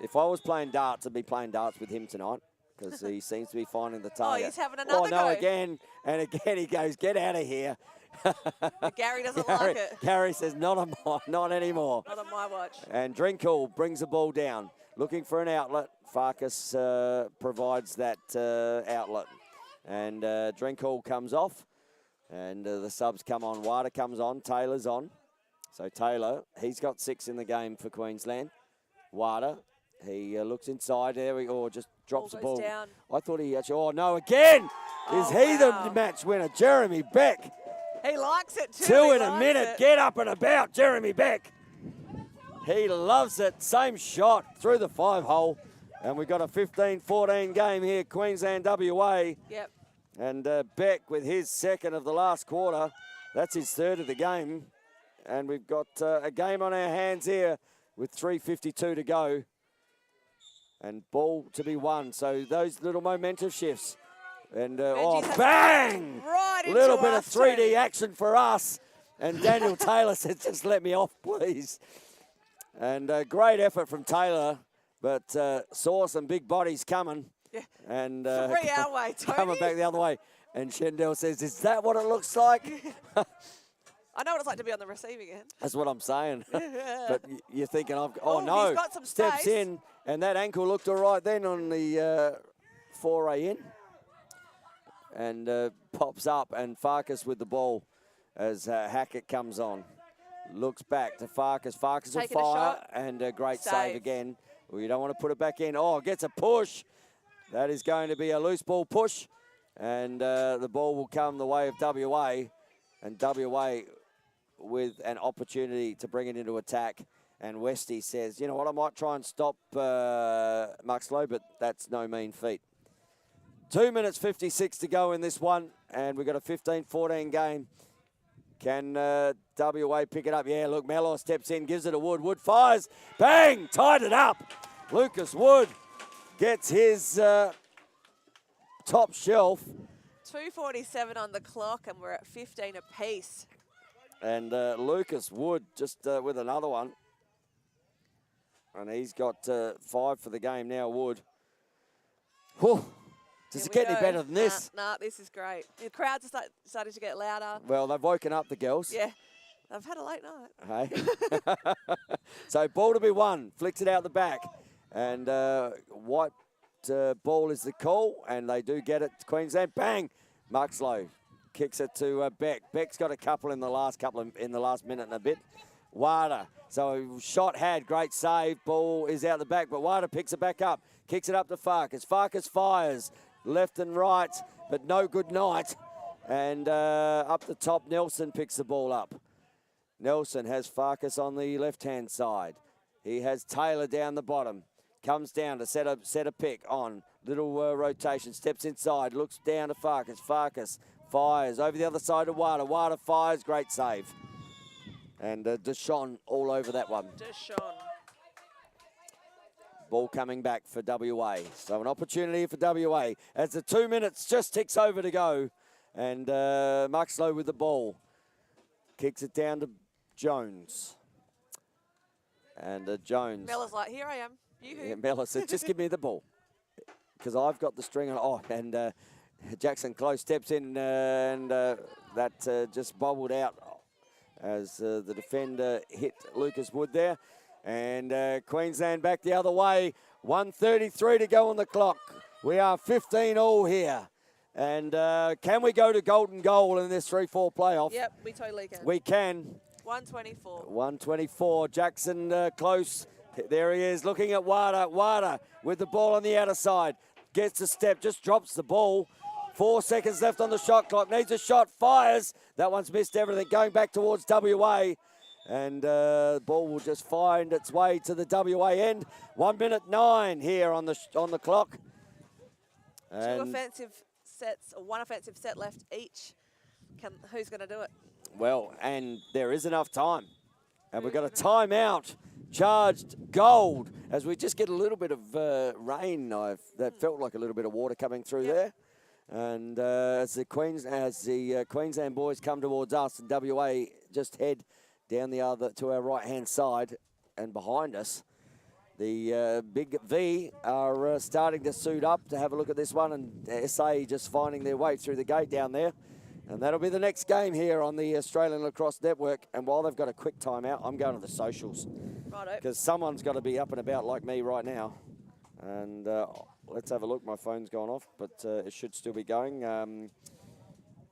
If I was playing darts, I'd be playing darts with him tonight because he seems to be finding the target. Oh, he's having another go. Again. And again he goes, get out of here. Gary doesn't like it. Gary says, not anymore. Not on my watch. And Drinkall brings the ball down, looking for an outlet. Farkas provides that outlet. And Drinkall comes off, and the subs come on. Wilder comes on. Taylor's on. So Taylor, he's got 6 in the game for Queensland. Wilder. He looks inside there, just drops the ball. Down. I thought he actually, no, again! Is he the match winner? Jeremy Beck. He likes it too. 2 in a minute. Get up and about, Jeremy Beck. He loves it. Same shot through the 5-hole. And we've got a 15-14 game here, Queensland WA. Yep. And Beck with his second of the last quarter. That's his third of the game. And we've got a game on our hands here with 3:52 to go. And ball to be won. So those little momentum shifts. And, bang! Right into little bit of 3D action for us. And Daniel Taylor says, just let me off, please. And great effort from Taylor, but saw some big bodies coming. Yeah. And 3 our way, Tony. Coming back the other way. And Shendell says, is that what it looks like? I know what it's like to be on the receiving end. That's what I'm saying. But you're thinking, no. He's got some Steps space. in, and that ankle looked all right then on the foray in. And pops up, and Farkas with the ball as Hackett comes on. Looks back to Farkas. Farkas will fire, and a great save again. Well, you don't want to put it back in. Oh, gets a push. That is going to be a loose ball push, and the ball will come the way of WA, and WA with an opportunity to bring it into attack. And Westy says, you know what, I might try and stop Muxlow, but that's no mean feat. 2 minutes 56 to go in this one, and we've got a 15-14 game. Can WA pick it up? Yeah, look, Mellor steps in, gives it to Wood. Wood fires, bang, tied it up. Lucas Wood gets his top shelf. 2:47 on the clock, and we're at 15 apiece. And Lucas Wood just with another one. And he's got 5 for the game now, Wood. Whew. Does it get any better than this? Nah, this is great. The crowds are starting to get louder. Well, they've woken up, the girls. Yeah, they've had a late night. Hey. So ball to be won. Flicks it out the back. And white ball is the call, and they do get it to Queensland. Bang! Muxlow kicks it to Beck. Beck's got a couple in the last minute and a bit. Wada. So shot had, great save. Ball is out the back, but Wada picks it back up. Kicks it up to Farkas. Farkas fires left and right, but no good night. And up the top, Nelson picks the ball up. Nelson has Farkas on the left-hand side. He has Taylor down the bottom. Comes down to set a pick on. Little rotation, steps inside, looks down to Farkas. Farkas fires over the other side of Wada. Wada fires, great save. And Deshaun all over that one. Deshaun. Ball coming back for WA. So an opportunity for WA as the 2 minutes just ticks over to go. And Muxlow with the ball. Kicks it down to Jones. And Jones. Mella's like, here I am. Yeah, Mella says, just give me the ball. Because I've got the string on. Oh, and Jackson Close steps in and that just bobbled out as the defender hit Lucas Wood there. And Queensland back the other way. 1:33 to go on the clock. We are 15 all here. And can we go to golden goal in this 3-4 playoff? Yep, we totally can. We can. 124. 124. Jackson Close. There he is looking at Wada. Wada with the ball on the outer side. Gets a step, just drops the ball. 4 seconds left on the shot clock. Needs a shot, fires. That one's missed everything. Going back towards WA. And the ball will just find its way to the WA end. 1 minute 9 here on the clock. And 2 offensive sets, or 1 offensive set left each. Who's going to do it? Well, and there is enough time. And we've got a timeout. Charged gold as we just get a little bit of rain. That felt like a little bit of water coming through there. And as the Queensland boys come towards us, and WA just head down to our right-hand side and behind us, the Big V are starting to suit up to have a look at this one, and SA just finding their way through the gate down there. And that'll be the next game here on the Australian Lacrosse Network. And while they've got a quick timeout, I'm going to the socials. Righto. Because someone's got to be up and about like me right now. And let's have a look. My phone's gone off, but it should still be going.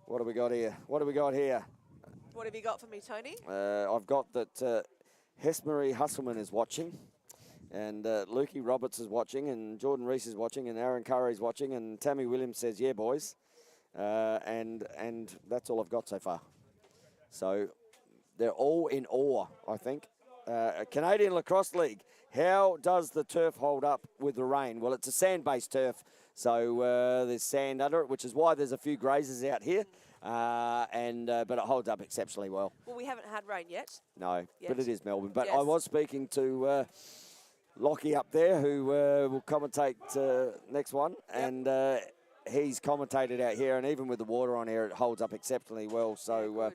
What have we got here? What have you got for me, Tony? I've got that Hesmarie Husselman is watching. And Lukey Roberts is watching. And Jordan Reese is watching. And Aaron Curry's watching. And Tammy Williams says, yeah, boys. And that's all I've got so far. So they're all in awe, I think. Canadian Lacrosse League. How does the turf hold up with the rain? Well, it's a sand-based turf, so there's sand under it, which is why there's a few grazers out here. But it holds up exceptionally well. Well, we haven't had rain yet. No, but it is Melbourne. But yes. I was speaking to Lockie up there, who will commentate next one, and he's commentated out here, and even with the water on here, it holds up exceptionally well. So,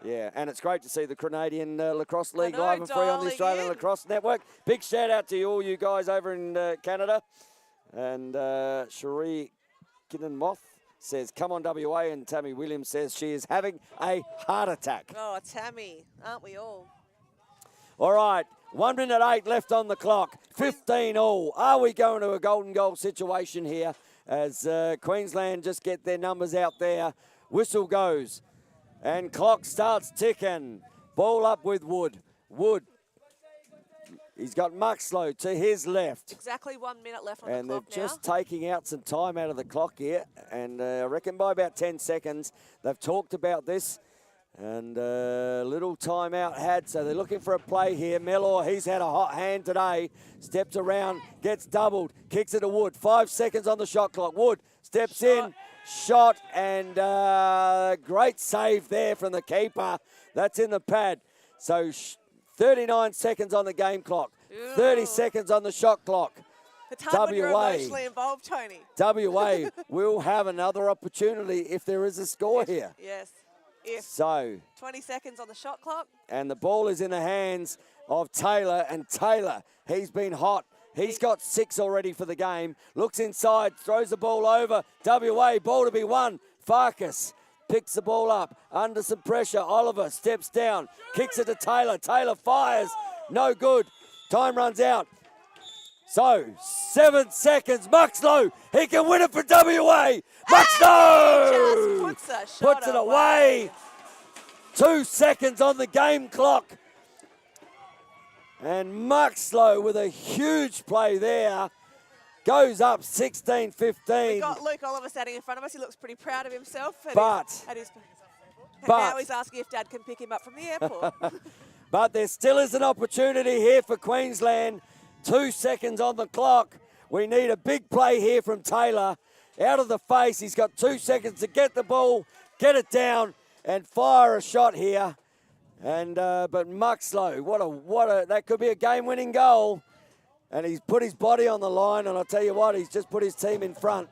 yeah, and it's great to see the Canadian Lacrosse League live and free on the Australian Lacrosse Network. Big shout out to all you guys over in Canada. And Cherie Kinnan-Moth says, come on WA, and Tammy Williams says she is having a heart attack. Oh, Tammy, aren't we all? All right, 1 minute 8 left on the clock, 15 all. Are we going to a golden goal situation here? As Queensland just get their numbers out there. Whistle goes. And clock starts ticking. Ball up with Wood. Wood He's got Muxlow to his left. Exactly 1 minute left on the clock And they're now. just taking out some time out of the clock here. And I reckon by about 10 seconds, they've talked about this. And little timeout had, so they're looking for a play here. Mellor, he's had a hot hand today. Steps around, gets doubled, kicks it to Wood. 5 seconds on the shot clock. Wood steps in, shot, and great save there from the keeper. That's in the pad. So 39 seconds on the game clock. 30 seconds on the shot clock. It's hard when you're emotionally involved, Tony. WA will have another opportunity if there is a score here. Yes. So 20 seconds on the shot clock. And the ball is in the hands of Taylor. And Taylor, he's been hot. He's got 6 already for the game. Looks inside, throws the ball over. WA, ball to be won. Farkas picks the ball up under some pressure. Oliver steps down, kicks it to Taylor. Taylor fires. No good. Time runs out. So, 7 seconds. Muxlow, he can win it for WA. Muxlow puts it away. 2 seconds on the game clock. And Muxlow with a huge play there. Goes up 16-15. We've got Luke Oliver standing in front of us. He looks pretty proud of himself. But now he's asking if Dad can pick him up from the airport. But there still is an opportunity here for Queensland. 2 seconds on the clock. We need a big play here from Taylor. Out of the face. He's got 2 seconds to get the ball, get it down, and fire a shot here. And but Muxlow, what a that could be a game-winning goal. And he's put his body on the line, and I'll tell you what, he's just put his team in front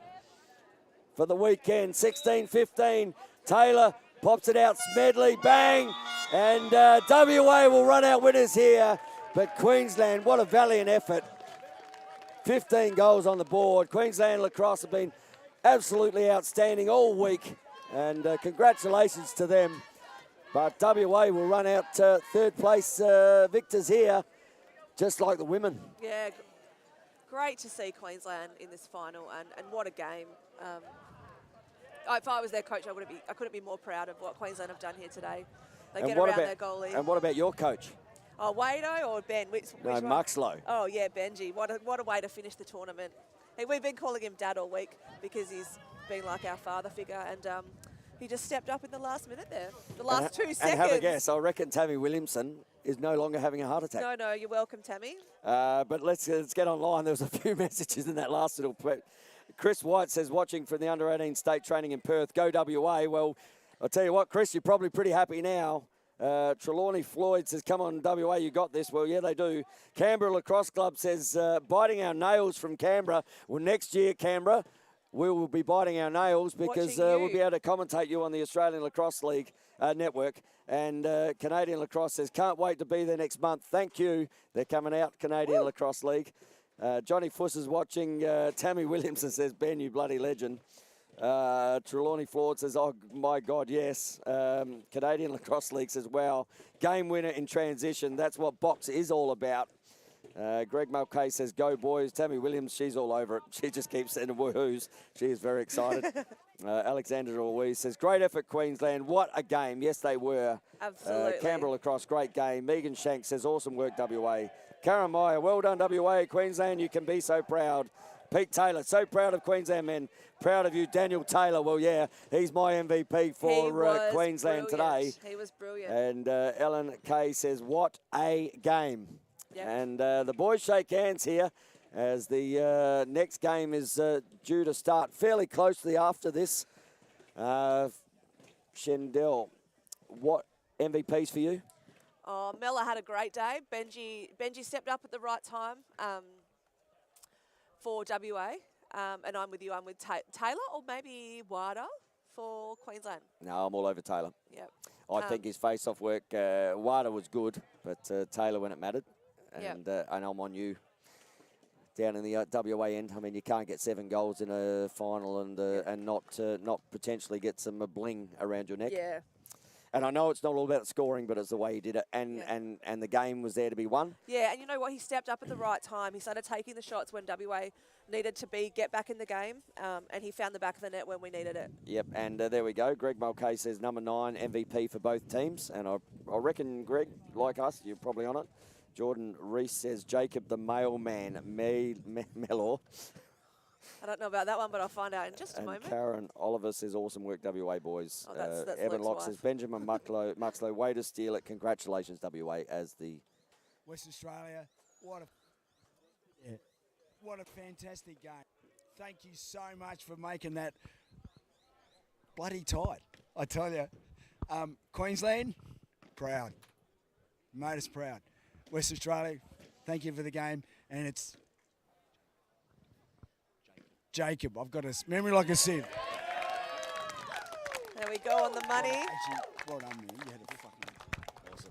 for the weekend. 16-15. Taylor pops it out. Smedley, bang. And WA will run out winners here. But Queensland, what a valiant effort. 15 goals on the board. Queensland lacrosse have been absolutely outstanding all week. And congratulations to them. But WA will run out third place victors here, just like the women. Yeah, great to see Queensland in this final, and what a game. If I was their coach, I couldn't be more proud of what Queensland have done here today. They get around their goalie. And what about your coach? Oh, Wado or Ben? Which one? Muxlow. Oh, yeah, Benji. What a way to finish the tournament. Hey, we've been calling him Dad all week because he's been like our father figure, and he just stepped up in the last minute there. The last 2 seconds. And have a guess. I reckon Tammy Williamson is no longer having a heart attack. No, you're welcome, Tammy. But let's get online. There was a few messages in that last little bit. Chris White says, watching from the under-18 state training in Perth, go WA. Well, I'll tell you what, Chris, you're probably pretty happy now. Trelawney Floyd says, come on, WA, you got this. Well, yeah, they do. Canberra Lacrosse Club says, biting our nails from Canberra. Well, next year, Canberra, we will be biting our nails because we'll be able to commentate you on the Australian Lacrosse League network. And Canadian Lacrosse says, can't wait to be there next month. Thank you. They're coming out, Canadian Lacrosse League. Johnny Fuss is watching. Tammy Williamson says, Ben, you bloody legend. Trelawney Floyd says, oh, my God, yes. Canadian Lacrosse League says, wow, game winner in transition. That's what box is all about. Greg Mulcahy says, go boys. Tammy Williams, she's all over it. She just keeps sending woohoos. She is very excited. Alexander Louise says, great effort, Queensland. What a game. Yes, they were. Absolutely. Canberra Lacrosse, great game. Megan Shank says, awesome work, WA. Karen Meyer, well done, WA. Queensland, you can be so proud. Pete Taylor, so proud of Queensland men. Proud of you, Daniel Taylor. Well, yeah, he's my MVP for Queensland today. He was brilliant. And Ellen Kay says, what a game. Yep. And the boys shake hands here as the next game is due to start fairly closely after this. Shendell, what MVPs for you? Oh, Mella had a great day. Benji stepped up at the right time for WA. And I'm with you. I'm with Taylor or maybe Wada for Queensland. No, I'm all over Taylor. Yep. I think his face-off work, Wada was good, but Taylor when it mattered. And and I'm on you down in the WA end. I mean, you can't get 7 goals in a final and not potentially get some bling around your neck. Yeah. And I know it's not all about the scoring, but it's the way he did it. And the game was there to be won. Yeah, and you know what? He stepped up at the right time. He started taking the shots when WA needed to get back in the game, and he found the back of the net when we needed it. Yep, and there we go. Greg Mulcahy says number 9 MVP for both teams. And I reckon, Greg, like us, you're probably on it. Jordan Reese says Jacob the mailman, Melor. I don't know about that one, but I'll find out in just a moment. Karen Oliver says awesome work, WA boys. Oh, that's Evan Luke's Locke wife. says Benjamin Muxlow, way to steal it. Congratulations, WA, as the West Australia. What a fantastic game. Thank you so much for making that bloody tight. I tell you, Queensland, proud. Made us proud. West Australia, thank you for the game. And it's Jacob. I've got a memory like a sieve. There we go on the money. Actually, well done, man. You had a fucking Awesome.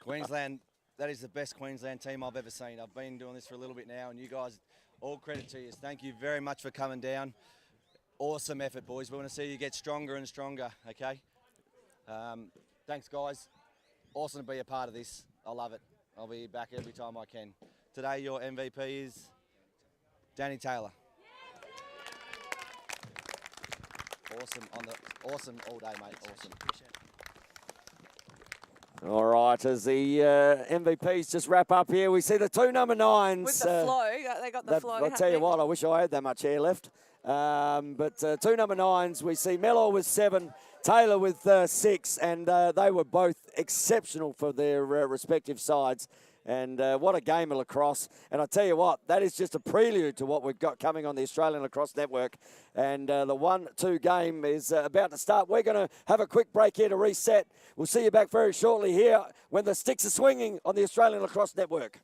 Queensland, that is the best Queensland team I've ever seen. I've been doing this for a little bit now, and you guys, all credit to you. Thank you very much for coming down. Awesome effort, boys. We want to see you get stronger and stronger, okay? Thanks, guys. Awesome to be a part of this. I love it. I'll be back every time I can. Today, your MVP is Danny Taylor. Awesome all day, mate. Awesome. All right, as the MVPs just wrap up here, we see the two number 9s. With the flow, they got the flow. I'll tell you what, I wish I had that much hair left. But two number 9s, we see Mellor with 7, Taylor with 6, and they were both exceptional for their respective sides. And what a game of lacrosse. And I tell you what, that is just a prelude to what we've got coming on the Australian Lacrosse Network. And the 1-2 game is about to start. We're going to have a quick break here to reset. We'll see you back very shortly here when the sticks are swinging on the Australian Lacrosse Network.